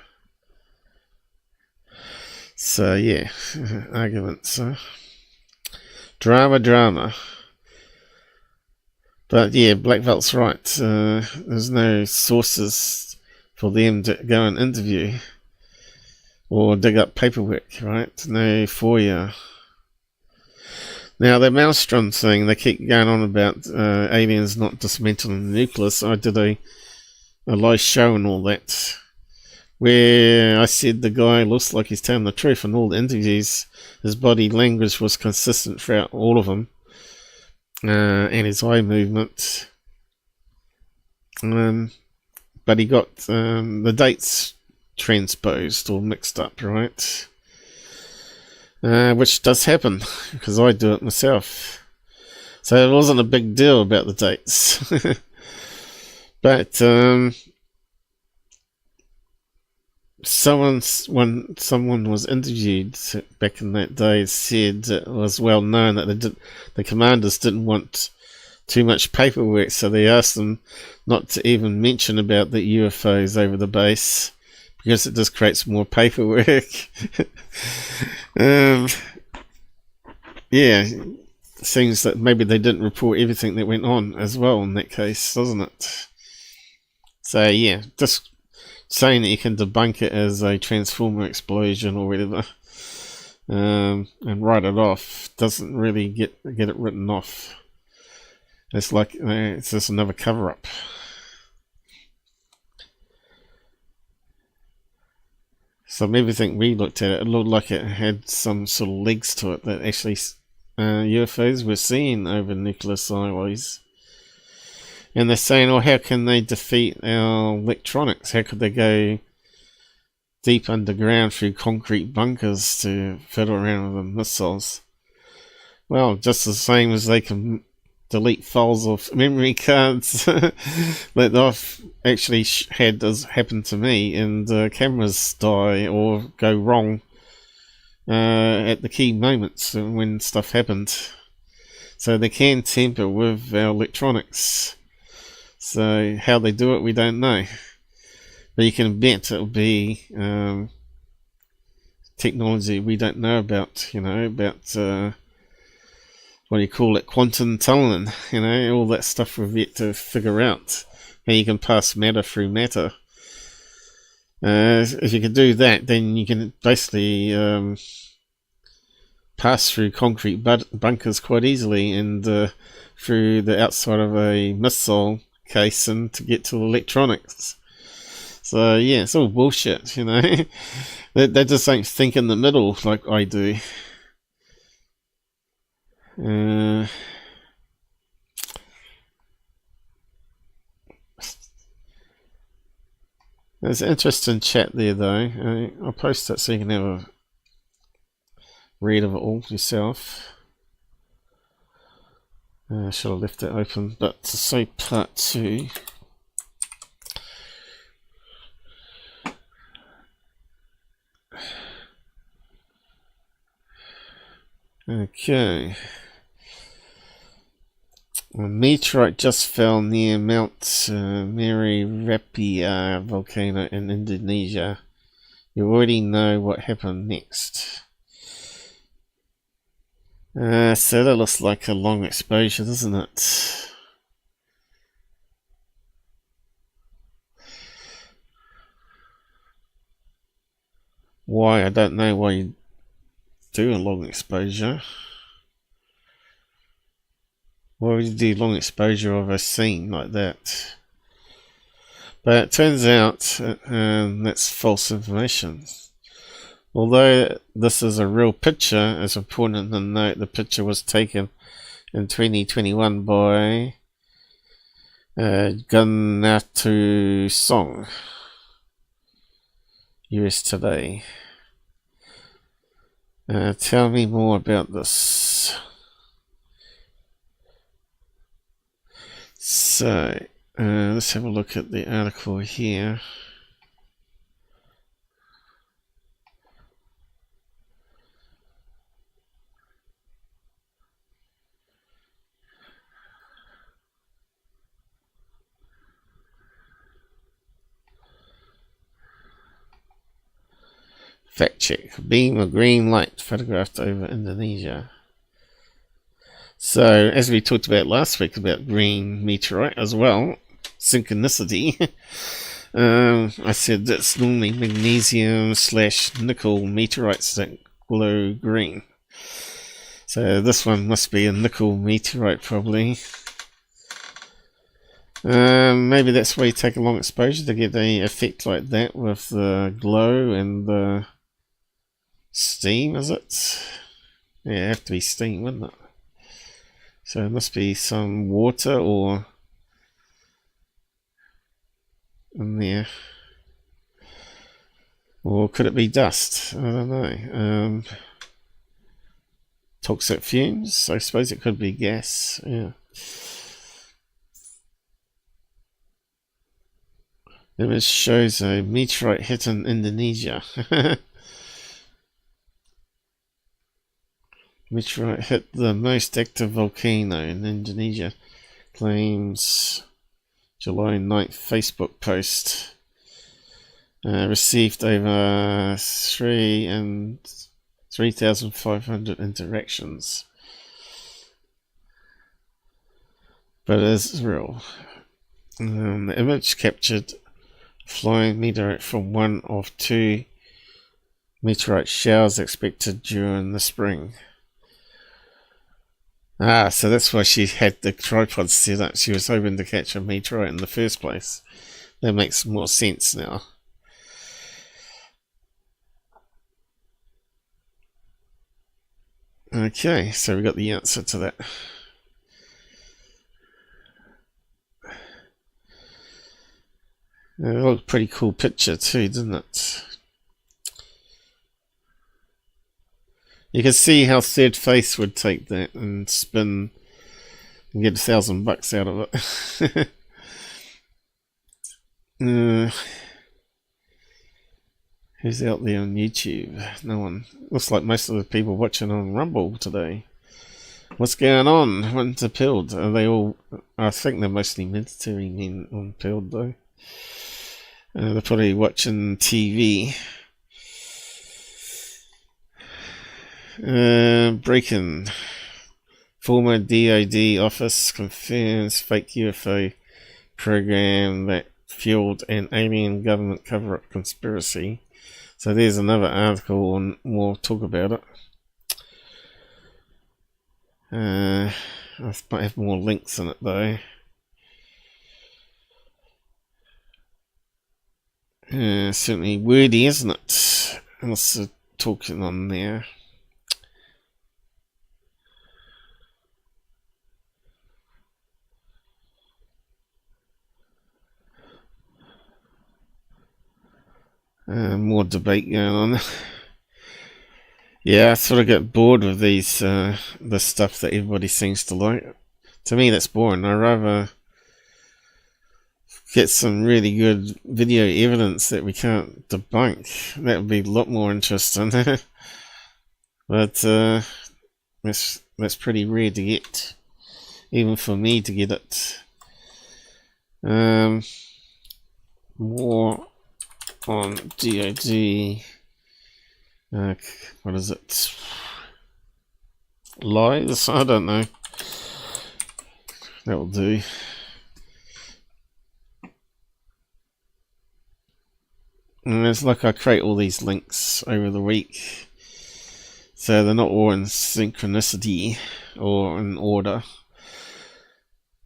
So yeah, arguments. Drama. But yeah, Black Vault's right. There's no sources for them to go and interview or dig up paperwork, right? No FOIA. Now, the Maelstrom thing, they keep going on about aliens not dismantling the nucleus. I did a live show and all that, where I said the guy looks like he's telling the truth. In all the interviews, his body language was consistent throughout all of them, and his eye movement. But he got the dates transposed or mixed up, right? Which does happen, because I do it myself. So it wasn't a big deal about the dates. But when someone was interviewed back in that day, said it was well known that the commanders didn't want too much paperwork, so they asked them not to even mention about the UFOs over the base, because it just creates more paperwork. Yeah, seems that maybe they didn't report everything that went on as well in that case, doesn't it? So yeah, just saying that you can debunk it as a transformer explosion or whatever, and write it off doesn't really get it written off. It's like it's just another cover-up. So everything we looked at, it looked like it had some sort of legs to it, that actually UFOs were seen over nucleus highways. And they're saying, oh, how can they defeat our electronics? How could they go deep underground through concrete bunkers to fiddle around with the missiles. Well, just the same as they can delete files off memory cards that I've actually had this happen to me, and cameras die or go wrong at the key moments when stuff happened. So they can tamper with our electronics. So how they do it, we don't know. But you can bet it'll be technology we don't know about, what do you call it, quantum tunneling, all that stuff we've yet to figure out. How you can pass matter through matter. If you can do that, then you can basically pass through concrete bunkers quite easily, and through the outside of a missile casing to get to electronics. So yeah, it's all bullshit, They just don't think in the middle like I do. There's an interesting chat there, though. I'll post it so you can have a read of it all yourself. I should have left it open, but to say part 2. Okay. A meteorite just fell near Mount Repel volcano in Indonesia. You already know what happened next. So that looks like a long exposure, doesn't it? Why? I don't know why you do a long exposure. Why would you do long exposure of a scene like that? But it turns out that's false information. Although this is a real picture, it's important to note the picture was taken in 2021 by Gunatu Song, US Today. Tell me more about this. So, let's have a look at the article here. Fact check. Beam of green light photographed over Indonesia. So, as we talked about last week about green meteorite as well, synchronicity, I said that's normally magnesium/nickel meteorites that glow green. So this one must be a nickel meteorite probably. Maybe that's why you take a long exposure to get an effect like that with the glow and the steam, is it? Yeah, it'd have to be steam, wouldn't it? So it must be some water or in there. Or could it be dust? I don't know. Toxic fumes? I suppose it could be gas, yeah. Image shows a meteorite hit in Indonesia. Meteorite hit the most active volcano in Indonesia, claims July 9th Facebook post. Received over 3,500 interactions. But it is real. The image captured flying meteorite from one of 2 meteorite showers expected during the spring. So that's why she had the tripod set up. She was hoping to catch a meteorite in the first place. That makes more sense now. Okay, so we got the answer to that. It looked a pretty cool picture too, didn't it? You can see how Third Face would take that and spin and get $1,000 out of it. Who's out there on YouTube? No one. Looks like most of the people watching on Rumble today. What's going on? What's Pilled? Are they all? I think they're mostly military men on Pilled though. They're probably watching TV. Breaking. Former DoD office confirms fake UFO program that fueled an alien government cover-up conspiracy. So there's another article and we'll talk about it. I might have more links in it though. Certainly wordy, isn't it? Lots of talking on there. More debate going on. Yeah, I sort of get bored with these, the stuff that everybody seems to like. To me, that's boring. I'd rather get some really good video evidence that we can't debunk. That would be a lot more interesting. But that's pretty rare to get, even for me to get it. More on DoD. What is it? Lies? I don't know. That'll do. And it's like I create all these links over the week, so they're not all in synchronicity or in order.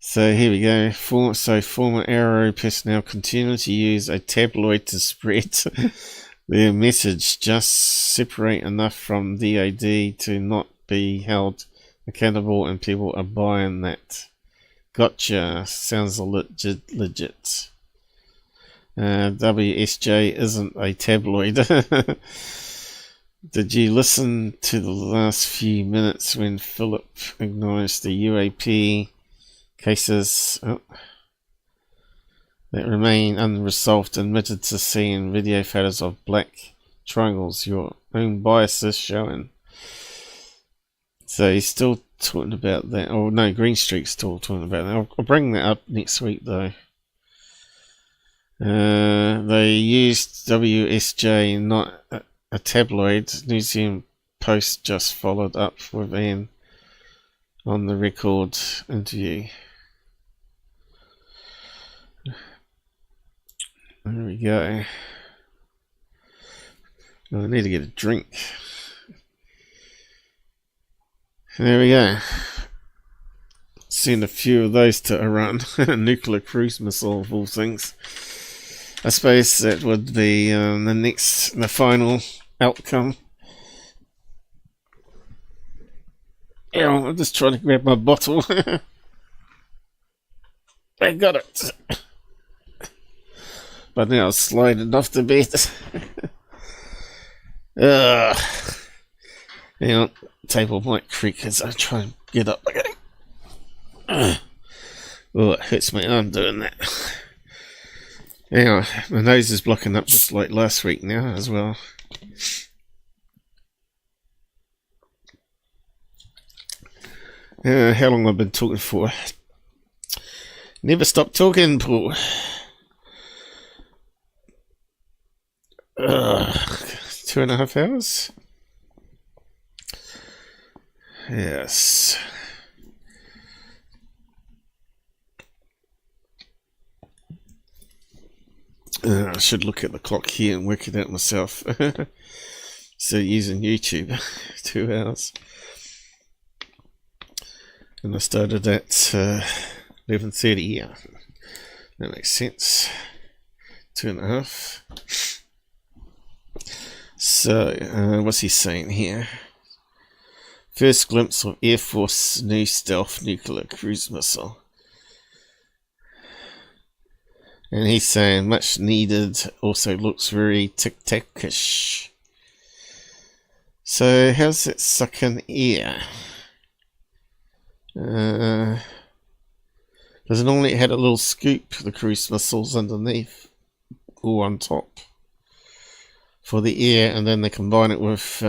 So here we go. Former Aero personnel continue to use a tabloid to spread their message. Just separate enough from DoD to not be held accountable, and people are buying that. Gotcha. Sounds legit. WSJ isn't a tabloid. Did you listen to the last few minutes when Philip acknowledged the UAP cases that remain unresolved, admitted to seeing video photos of black triangles, your own biases showing? So he's still talking about that. Oh no, Green Street's still talking about that. I'll bring that up next week though. They used WSJ, not a tabloid. New Zealand Post just followed up with an on the record interview. There we go. Oh, I need to get a drink. There we go. Send a few of those to Iran. Nuclear cruise missile of all things. I suppose that would be the final outcome. Yeah, I'm just trying to grab my bottle. I got it. But now I'll slide it off the bed. Hang on, table might creak as I try and get up again. Oh, it hurts my arm doing that. Hang on, my nose is blocking up just like last week now as well. How long have I been talking for? Never stop talking, Paul. 2.5 hours? Yes. I should look at the clock here and work it out myself. So using YouTube, 2 hours. And I started at 11:30. Yeah, that makes sense. 2.5. So, what's he saying here? First glimpse of Air Force new stealth nuclear cruise missile. And he's saying much needed, also looks very tic-tac-ish. So how's it sucking air? Because normally it had a little scoop, the cruise missiles underneath or on top for the air, and then they combine it with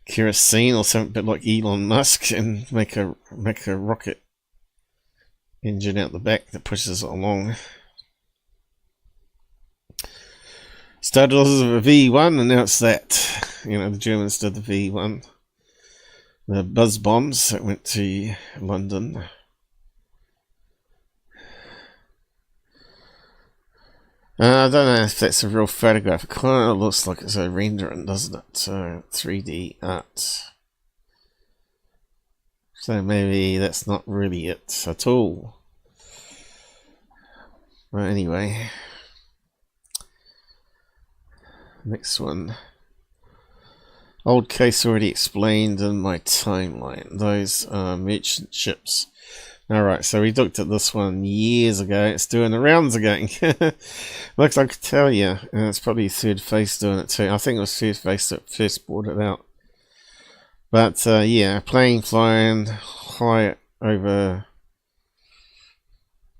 kerosene or something, a bit like Elon Musk, and make a rocket engine out the back that pushes it along. Started as a V1 and now it's that. You know, the Germans did the V1. The buzz bombs that went to London. I don't know if that's a real photograph. It kind of looks like it's a rendering, doesn't it? So 3D art. So maybe that's not really it at all. But anyway. Next one. Old case already explained in my timeline. Those are merchant ships. Alright, so we looked at this one years ago. It's doing the rounds again. Looks like I could tell you. It's probably Third Face doing it too. I think it was Third Face that first brought it out. But yeah, plane flying high over,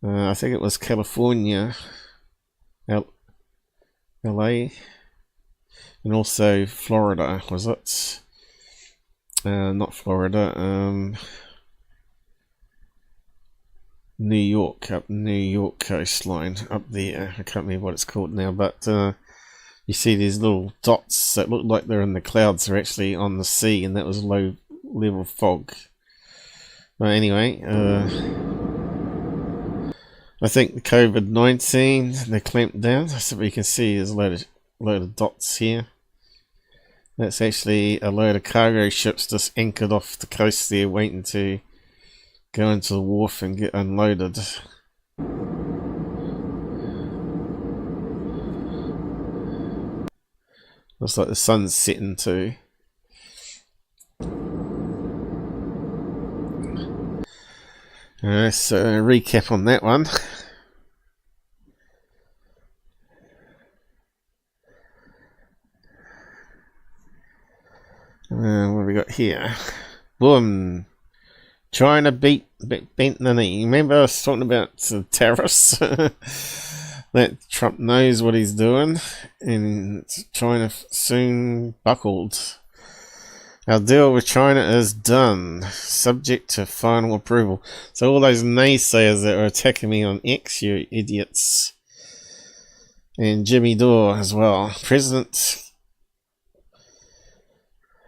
I think it was California, LA, and also Florida, was it? Not Florida, New York, up New York coastline, up there. I can't remember what it's called now, but you see these little dots that look like they're in the clouds are actually on the sea, and that was low level fog. But anyway, I think the COVID-19, they clamped down, so we can see there's a load of dots here. That's actually a load of cargo ships just anchored off the coast there, waiting to go into the wharf and get unloaded. Looks like the sun's setting too. Alright, so recap on that one. What have we got here? Boom! China bent the knee. Remember I was talking about the tariffs? That Trump knows what he's doing, and China soon buckled. Our deal with China is done, subject to final approval. So all those naysayers that are attacking me on X, you idiots, and Jimmy Dore as well. President,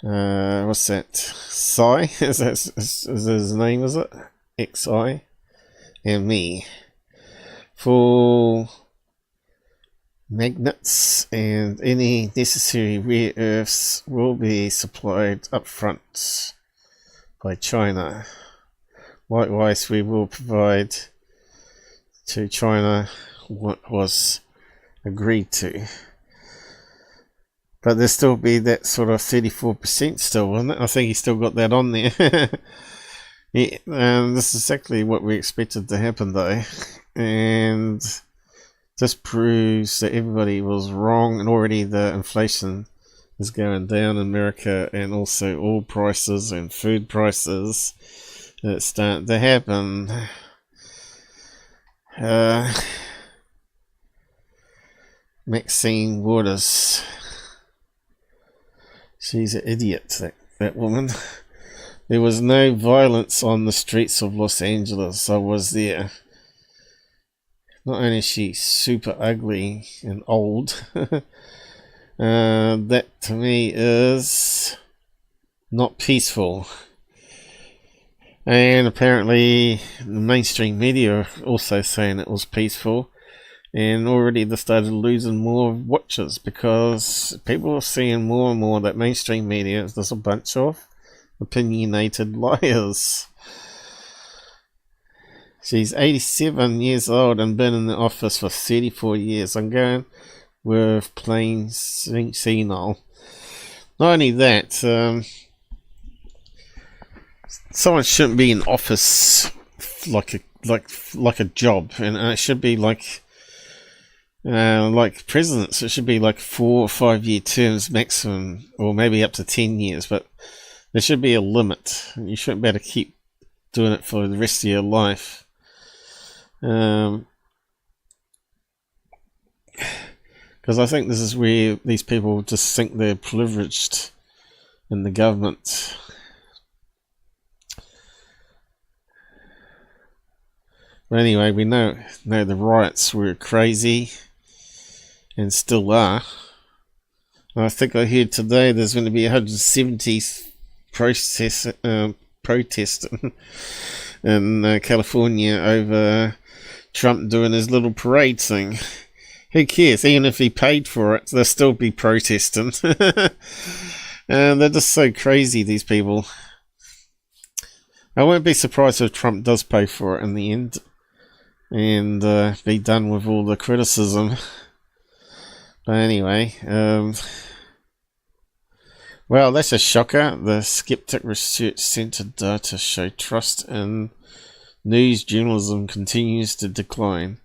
what's that? Psy? Is his name? Is it XI? And me. Full magnets and any necessary rare earths will be supplied up front by China. Likewise, we will provide to China what was agreed to. But there'll still be that sort of 34% still, wasn't it? I think he still got that on there. Yeah, this is exactly what we expected to happen though. And this proves that everybody was wrong, and already the inflation is going down in America, and also oil prices and food prices that start to happen. Maxine Waters. She's an idiot, that woman. There was no violence on the streets of Los Angeles. I was there. Not only is she super ugly and old, that to me is not peaceful. And apparently the mainstream media are also saying it was peaceful. And already they started losing more watchers because people are seeing more and more that mainstream media is just a bunch of opinionated liars. She's 87 years old and been in the office for 34 years. I'm going with plain senile. Not only that, someone shouldn't be in office like a job, and it should be like Like presidents, it should be like 4 or 5 year terms maximum, or maybe up to 10 years, but there should be a limit. You shouldn't be able to keep doing it for the rest of your life. Because I think this is where these people just think they're privileged in the government. But anyway, we know the riots were crazy and still are. I think I heard today there's going to be 170 protests in California over Trump doing his little parade thing. Who cares? Even if he paid for it, they'll still be protesting. And they're just so crazy, these people. I won't be surprised if Trump does pay for it in the end and be done with all the criticism. But anyway, well, that's a shocker. The Skeptic Research Center data show trust in news journalism continues to decline.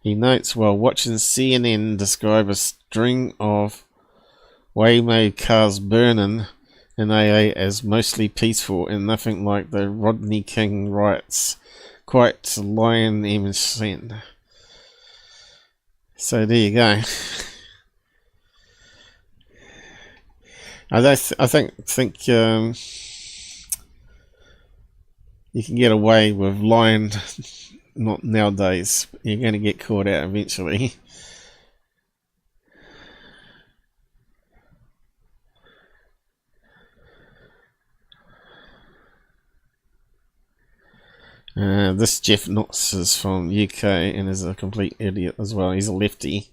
He notes while watching CNN describe a string of Waymo cars burning in AA as mostly peaceful and nothing like the Rodney King riots. Quite lion MSN. So there you go. I think you can get away with lying, not nowadays. You're going to get caught out eventually. This Jeff Knox is from UK and is a complete idiot as well. He's a lefty.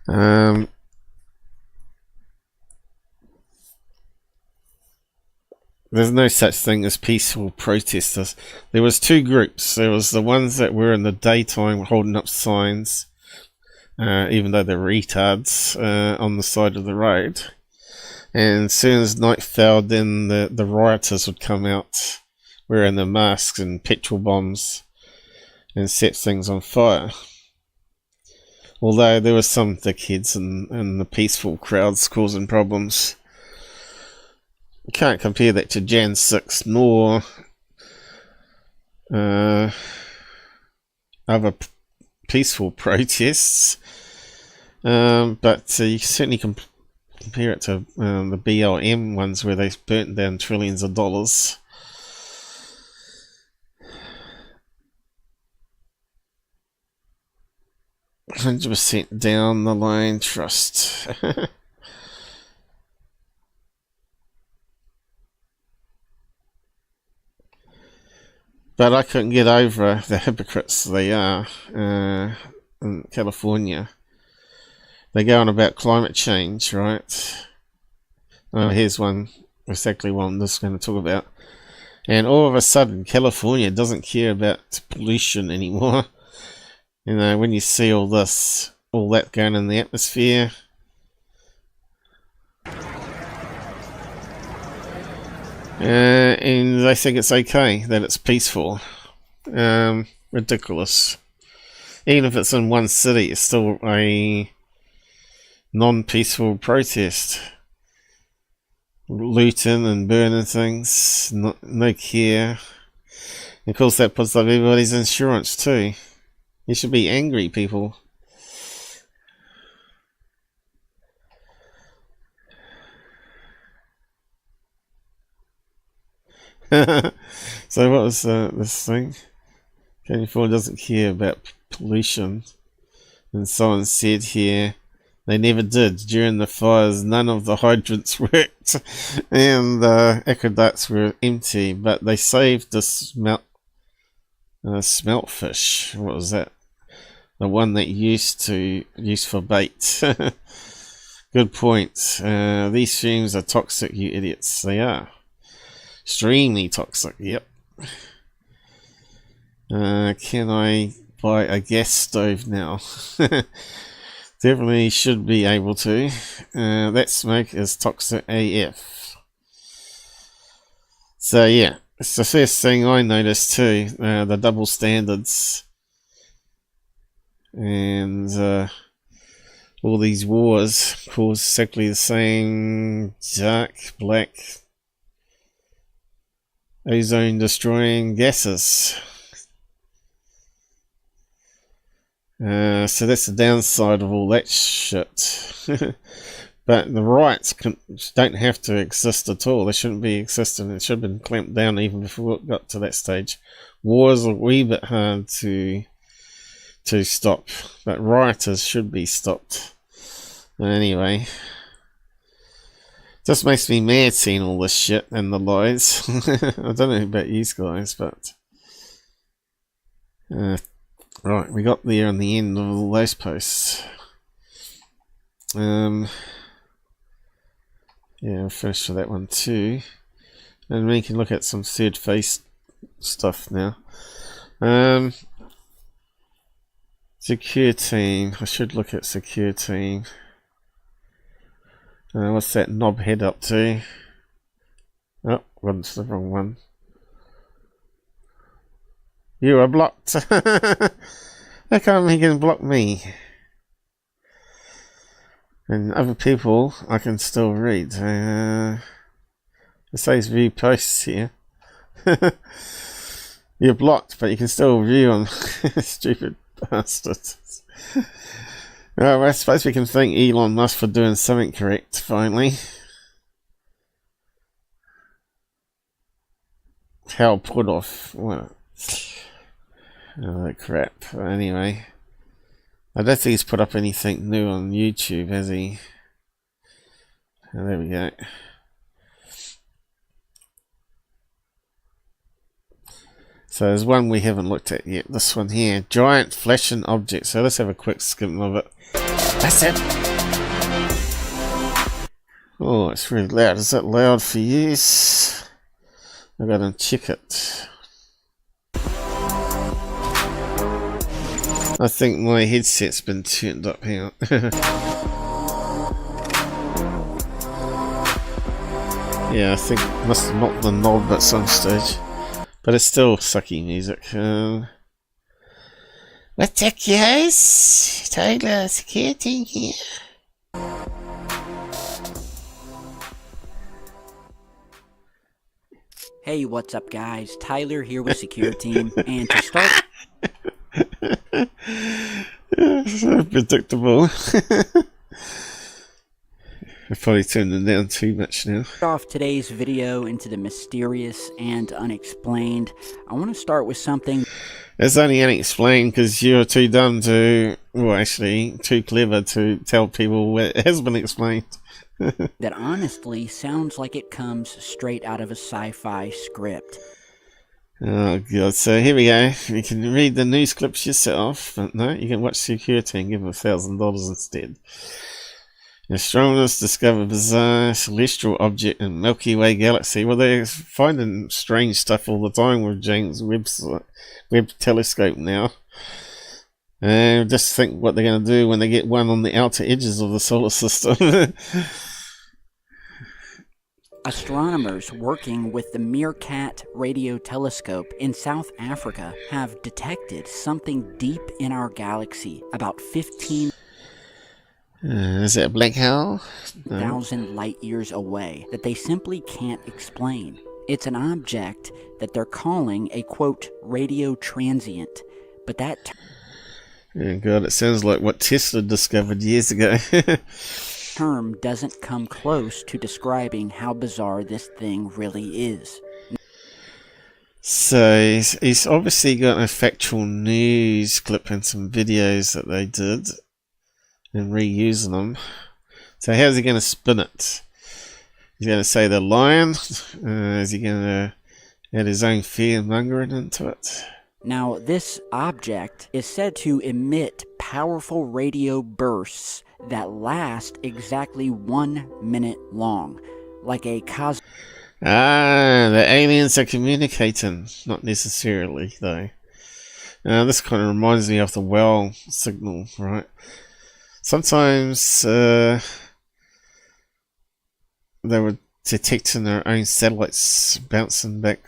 There's no such thing as peaceful protesters. There was two groups. There was the ones that were in the daytime holding up signs, even though they're retards, on the side of the road. And as soon as night fell, then the rioters would come out wearing their masks and petrol bombs and set things on fire. Although there were some dickheads in the peaceful crowds causing problems. You can't compare that to Jan 6 nor other peaceful protests. But you certainly compare it to the BLM ones where they burnt down trillions of dollars. 100% down the line trust. But I couldn't get over the hypocrites they are in California. They go on about climate change, right? Oh, here's one, exactly what I'm just going to talk about. And all of a sudden, California doesn't care about pollution anymore. You know, when you see all that going in the atmosphere. And they think it's okay, that it's peaceful. Ridiculous. Even if it's in one city, it's still a non-peaceful protest. Looting and burning things, no care. And of course that puts up everybody's insurance too. You should be angry, people. So what was this thing? California doesn't care about pollution. And someone said here, they never did. During the fires, none of the hydrants worked. And the aqueducts were empty. But they saved the smeltfish. What was that? The one that used for bait. Good point. These fumes are toxic, you idiots. They are. Extremely toxic, yep. Can I buy a gas stove now? Definitely should be able to. That smoke is toxic AF. So yeah, it's the first thing I noticed too. The double standards. And all these wars cause exactly the same dark black ozone destroying gases. So that's the downside of all that shit. But the riots don't have to exist at all. They shouldn't be existing. It should have been clamped down even before it got to that stage. Wars are a wee bit hard to stop, but rioters should be stopped. Anyway, just makes me mad seeing all this shit and the lies. I don't know about you guys, but right, we got there in the end of all those posts. Yeah, I'll finish with that one too, and we can look at some third face stuff now. Secureteam. I should look at Secureteam. What's that knobhead up to? Oh, that's the wrong one. You are blocked. How come he can block me? And other people I can still read. It says view posts here. You're blocked, but you can still view them. Stupid bastards. Well, I suppose we can thank Elon Musk for doing something correct, finally. How put off. What? Oh, crap. Anyway. I don't think he's put up anything new on YouTube, has he? Oh, there we go. So there's one we haven't looked at yet. This one here. Giant flashing object. So let's have a quick skim of it. That's it. Oh, it's really loud. Is that loud for you? I've got to check it. I think my headset's been turned up here. Yeah, I think I must have knocked the knob at some stage. But it's still sucky music. What's up, guys? Tyler, Secureteam here. Hey, what's up, guys? Tyler here with Secureteam, and to start... So predictable. I've probably turned them down too much now. Off today's video into the mysterious and unexplained, I want to start with something... It's only unexplained because you're too dumb to... Well, actually, too clever to tell people what has been explained. that honestly sounds like it comes straight out of a sci-fi script. Oh god, so here we go. You can read the news clips yourself, but no, you can watch Secureteam and give them $1,000 instead. Astronomers discover bizarre celestial object in Milky Way galaxy. Well, they're finding strange stuff all the time with James Webb telescope now. Just think what they're going to do when they get one on the outer edges of the solar system. Astronomers working with the Meerkat radio telescope in South Africa have detected something deep in our galaxy, about 15 is it a black hole? No. 1,000 light years away, that they simply can't explain. It's an object that they're calling a, quote, radio transient, but that oh god, it sounds like what Tesla discovered years ago. term doesn't come close to describing how bizarre this thing really is. So he's obviously got a factual news clip and some videos that they did and reusing them. So how's he going to spin it? He's going to say they're lying? Is he going to add his own fear-mongering into it? Now, this object is said to emit powerful radio bursts that last exactly 1 minute long, like a cosmic... Ah, the aliens are communicating. Not necessarily, though. This kind of reminds me of the well signal, right? Sometimes they were detecting their own satellites bouncing back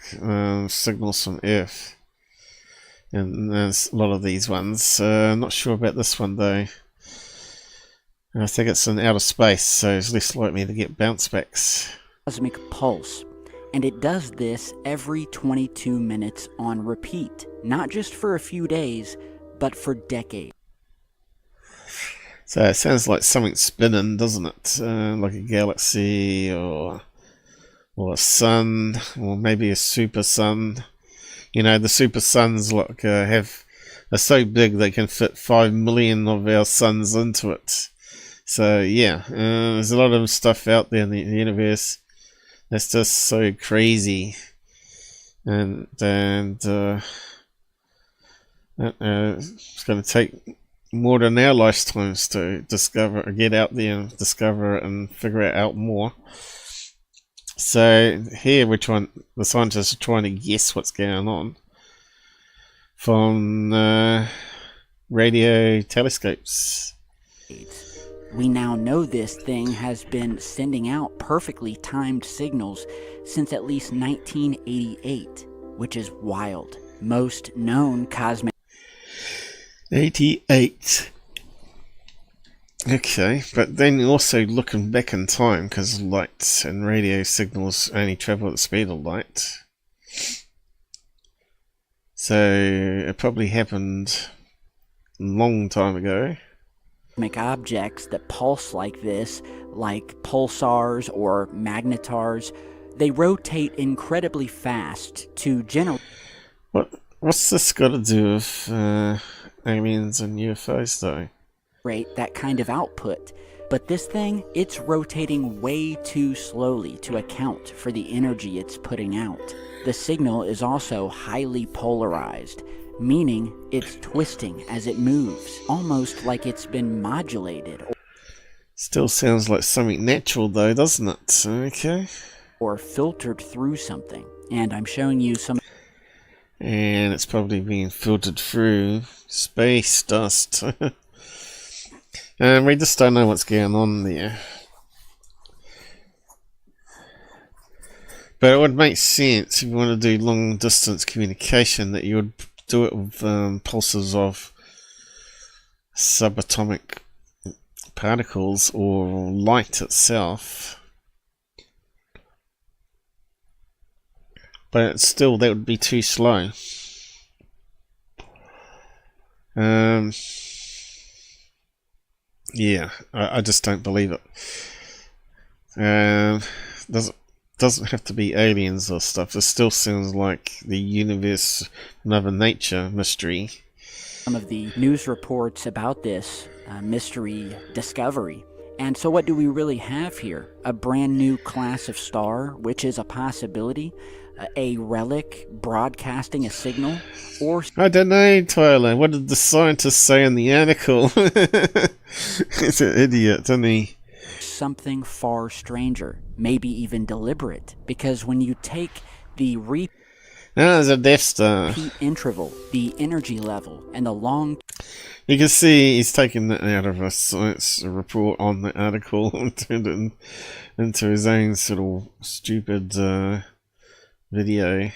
signals from Earth. And there's a lot of these ones. Not sure about this one though. I think it's in outer space, so it's less likely to get bounce backs. Cosmic pulse, and it does this every 22 minutes on repeat, not just for a few days, but for decades. So it sounds like something spinning, doesn't it? Like a galaxy or a sun, or maybe a super sun. You know, the super suns like are so big they can fit 5 million of our suns into it. So yeah, there's a lot of stuff out there in the universe that's just so crazy, and it's going to take more than our lifetimes to discover, or get out there and discover it and figure it out more. So here the scientists are trying to guess what's going on from radio telescopes. We now know this thing has been sending out perfectly timed signals since at least 1988, which is wild. Most known cosmic... 88. Okay, but then also looking back in time, because light and radio signals only travel at the speed of light. So it probably happened a long time ago. Objects that pulse like this, like pulsars or magnetars, they rotate incredibly fast to generate... What's this got to do with aliens and UFOs though? That kind of output. But this thing, it's rotating way too slowly to account for the energy it's putting out. The signal is also highly polarized, meaning it's twisting as it moves, almost like it's been modulated. Still sounds like something natural though, doesn't it? Okay. Or filtered through something. And I'm showing you some... And it's probably being filtered through space dust. And we just don't know what's going on there. But it would make sense if you want to do long distance communication that you would do it with pulses of subatomic particles or light itself. But still, that would be too slow. Yeah, I just don't believe it. Doesn't have to be aliens or stuff. It still sounds like the universe, Mother Nature mystery. Some of the news reports about this mystery discovery. And so what do we really have here? A brand new class of star, which is a possibility? A relic broadcasting a signal? Or... I don't know, Tyler. What did the scientist say in the article? He's an idiot, isn't he? Something far stranger, maybe even deliberate, because when you take the there's a Death Star. repeat interval, the energy level, and the long... You can see he's taken that out of a science report on the article and turned it into his own sort of stupid video.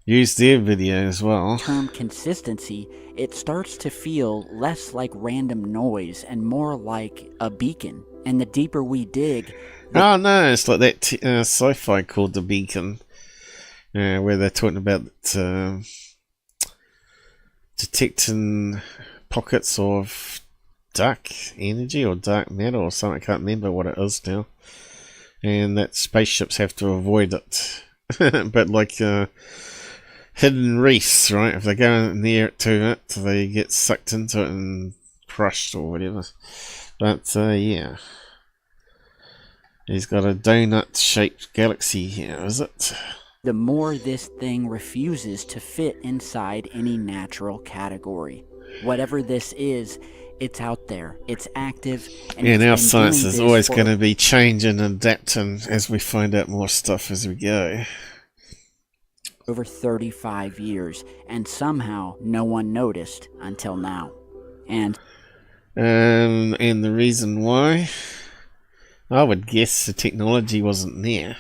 Used their video as well. Term consistency, it starts to feel less like random noise and more like a beacon. And the deeper we dig... Oh no, it's like that sci-fi called The Beacon, where they're talking about detecting pockets of dark energy or dark matter or something. I can't remember what it is now. And that spaceships have to avoid it. But like hidden reefs, right? If they go near it to it, they get sucked into it and crushed or whatever. But yeah. He's got a donut-shaped galaxy here, is it? The more this thing refuses to fit inside any natural category. Whatever this is, it's out there. It's active. And our science is always going to be changing and adapting as we find out more stuff as we go. Over 35 years, and somehow no one noticed until now. And the reason why? I would guess the technology wasn't there.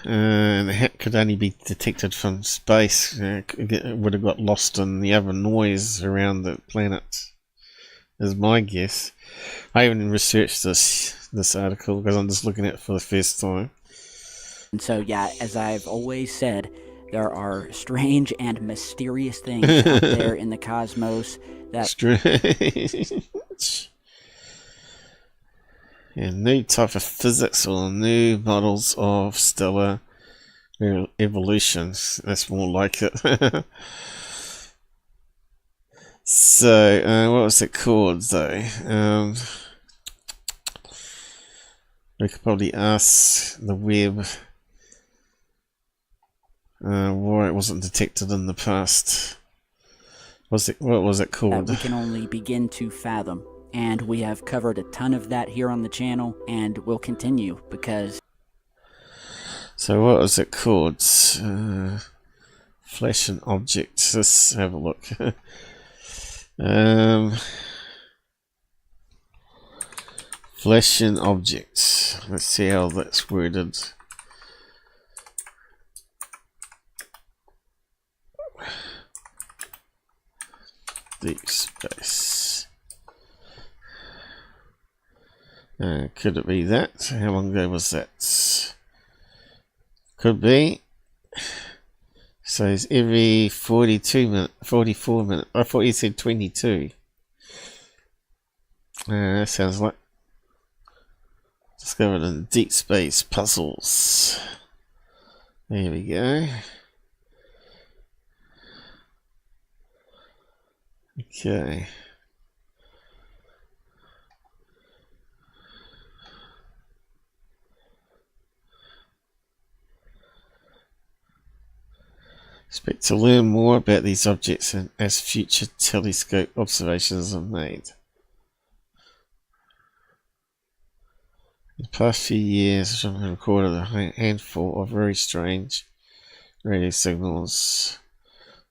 and it could only be detected from space. It would have got lost in the other noise around the planet, is my guess. I haven't researched this article because I'm just looking at it for the first time. And so, yeah, as I've always said, there are strange and mysterious things out there in the cosmos that... Strange. Yeah, new type of physics or new models of stellar evolution. That's more like it. So, what was it called though? We could probably ask the web why it wasn't detected in the past. What was it called? We can only begin to fathom. And we have covered a ton of that here on the channel, and we'll continue because... So what was it called? Flesh and objects. Let's have a look. Flesh and objects. Let's see how that's worded. Deep space. Could it be that? How long ago was that? Could be. So it's every 42 minutes, 44 minutes. I thought you said 22. That sounds like discovered in deep space puzzles. There we go. Okay. Expect to learn more about these objects as future telescope observations are made. In the past few years, I've recorded a handful of very strange radio signals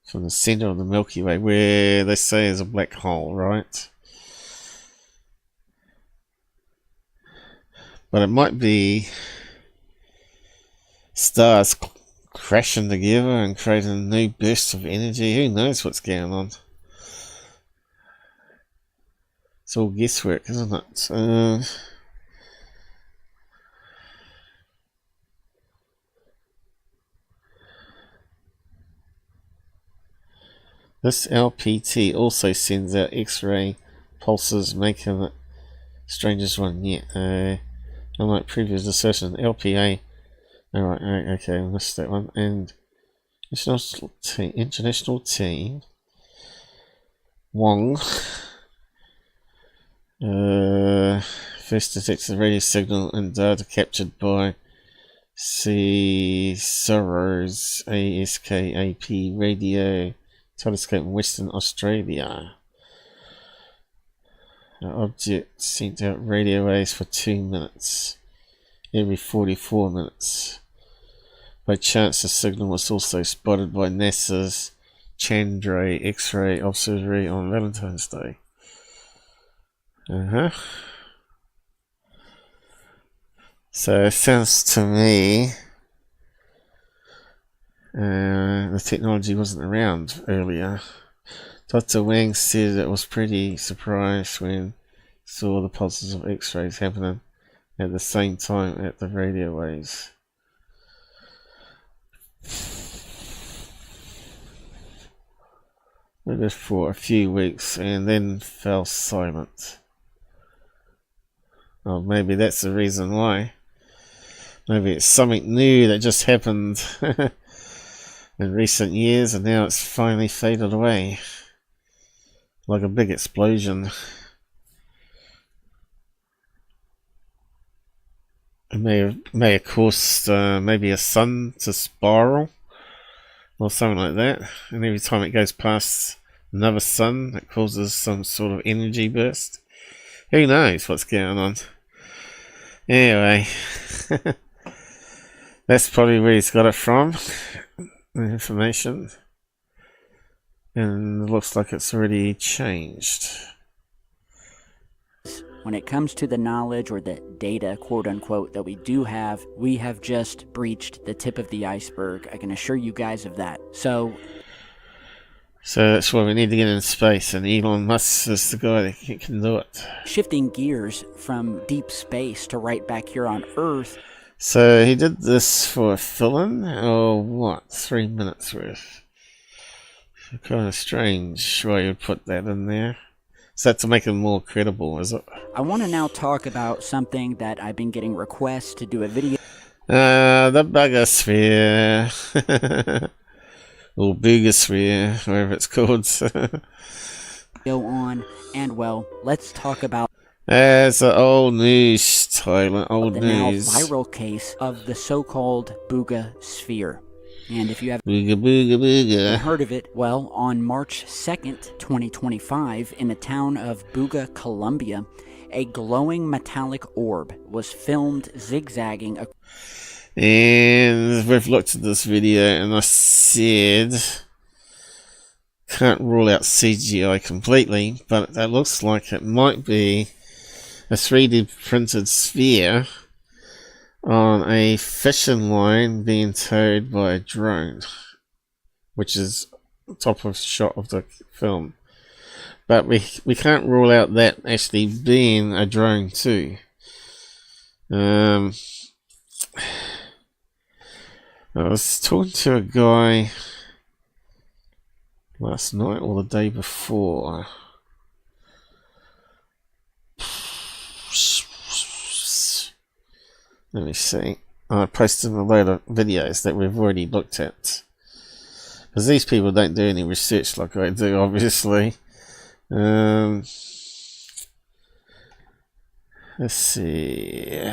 from the center of the Milky Way, where they say is a black hole, right? But it might be stars crashing together and creating a new burst of energy. Who knows what's going on? It's all guesswork, isn't it? This LPT also sends out X-ray pulses, making it strangest one yet. Unlike previous discussion, LPA. Alright, okay, I missed that one. And international team Wong first detected the radio signal and data captured by Cesar's ASKAP radio telescope in Western Australia. The object sent out radio waves for 2 minutes every 44 minutes. By chance, the signal was also spotted by NASA's Chandra X-ray Observatory on Valentine's Day. So it sounds to me the technology wasn't around earlier. Dr. Wang said it was pretty surprised when saw the pulses of X-rays happening at the same time at the radio waves. It was for a few weeks and then fell silent. Oh, maybe that's the reason why. Maybe it's something new that just happened in recent years and now it's finally faded away. Like a big explosion. It may have caused maybe a sun to spiral or something like that, and every time it goes past another sun it causes some sort of energy burst. Who knows what's going on? Anyway, that's probably where he's got it from, the information, and it looks like it's already changed. When it comes to the knowledge or the data, quote unquote, that we do have, we have just breached the tip of the iceberg. I can assure you guys of that. So that's why we need to get in space, and Elon Musk is the guy that can do it. shifting gears from deep space to right back here on Earth. So he did this for a fill-in, or what? 3 minutes worth. Kind of strange why you'd put that in there. Is that to make it more credible, is it? I want to now talk about something that I've been getting requests to do a video. The Bugasphere. Or Bugasphere, whatever it's called. Go on, and well, let's talk about It's an old news, Tyler. Old the news. now viral case of the so-called Bugasphere. And if you haven't heard of it, well, on March 2nd, 2025, in the town of Buga, Colombia, a glowing metallic orb was filmed zigzagging. And we've looked at this video, and I said, can't rule out CGI completely, but that looks like it might be a 3D printed sphere on a fishing line being towed by a drone, which is the top of shot of the film. But we can't rule out that actually being a drone too. I was talking to a guy last night or the day before. Let me see. I posted a load of videos that we've already looked at. Because these people don't do any research like I do, obviously. Let's see.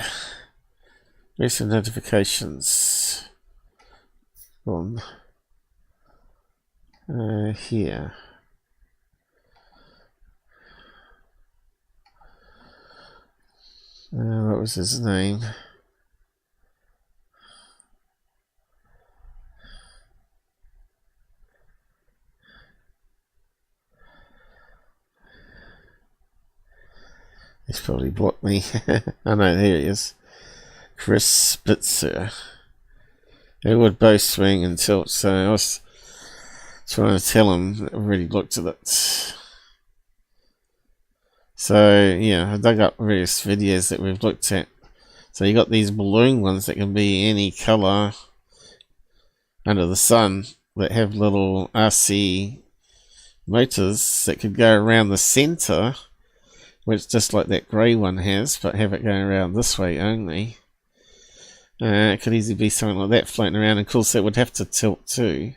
Recent notifications. On here. What was his name? He's probably blocked me. I know, here he is. Chris Spitzer. It would both swing and tilt, so I was trying to tell him that I've already looked at it. So, yeah, I dug up various videos that we've looked at. So you got these balloon ones that can be any colour under the sun that have little RC motors that could go around the centre, which just like that grey one has, but have it going around this way only. It could easily be something like that floating around, and of course it would have to tilt too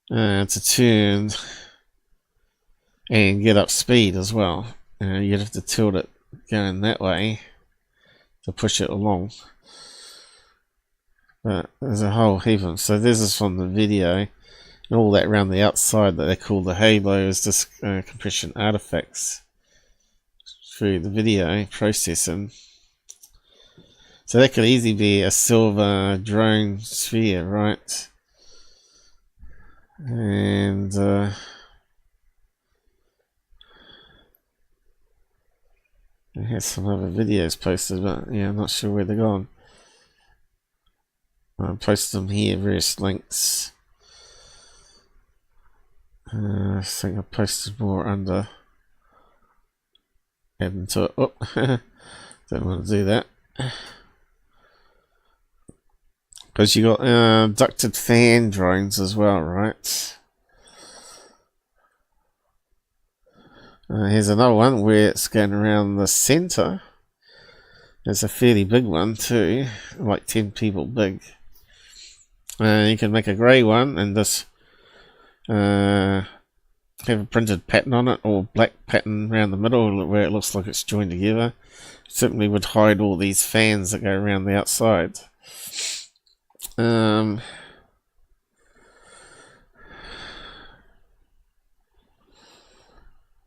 to turn and get up speed as well. You'd have to tilt it going that way to push it along. But there's a whole heap of them. So this is from the video, and all that around the outside that they call the halo is just compression artifacts through the video processing. So that could easily be a silver drone sphere, right? And I had some other videos posted, but yeah, I'm not sure where they're gone. I'll post them here, various links. I think I posted more under adding to it. Oh, don't want to do that. Because you got ducted fan drones as well, right? Here's another one where it's going around the centre. There's a fairly big one too, like 10 people big. You can make a grey one and just have a printed pattern on it, or black pattern around the middle where it looks like it's joined together. It certainly would hide all these fans that go around the outside.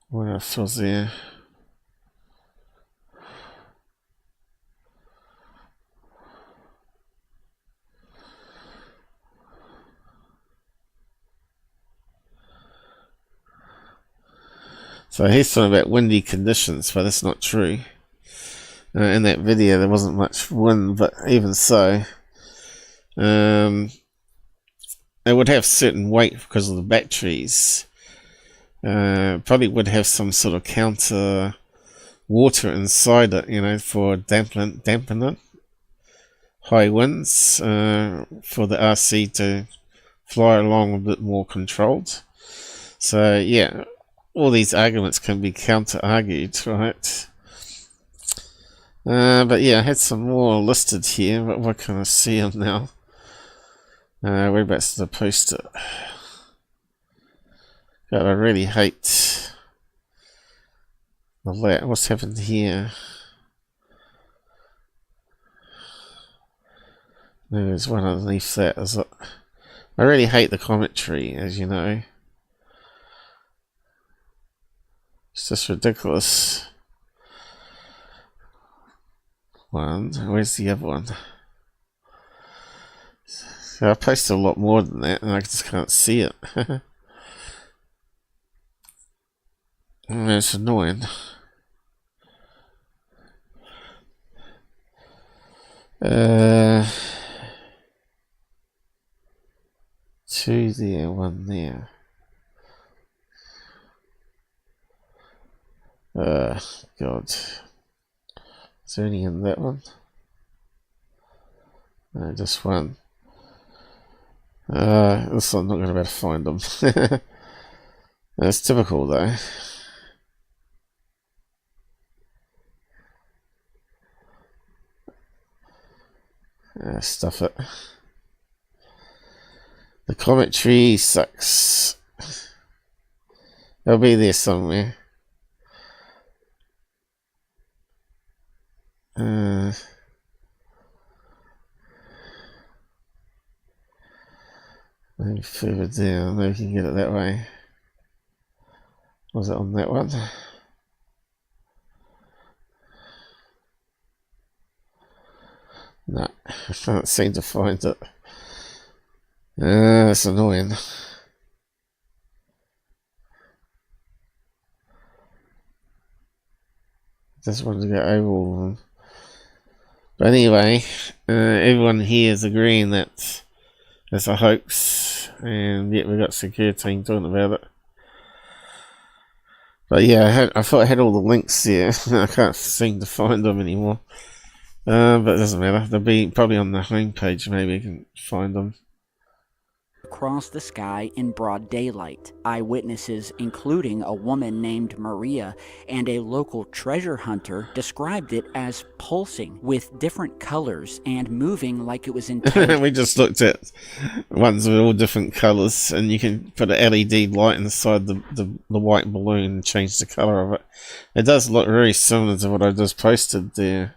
What else was there? So he's talking about windy conditions, but that's not true. In that video there wasn't much wind, but even so, it would have certain weight because of the batteries. Probably would have some sort of counter water inside it, you know, for dampen it. High winds, for the RC to fly along a bit more controlled. So yeah, all these arguments can be counter-argued, right? But yeah, I had some more listed here, but what can I see them now? Whereabouts did I post it? God, I really hate the lat. What's happened here? There's one underneath that, is it? I really hate the commentary, as you know. It's just ridiculous. One, where's the other one? So I posted a lot more than that, and I just can't see it. It's annoying. Two there, one there. God. Is there any in that one? No, just one. This I'm not going to be able to find them. That's typical though. Stuff it. The commentary sucks. It'll be there somewhere. Maybe further down, maybe we can get it that way. Was it on that one? No, I can't seem to find it. That's annoying. Just wanted to go over all of them. But anyway, everyone here is agreeing that it's a hoax, and yet we got Secureteam talking about it. But yeah, I thought I had all the links there. I can't seem to find them anymore. But it doesn't matter. They'll be probably on the homepage. Maybe you can find them. Across the sky in broad daylight. Eyewitnesses, including a woman named Maria and a local treasure hunter, described it as pulsing with different colors and moving like it was intelligent. We just looked at ones with all different colors, and you can put an LED light inside the white balloon and change the color of it. It does look very similar to what I just posted there.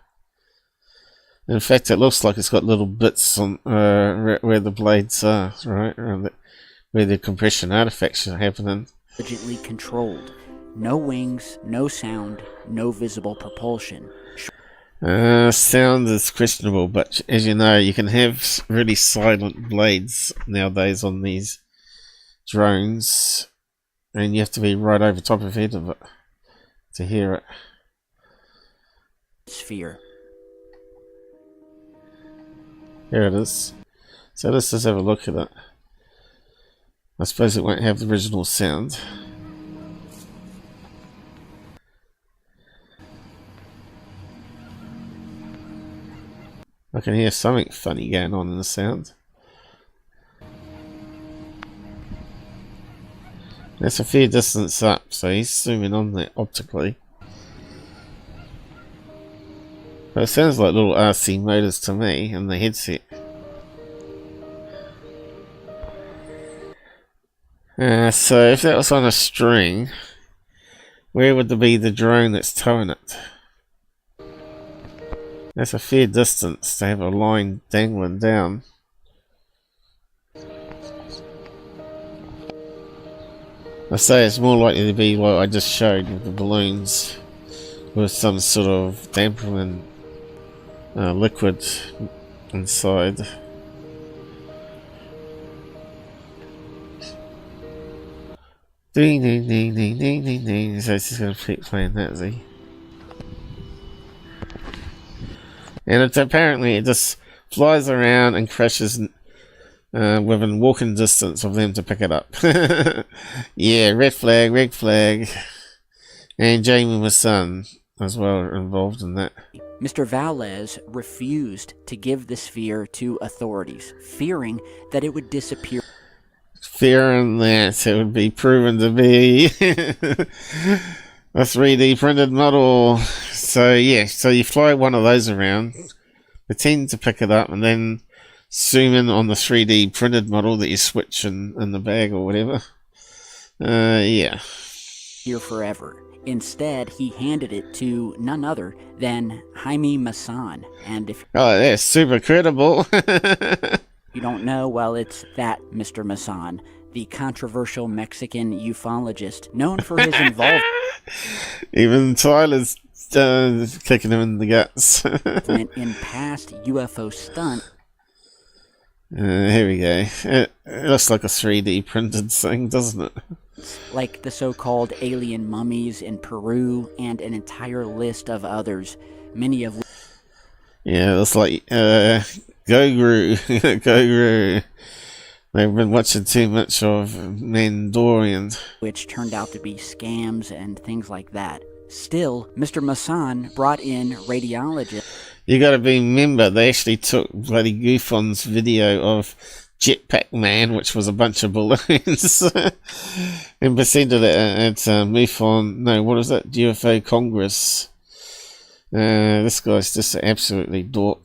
In fact, it looks like it's got little bits on where the blades are, right? Where the compression artifacts are happening. Intelligently controlled. No wings, no sound, no visible propulsion. Sound is questionable, but as you know, you can have really silent blades nowadays on these drones, and you have to be right over top of head of it to hear it. Sphere. Here it is. So let's just have a look at it. I suppose it won't have the original sound. I can hear something funny going on in the sound. That's a fair distance up, so he's zooming on there optically. But it sounds like little RC motors to me in the headset. So if that was on a string, where would there be the drone that's towing it? That's a fair distance to have a line dangling down. I say it's more likely to be what I just showed with the balloons, with some sort of dampening liquid inside. Ding, ding, ding, ding, ding, ding, ding. So it's just going to keep playing that, is he? And it's apparently it just flies around and crashes within walking distance of them to pick it up. Yeah, red flag. And Jamie was son as well involved in that. Mr. Valles refused to give the sphere to authorities, fearing that it would disappear. Fearing that it would be proven to be a 3D printed model. So yeah, so you fly one of those around, pretend to pick it up, and then zoom in on the 3D printed model that you switch in the bag or whatever. Yeah. Here forever. Instead, he handed it to none other than Jaime Maussan. And if that's super credible. you don't know, well, it's that Mr. Maussan, the controversial Mexican ufologist known for his involvement. Even Tyler's kicking him in the guts. In past UFO stunt. Here we go. It looks like a 3D printed thing, doesn't it? Like the so-called alien mummies in Peru and an entire list of others, many of which... Yeah, it's like Goguru. Goguru. They've been watching too much of Mandalorian, which turned out to be scams and things like that. Still, Mr. Maussan brought in radiologists. You gotta remember, they actually took bloody Goofon's video of Jetpack Man, which was a bunch of balloons, and presented it at MUFON, no, what is that, UFO Congress. This guy's just absolutely dork.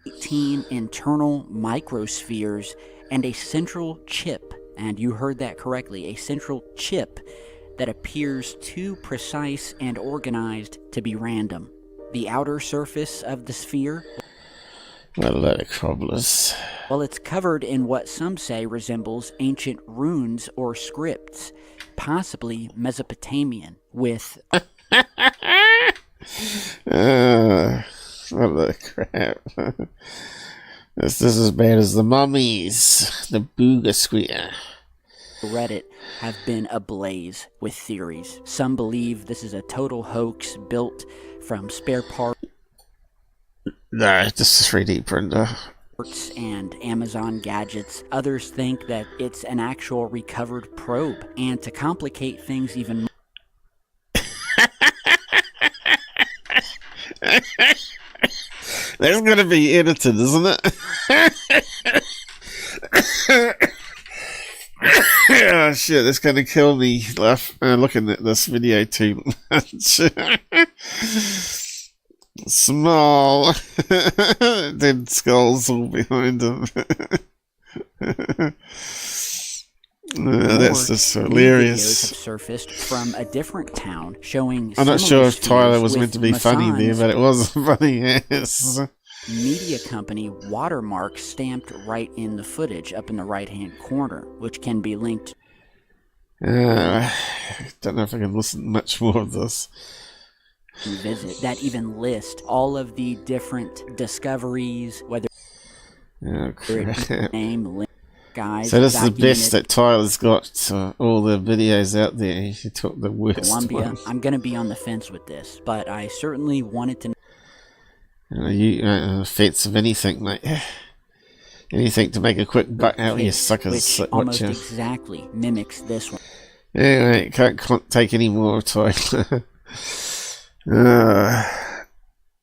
18 internal microspheres and a central chip, and you heard that correctly, a central chip that appears too precise and organized to be random. The outer surface of the sphere, a lot of cobblers. Well, it's covered in what some say resembles ancient runes or scripts, possibly Mesopotamian, with... What the crap. This is as bad as the mummies, the Bugasphere. Reddit have been ablaze with theories. Some believe this is a total hoax built from spare parts. No, just a 3D printer. And Amazon gadgets. Others think that it's an actual recovered probe. And to complicate things even more... That's gonna be edited, isn't it? Oh shit, that's gonna kill me looking at this video too much. Small dead skulls all behind him. That's just hilarious. Have surfaced from a different town showing. I'm not sure if Tyler was meant to be funny there, but it wasn't funny. Yes. Media company watermark stamped right in the footage up in the right-hand corner, which can be linked. Don't know if I can listen much more of this. Visit that even list all of the different discoveries, whether name, link, guys. So this is the best that Tyler's got. All the videos out there. He took the worst Columbia. one. I'm gonna be on the fence with this, but I certainly wanted to. You fence of anything, mate. Anything to make a quick buck out of you suckers. Which almost exactly mimics this one. Anyway, can't take any more Tyler.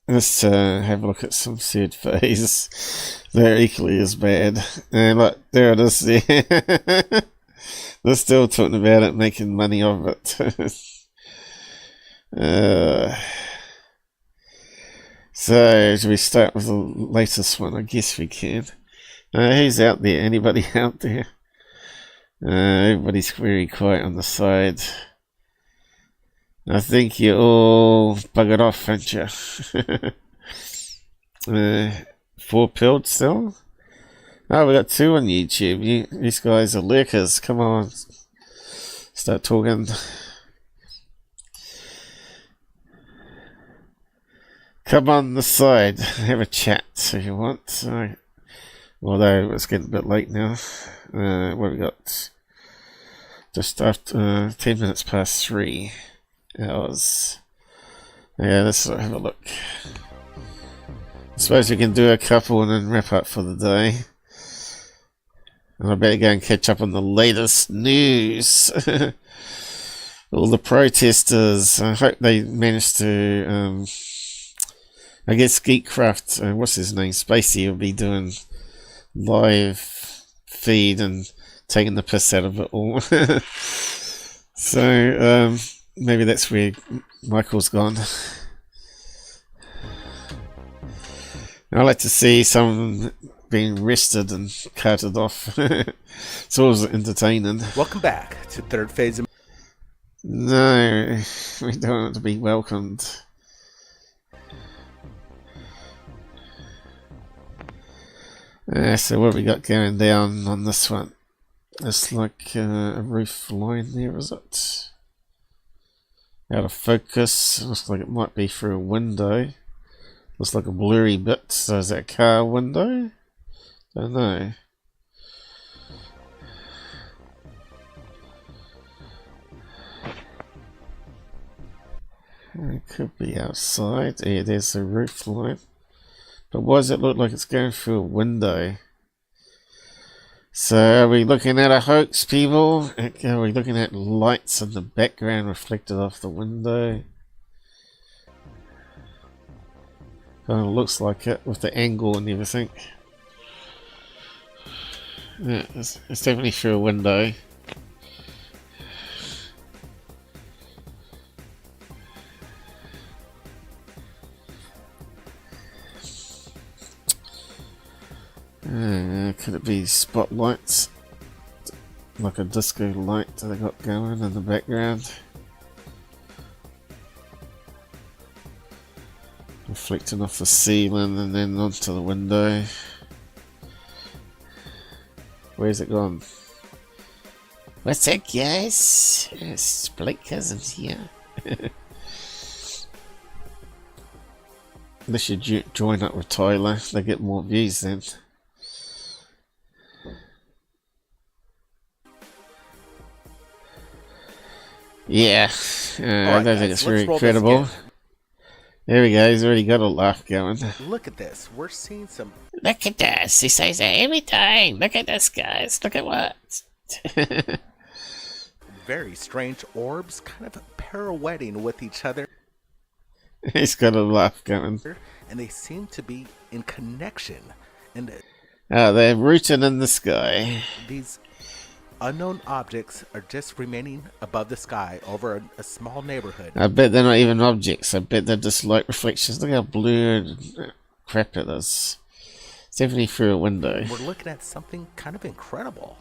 Let's have a look at some third phase. They're equally as bad. And look, there it is there. They're still talking about it, making money of it. So, should we start with the latest one? I guess we can. Who's out there? Anybody out there? Everybody's very quiet on the side. I think you all buggered off, haven't you? 4 pilled still? Oh, we got 2 on YouTube. These guys are lurkers. Come on. Start talking. Come on the side. Have a chat if you want. Although it's getting a bit late now. What have we got? Just after 10 minutes past 3 hours. Yeah, let's have a look. I suppose we can do a couple and then wrap up for the day. And I better go and catch up on the latest news. All the protesters. I hope they managed to. I guess Geekcraft, what's his name? Spacey will be doing live feed and taking the piss out of it all. So maybe that's where Michael's gone. I like to see someone being arrested and carted off. It's always entertaining. Welcome back to Third Phase. No, we don't want to be welcomed. So what have we got going down on this one? It's like a roof line there, is it? Out of focus. Looks like it might be through a window. Looks like a blurry bit. So is that a car window? Don't know. It could be outside. Yeah, there's the roof line. But why does it look like it's going through a window? So are we looking at a hoax, people? Are we looking at lights in the background reflected off the window? Kind of looks like it with the angle and everything. Yeah, it's definitely through a window. Could it be spotlights? Like a disco light that they got going in the background? Reflecting off the ceiling and then onto the window. Where's it gone? What's up, guys? It's Blake Cousins here. They should join up with Tyler. They get more views then. Yeah, I don't think it's very credible. There we go, he's already got a laugh going. Look at this, we're seeing some... Look at this, he says that every time. Look at this, guys, look at what? very strange orbs kind of pirouetting with each other. He's got a laugh going. And they seem to be in connection. And they're rooted in the sky. These unknown objects are just remaining above the sky over a small neighborhood. I bet they're not even objects. I bet they're just light reflections. Look how blurred and crap it is. It's definitely through a window. We're looking at something kind of incredible.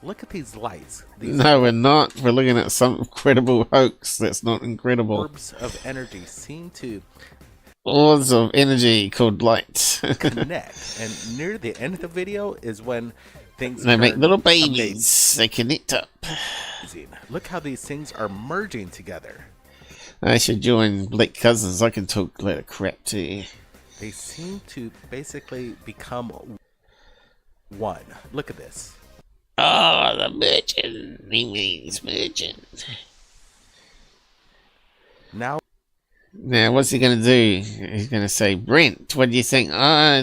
Look at these lights. No, we're not. We're looking at some incredible hoax that's not incredible. Orbs of energy seem to... Orbs of energy called light. connect. And near the end of the video is when things... They make little babies. They connect up. Amazing. Look how these things are merging together. I should join Blake Cousins. I can talk a lot of crap too. They seem to basically become one. Look at this. Oh, the merchant. He means merchant. Now, what's he going to do? He's going to say, Brent, what do you think?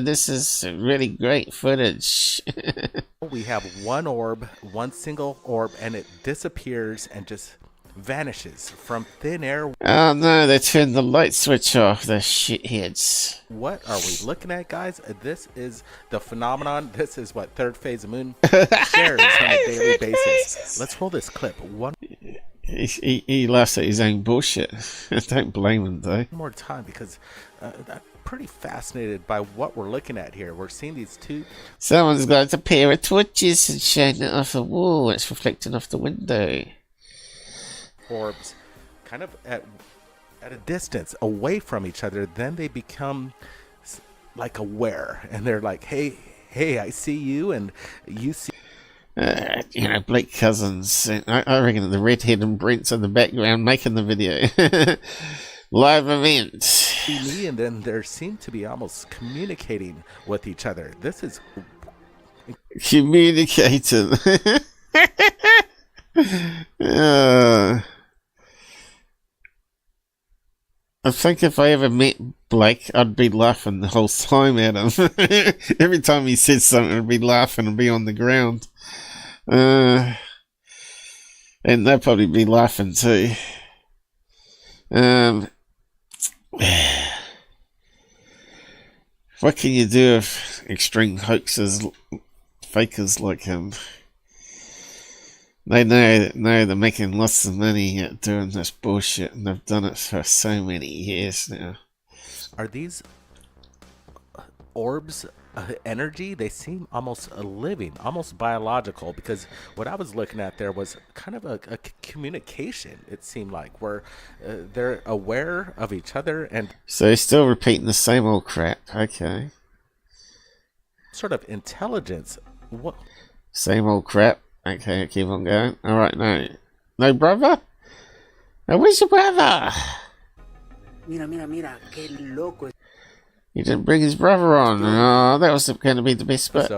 This is really great footage. we have one orb, one single orb, and it disappears and just vanishes from thin air. Oh no, they turned the light switch off, the shitheads. What are we looking at, guys? This is the phenomenon. This is what Third Phase Moon shares on a daily basis. Let's roll this clip. He laughs at his own bullshit. Don't blame him, though. One more time, because I'm pretty fascinated by what we're looking at here. We're seeing these two... Someone's got a pair of torches and shining it off the wall. It's reflecting off the window. Orbs kind of at a distance away from each other. Then they become like aware, and they're like, hey, I see you, and you see... Blake Cousins. I reckon the redhead and Brent's in the background making the video. Live event. Me, and then there seem to be almost communicating with each other. This is communicating. I think if I ever met Blake, I'd be laughing the whole time at him. Every time he said something, I'd be laughing and be on the ground. And they'd probably be laughing too. What can you do if extreme hoaxers, fakers like him? They know they're making lots of money at doing this bullshit, and they've done it for so many years now. Are these orbs energy? They seem almost living, almost biological, because what I was looking at there was kind of a communication, it seemed like, where they're aware of each other and... So he's still repeating the same old crap, okay. Sort of intelligence. What? Same old crap. Okay, keep on going. Alright, no brother? Now, where's your brother? Mira, qué loco. He didn't bring his brother on. Oh, that was going to be the best bit.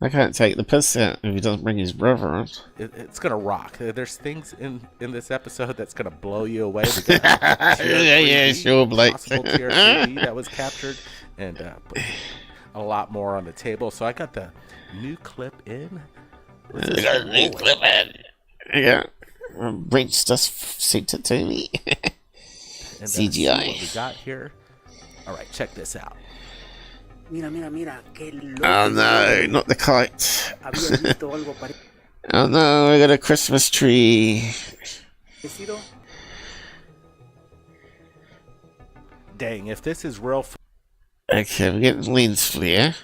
I can't take the piss out if he doesn't bring his brother on. It's going to rock. There's things in this episode that's going to blow you away. Yeah, sure, Blake. Possible tier 3D that was captured, and a lot more on the table. So I got the new clip in. I got a new clip in. Yeah. Brent just sent it to me. And CGI. What we got here. All right, check this out. Mira, qué loco. Oh no, not the kite. Oh no, I got a Christmas tree. Dang, if this is real... Okay, we're getting lens flare.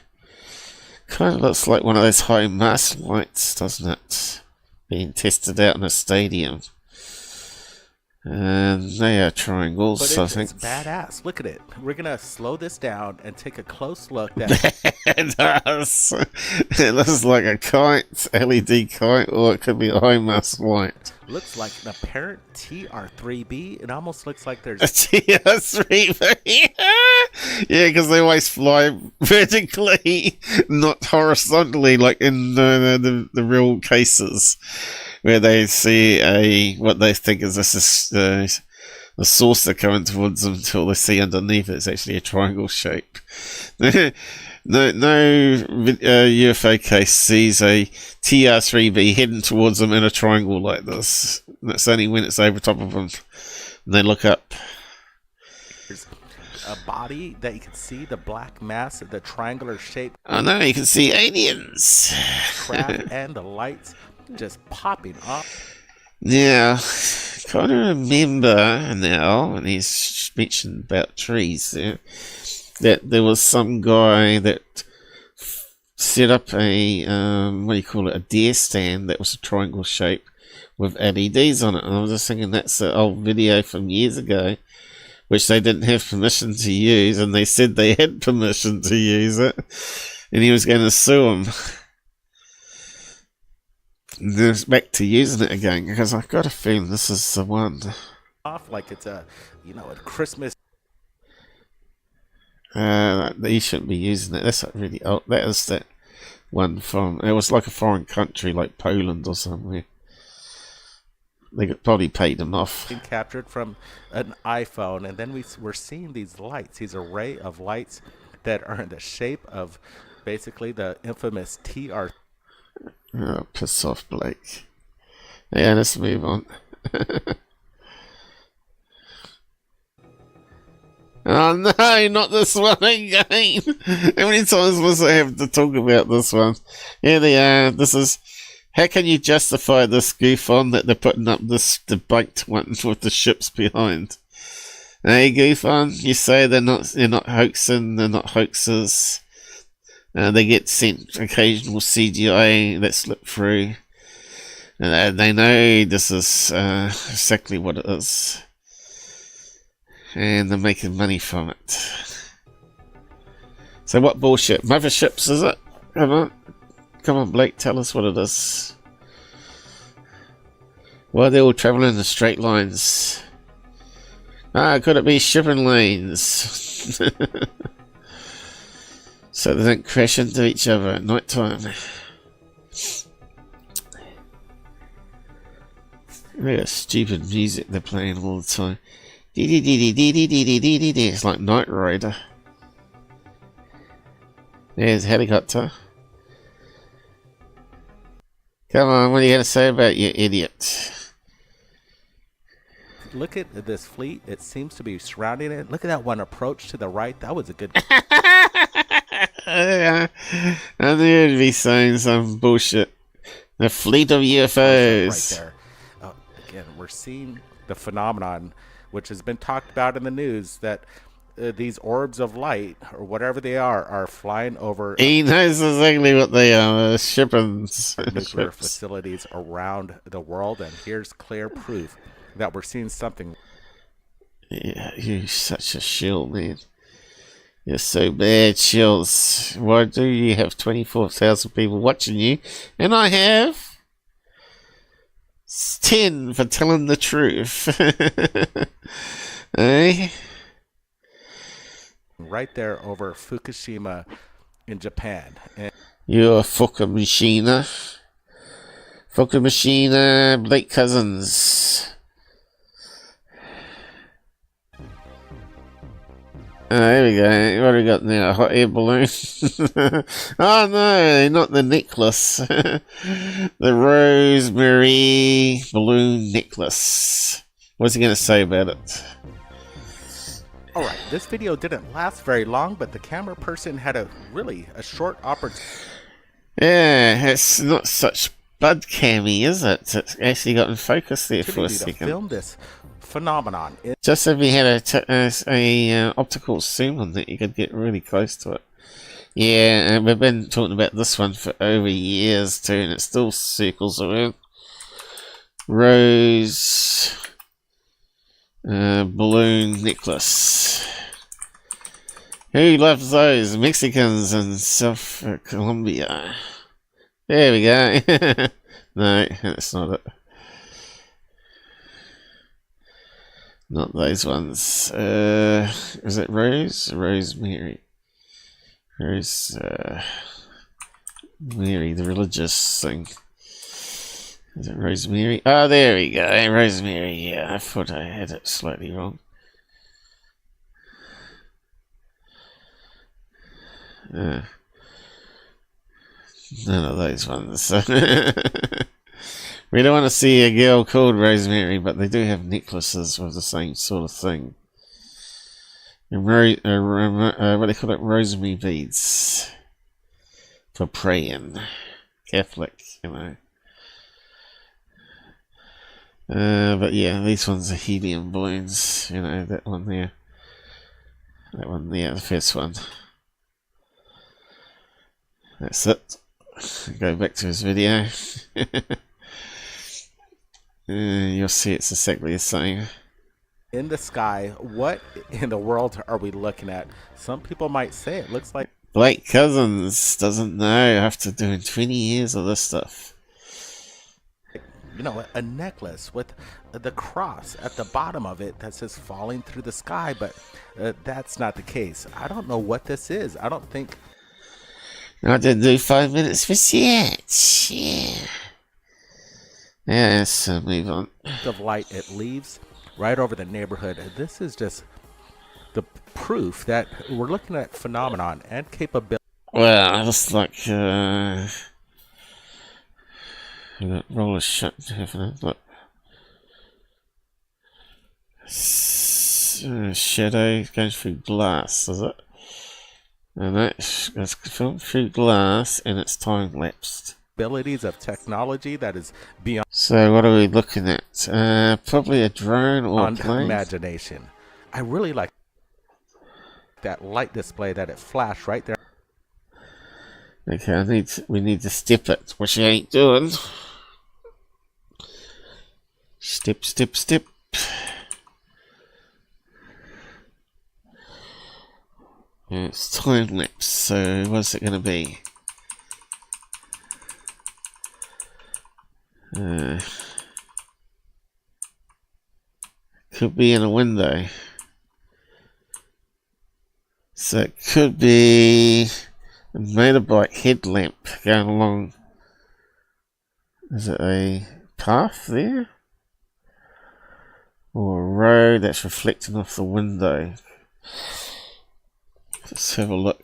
Kind of looks like one of those high mass lights, doesn't it? Being tested out in a stadium. And they are triangles, I think. It's badass. Look at it. We're going to slow this down and take a close look. It does. It looks like a kite, LED kite, or it could be a high mass light. Looks like an apparent TR3B. It almost looks like there's... A TR3B? Yeah, because they always fly vertically, not horizontally, like in the real cases, where they see what they think is the saucer coming towards them until they see underneath it's actually a triangle shape. No UFO case sees a TR3B heading towards them in a triangle like this. That's only when it's over top of them and they look up. There's a body that you can see, the black mass, the triangular shape. Oh no, you can see aliens. Craft and the lights just popping up. Yeah, kind of remember now, and he's mentioned about trees there, that there was some guy that set up a, a deer stand that was a triangle shape with LEDs on it. And I was just thinking that's an old video from years ago, which they didn't have permission to use, and they said they had permission to use it, and he was going to sue them. And then it's back to using it again, because I've got a feeling this is the one. Off like it's a Christmas. They shouldn't be using it. That's not really old. That is that one from... It was like a foreign country, like Poland or somewhere. They probably paid them off. Being captured from an iPhone, and then we're seeing these lights, these array of lights that are in the shape of basically the infamous TR. Oh, piss off, Blake. Yeah, let's move on. Oh no, not this one again. How many times must I have to talk about this one? Here they are. This is... How can you justify this goof on that they're putting up this debunked one with the ships behind? Hey, goof on, you say they're not hoaxing, they're not hoaxers. They get sent occasional CGI that slip through. And they know this is exactly what it is. And they're making money from it. So what bullshit? Motherships, is it? Come on, Blake, tell us what it is. Why are they all travelling in straight lines? Could it be shipping lanes? So they don't crash into each other at night time. Look at stupid music they're playing all the time. It's like Knight Rider. There's a helicopter. Come on, what are you going to say about you, idiot? Look at this fleet. It seems to be surrounding it. Look at that one approach to the right. That was a good... Yeah, I knew it'd be saying some bullshit. The fleet of UFOs. Right there. Again, we're seeing the phenomenon, which has been talked about in the news, that these orbs of light, or whatever they are flying over... He knows exactly what they are. Shippings. Nuclear facilities around the world, and here's clear proof that we're seeing something. Yeah, you're such a shill, man. You're so bad, shills. Why do you have 24,000 people watching you? And I have 10 for telling the truth. Eh? Right there over Fukushima in Japan. And you're a Fukushima. Fukushima, Blake Cousins. Oh, there we go. What do we got now? A hot air balloon? Oh no, not the necklace. The rosemary balloon necklace. What's he going to say about it? Alright, this video didn't last very long, but the camera person had a short opportunity. Yeah, it's not such bud cammy, is it? It's actually got in focus there for a second. Film this phenomenon. Just if you had a optical zoom on it, you could get really close to it. Yeah, and we've been talking about this one for over years too, and it still circles around. Rose balloon necklace. Who loves those? Mexicans in South Colombia. There we go. No, that's not it. Not those ones. Is it Rose? Rosemary. Rose, Mary, the religious thing. Is it Rosemary? Oh, there we go. Rosemary, yeah. I thought I had it slightly wrong. None of those ones. We don't want to see a girl called Rosemary, but they do have necklaces with the same sort of thing. And what do they call it? Rosemary beads. For praying. Catholic, you know. But yeah, these ones are helium balloons. You know, that one there. That one there, the first one. That's it. Go back to his video. You'll see it's exactly the same. In the sky, what in the world are we looking at? Some people might say it looks like... Blake Cousins doesn't know after doing 20 years of this stuff. You know, a necklace with the cross at the bottom of it that says falling through the sky, but that's not the case. I don't know what this is. I don't think... I didn't do 5 minutes research. Yeah. Yeah, so move on. Of light, it leaves right over the neighborhood. This is just the proof that we're looking at phenomenon and capability. Well, I just like roller shut, haven't I? Look. Shadow going through glass, is it? And it's filmed through glass and it's time lapsed. Abilities of technology that is beyond. So what are we looking at? Probably a drone or a plane. Imagination. I really like that light display that it flashed right there. Okay, we need to step it, which I ain't doing. Step, step, step. It's time lapse, so what's it going to be? Could be in a window. So it could be a motorbike headlamp going along. Is it a path there? Or a road that's reflecting off the window. Let's have a look.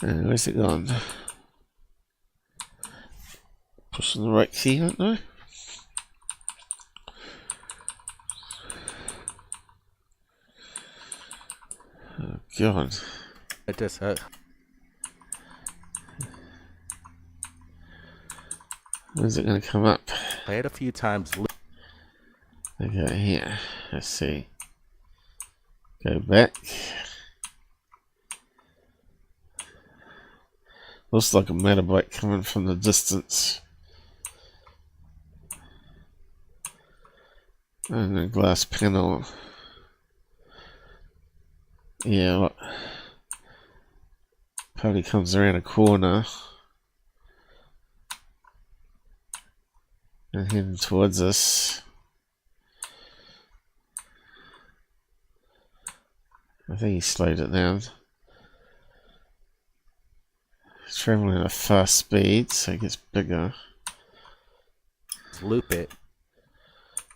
Where's it gone? Pushing the right key, aren't I? Oh god. It just When's it going to come up? Play it a few times. Okay, here. Let's see. Go back. Looks like a meteorite coming from the distance. And a glass panel. Yeah, look. Probably comes around a corner. And heading towards us. I think he slowed it down. It's traveling at a fast speed, so it gets bigger. Let's loop it.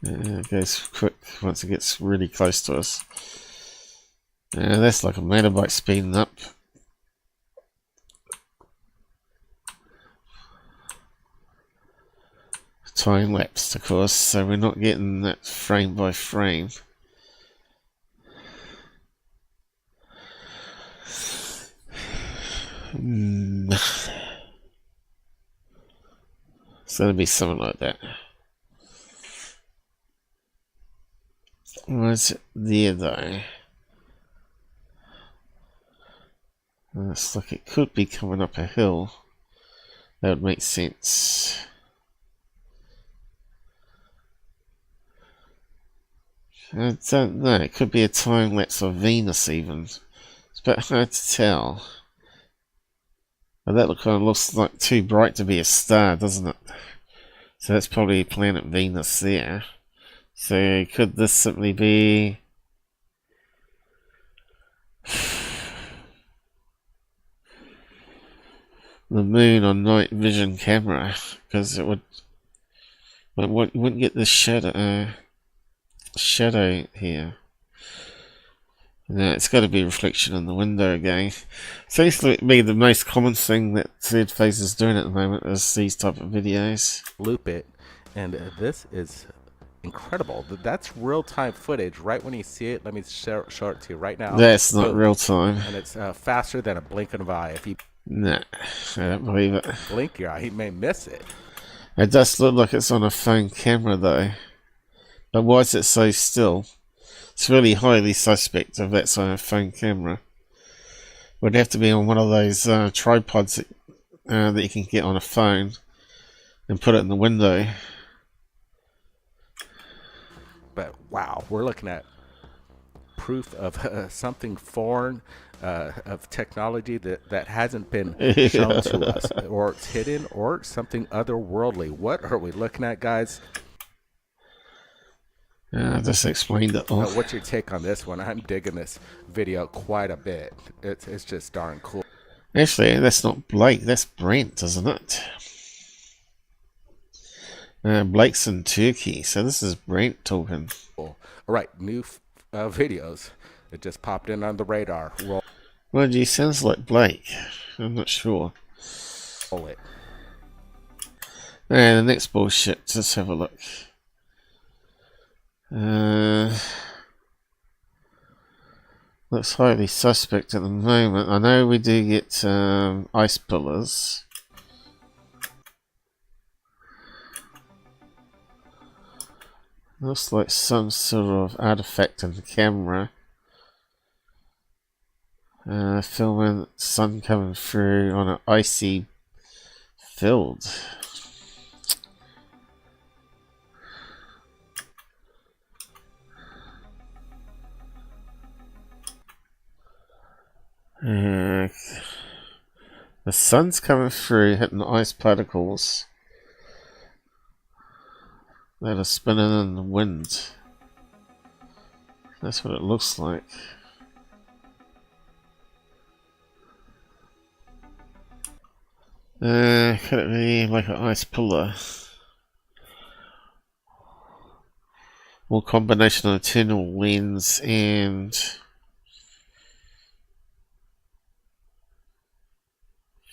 Yeah, it goes quick once it gets really close to us. Yeah, that's like a meteorite speeding up. Time lapsed, of course, so we're not getting that frame by frame. It's going to be something like that. What's there though? Looks like it could be coming up a hill. That would make sense. I don't know, it could be a time lapse of Venus even. It's a bit hard to tell. But that kind of looks like too bright to be a star, doesn't it? So that's probably planet Venus there. So could this simply be the moon on night vision camera? Because it would, well, you wouldn't get this shadow here. No, it's got to be reflection in the window again. Seems to be the most common thing that Zface is doing at the moment is these type of videos. Loop it, and this is incredible. That's real-time footage. Right when you see it, let me show it to you right now. That's not real time, and it's faster than a blink of an eye. If you I don't believe it. Blink your eye, he may miss it. It does look like it's on a phone camera though. But why is it so still? It's really highly suspect if that's on a phone camera. Would have to be on one of those tripods that you can get on a phone and put it in the window. But wow, we're looking at proof of something foreign, of technology that hasn't been shown to us, or it's hidden, or something otherworldly. What are we looking at, guys? I just explained it all. What's your take on this one? I'm digging this video quite a bit. It's just darn cool. Actually, that's not Blake, that's Brent, isn't it? Blake's in Turkey, so this is Brent talking. All right, new videos. It just popped in on the radar. Well, gee, sounds like Blake. I'm not sure. Roll it. And the next bullshit, let's have a look. Looks highly suspect at the moment. I know we do get ice pillars. Looks like some sort of artifact in the camera. Filming sun coming through on an icy field. The sun's coming through, hitting the ice particles that are spinning in the wind. That's what it looks like. Could it be like an ice pillar? or combination of internal lens and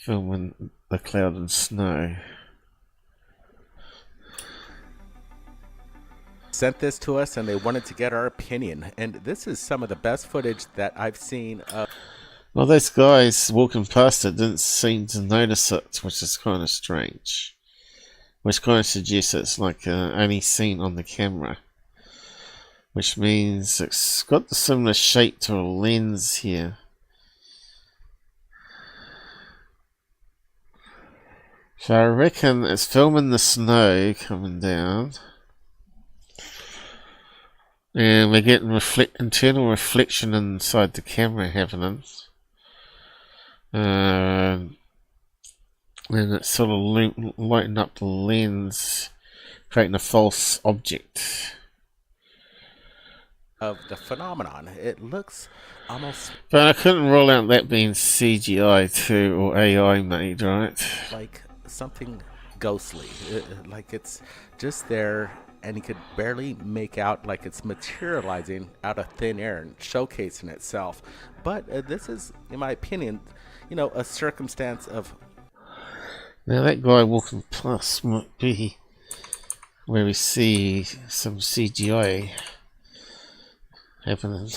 filming the cloud and snow. Sent this to us and they wanted to get our opinion, and this is some of the best footage that I've seen of. Well, those guys walking past it didn't seem to notice it, which is kind of strange. Which kind of suggests it's like only seen on the camera. Which means it's got the similar shape to a lens here. So I reckon it's filming the snow coming down. And we're getting internal reflection inside the camera happening. And it's sort of lighting up the lens, creating a false object. Of the phenomenon. It looks almost... But I couldn't rule out that being CGI too, or AI made, right? Like something ghostly. Like it's just there, and you could barely make out like it's materializing out of thin air and showcasing itself. But this is, in my opinion, you know, a circumstance of... Now that guy walking past might be where we see some CGI happening.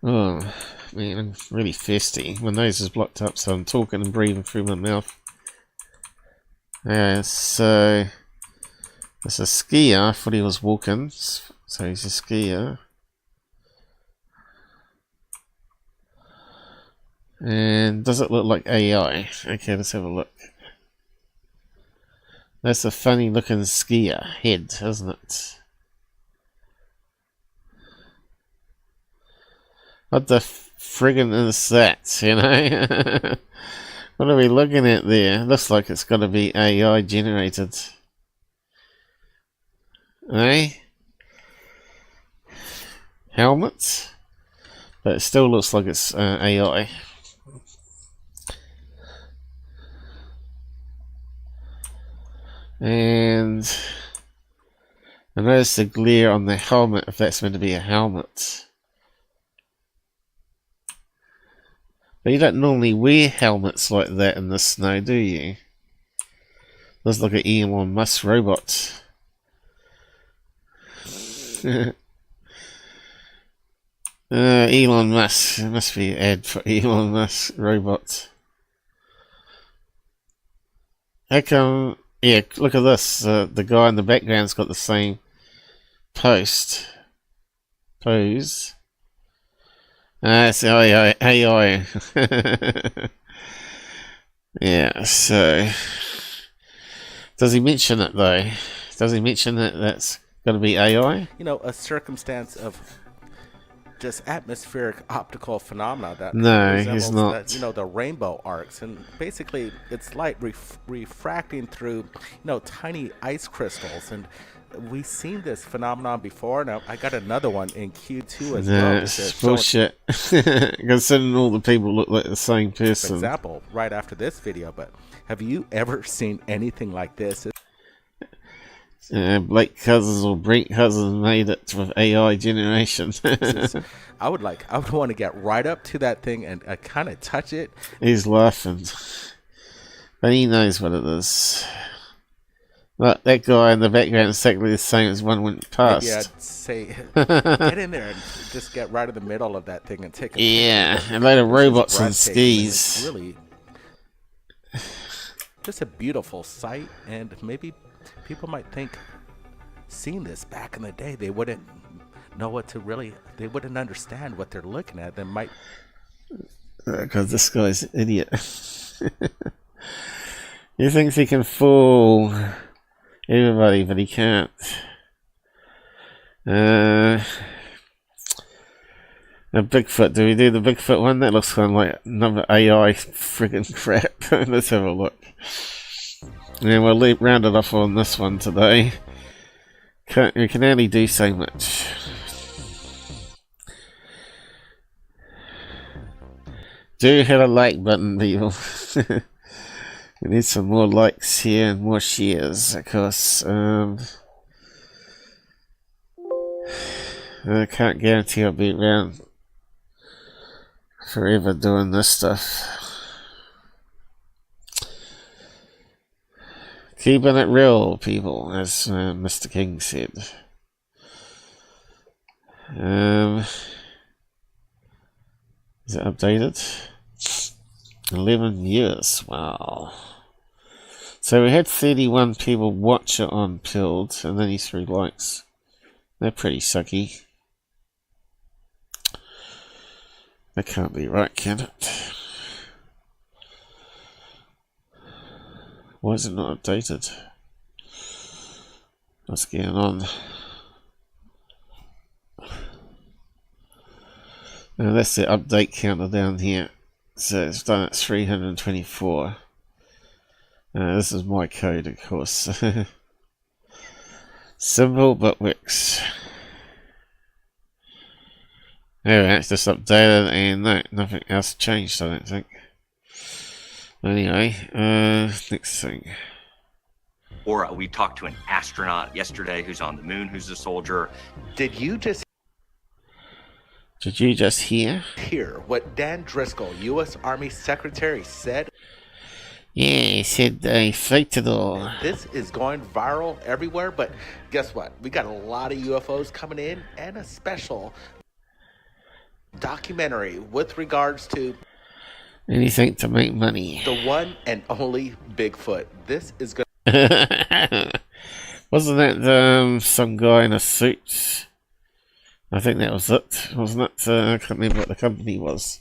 Oh man, I'm really thirsty. My nose is blocked up, so I'm talking and breathing through my mouth. Yeah, so there's a skier. I thought he was walking, so he's a skier. And does it look like AI? Okay, let's have a look. That's a funny looking skier head, isn't it? What the friggin' is that, you know? What are we looking at there? Looks like it's got to be AI generated. Eh? Helmets? But it still looks like it's AI. And I noticed the glare on the helmet, if that's meant to be a helmet. But you don't normally wear helmets like that in the snow, do you? Looks like an Elon Musk robot. Elon Musk. There must be an ad for Elon Musk robot. How come... Yeah, look at this. The guy in the background's got the same pose. It's AI. Yeah, so... Does he mention it, though? Does he mention that that's going to be AI? You know, a circumstance of just atmospheric optical phenomena that no, he's not. That, you know, the rainbow arcs, and basically it's light refracting through, you know, tiny ice crystals, and we've seen this phenomenon before. Now I got another one in Q2 as well. It's bullshit. Considering all the people look like the same person. Example right after this video, but have you ever seen anything like this? Blake Cousins or Brent Cousins made it with AI generation. I would want to get right up to that thing and kind of touch it. He's laughing, but he knows what it is. Look, that guy in the background is exactly the same as one went past. Yeah, say get in there and just get right in the middle of that thing and take a a load of robots on skis. It's really just a beautiful sight, and maybe people might think, seeing this back in the day, they wouldn't know what to really, they wouldn't understand what they're looking at. They might... Because this guy's an idiot. He thinks he can fool everybody, but he can't. A Bigfoot, do we do the Bigfoot one? That looks kind of like another AI friggin' crap. Let's have a look. And we'll round it off on this one today. We can only do so much. Do hit a like button, people. We need some more likes here and more shares, of course. I can't guarantee I'll be around forever doing this stuff. Keeping it real, people, as Mr. King said. Is it updated? 11 years, wow. So we had 31 people watch it on Pilled, and then he 3 likes. They're pretty sucky. That can't be right, can it? Why is it not updated? What's going on? Now that's the update counter down here. So it's done at 324. This is my code, of course. Simple but works. Alright, it's just updated and no, nothing else changed, I don't think. Anyway, next thing. Or we talked to an astronaut yesterday who's on the moon, who's a soldier. Did you just hear what Dan Driscoll, U.S. Army Secretary, said? Yeah, he said they faked it all. This is going viral everywhere, but guess what? We got a lot of UFOs coming in and a special documentary with regards to anything to make money. The one and only Bigfoot. This is going Wasn't that some guy in a suit? I think that was it, wasn't it? I can't remember what the company was.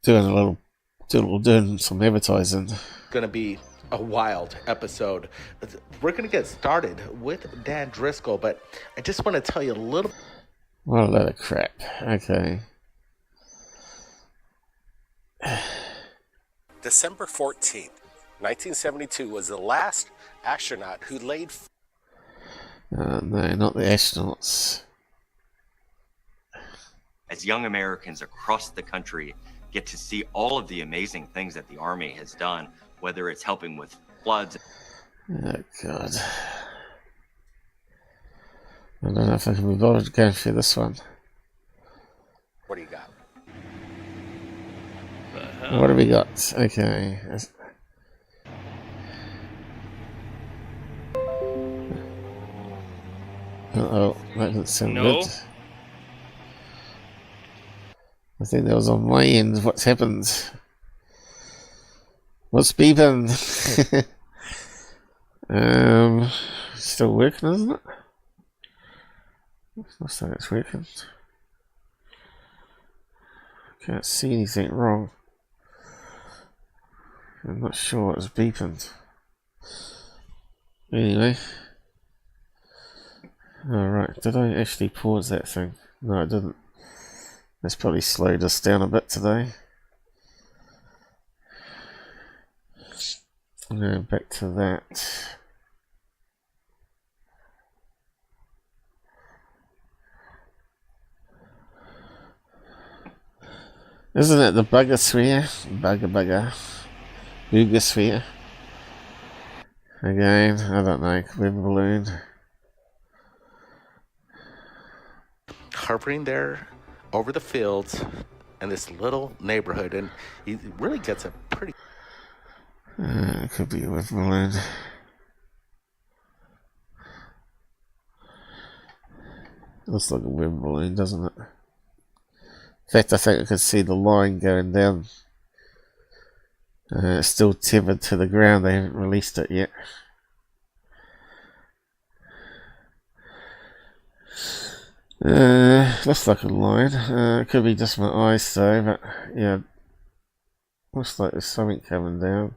Doing some advertising. going to be a wild episode. We're going to get started with Dan Driscoll, but I just want to tell you a little. What a load of crap. Okay. December 14th, 1972 was the last astronaut who laid... No, not the astronauts. As young Americans across the country get to see all of the amazing things that the Army has done, whether it's helping with floods. Oh, God. I don't know if I can be bothered going through this one. What do you got? What have we got? Okay. Uh-oh, that doesn't sound good. I think that was on my end. What's happened? What's beeping? Still working, isn't it? Looks like it's working. Can't see anything wrong. I'm not sure it's beeping. Anyway. Alright, did I actually pause that thing? No, I didn't. That's probably slowed us down a bit today. Back to that. Isn't it the Bugasphere? Bugasphere. Again, I don't know, weather balloon. Hovering there over the fields in this little neighborhood, and he really gets a pretty... It could be a weather balloon. Looks like a weather balloon, doesn't it? In fact, I think I could see the line going down. It's still tethered to the ground, they haven't released it yet. Looks like a line. It could be just my eyes though, but yeah. Looks like there's something coming down.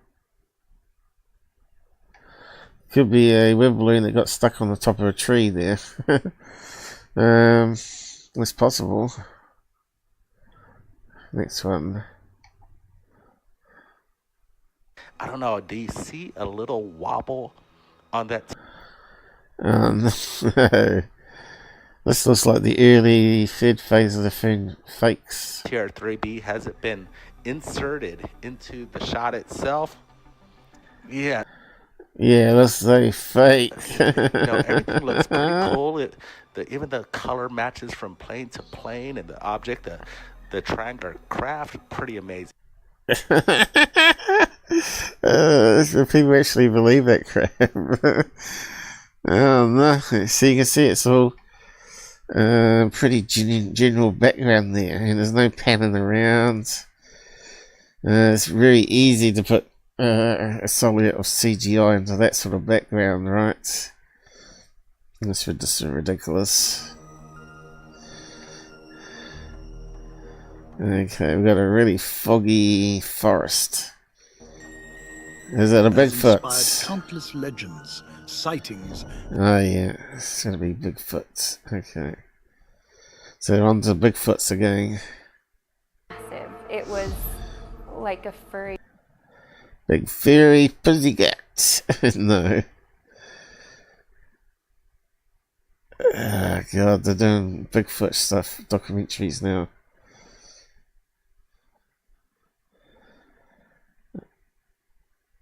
Could be a weather balloon that got stuck on the top of a tree there. It's possible. Next one. I don't know, do you see a little wobble on that? No. This looks like the early third phase of the thing fakes. TR3B, has it been inserted into the shot itself? Yeah. Yeah, that's so fake. Everything looks pretty cool. Even the color matches from plane to plane, and the object, the triangular craft, pretty amazing. So people actually believe that crap. Oh no! So you can see it's all pretty general background there, and there's no panning around. It's very easy to put a solid of CGI into that sort of background, right? That's just ridiculous. Okay, we've got a really foggy forest. Is that a Bigfoot? Inspired countless legends, sightings. Oh yeah, it's gonna be Bigfoot. Okay. So on to Bigfoots again. It was like a furry. Big furry pussycat. No. Oh god, they're doing Bigfoot stuff, documentaries now.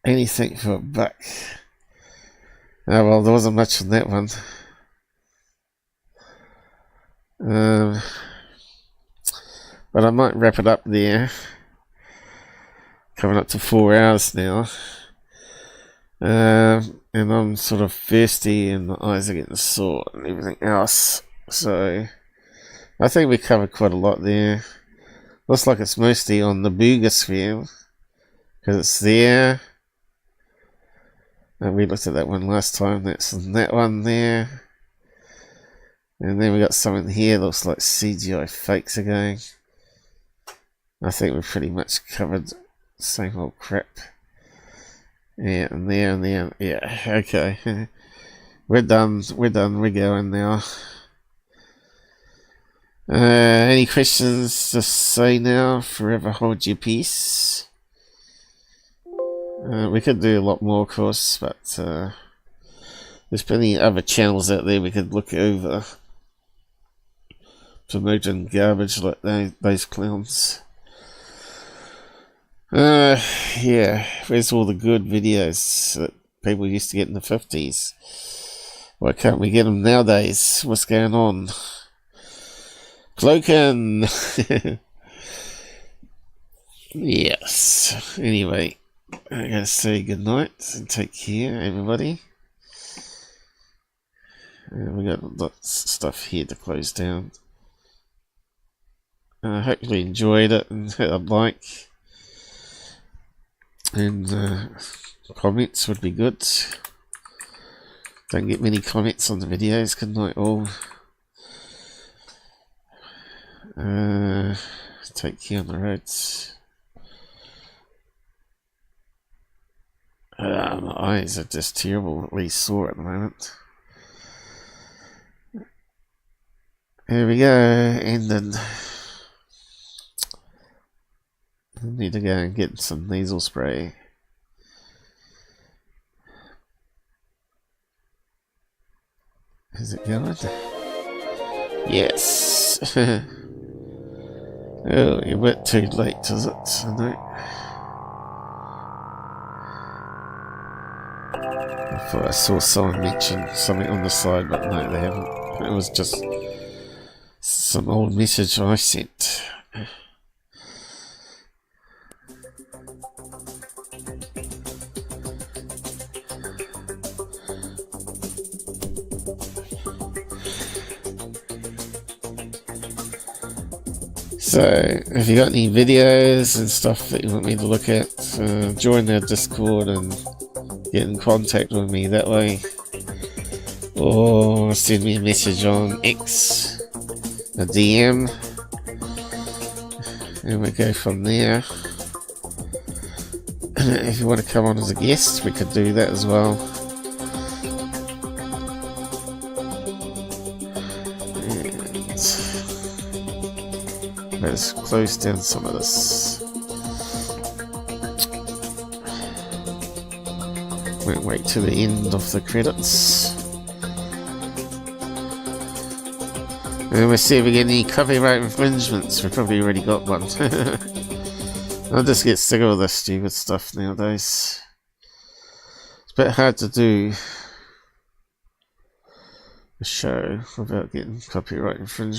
Anything for a buck. Oh well, there wasn't much on that one. But I might wrap it up there. Coming up to 4 hours now. And I'm sort of thirsty and the eyes are getting sore and everything else. So I think we covered quite a lot there. Looks like it's mostly on the Bugasphere, because it's there. And we looked at that one last time. That's that one there. And then we got something here that looks like CGI fakes again. I think we've pretty much covered the same old crap. Yeah, and there and there. Yeah, okay. We're done. We're going now. Any questions? Just say now. Forever hold your peace. We could do a lot more, of course, but there's plenty of other channels out there we could look over. Promoting garbage like those clowns. Yeah, where's all the good videos that people used to get in the 50s? Why can't we get them nowadays? What's going on? Cloaking! Yes. Anyway, I'm going to say goodnight and take care, everybody. We got lots of stuff here to close down. I hope you enjoyed it and hit a like. And comments would be good. Don't get many comments on the videos. Good night all. Take care on the roads. My eyes are just terrible, at least sore at the moment. Here we go, ended. I need to go and get some nasal spray. Is it going? Yes. Oh, you're a bit too late, is it? I know. I thought I saw someone mention something on the side, but no, they haven't. It was just some old message I sent. So, if you got any videos and stuff that you want me to look at, join our Discord and get in contact with me that way. Or send me a message on X, a DM, and we go from there. If you want to come on as a guest, we could do that as well. Let's close down some of this. Won't wait till the end of the credits. And we'll see if we get any copyright infringements. We've probably already got one. I'll just get sick of all this stupid stuff nowadays. It's a bit hard to do a show without getting copyright infringement.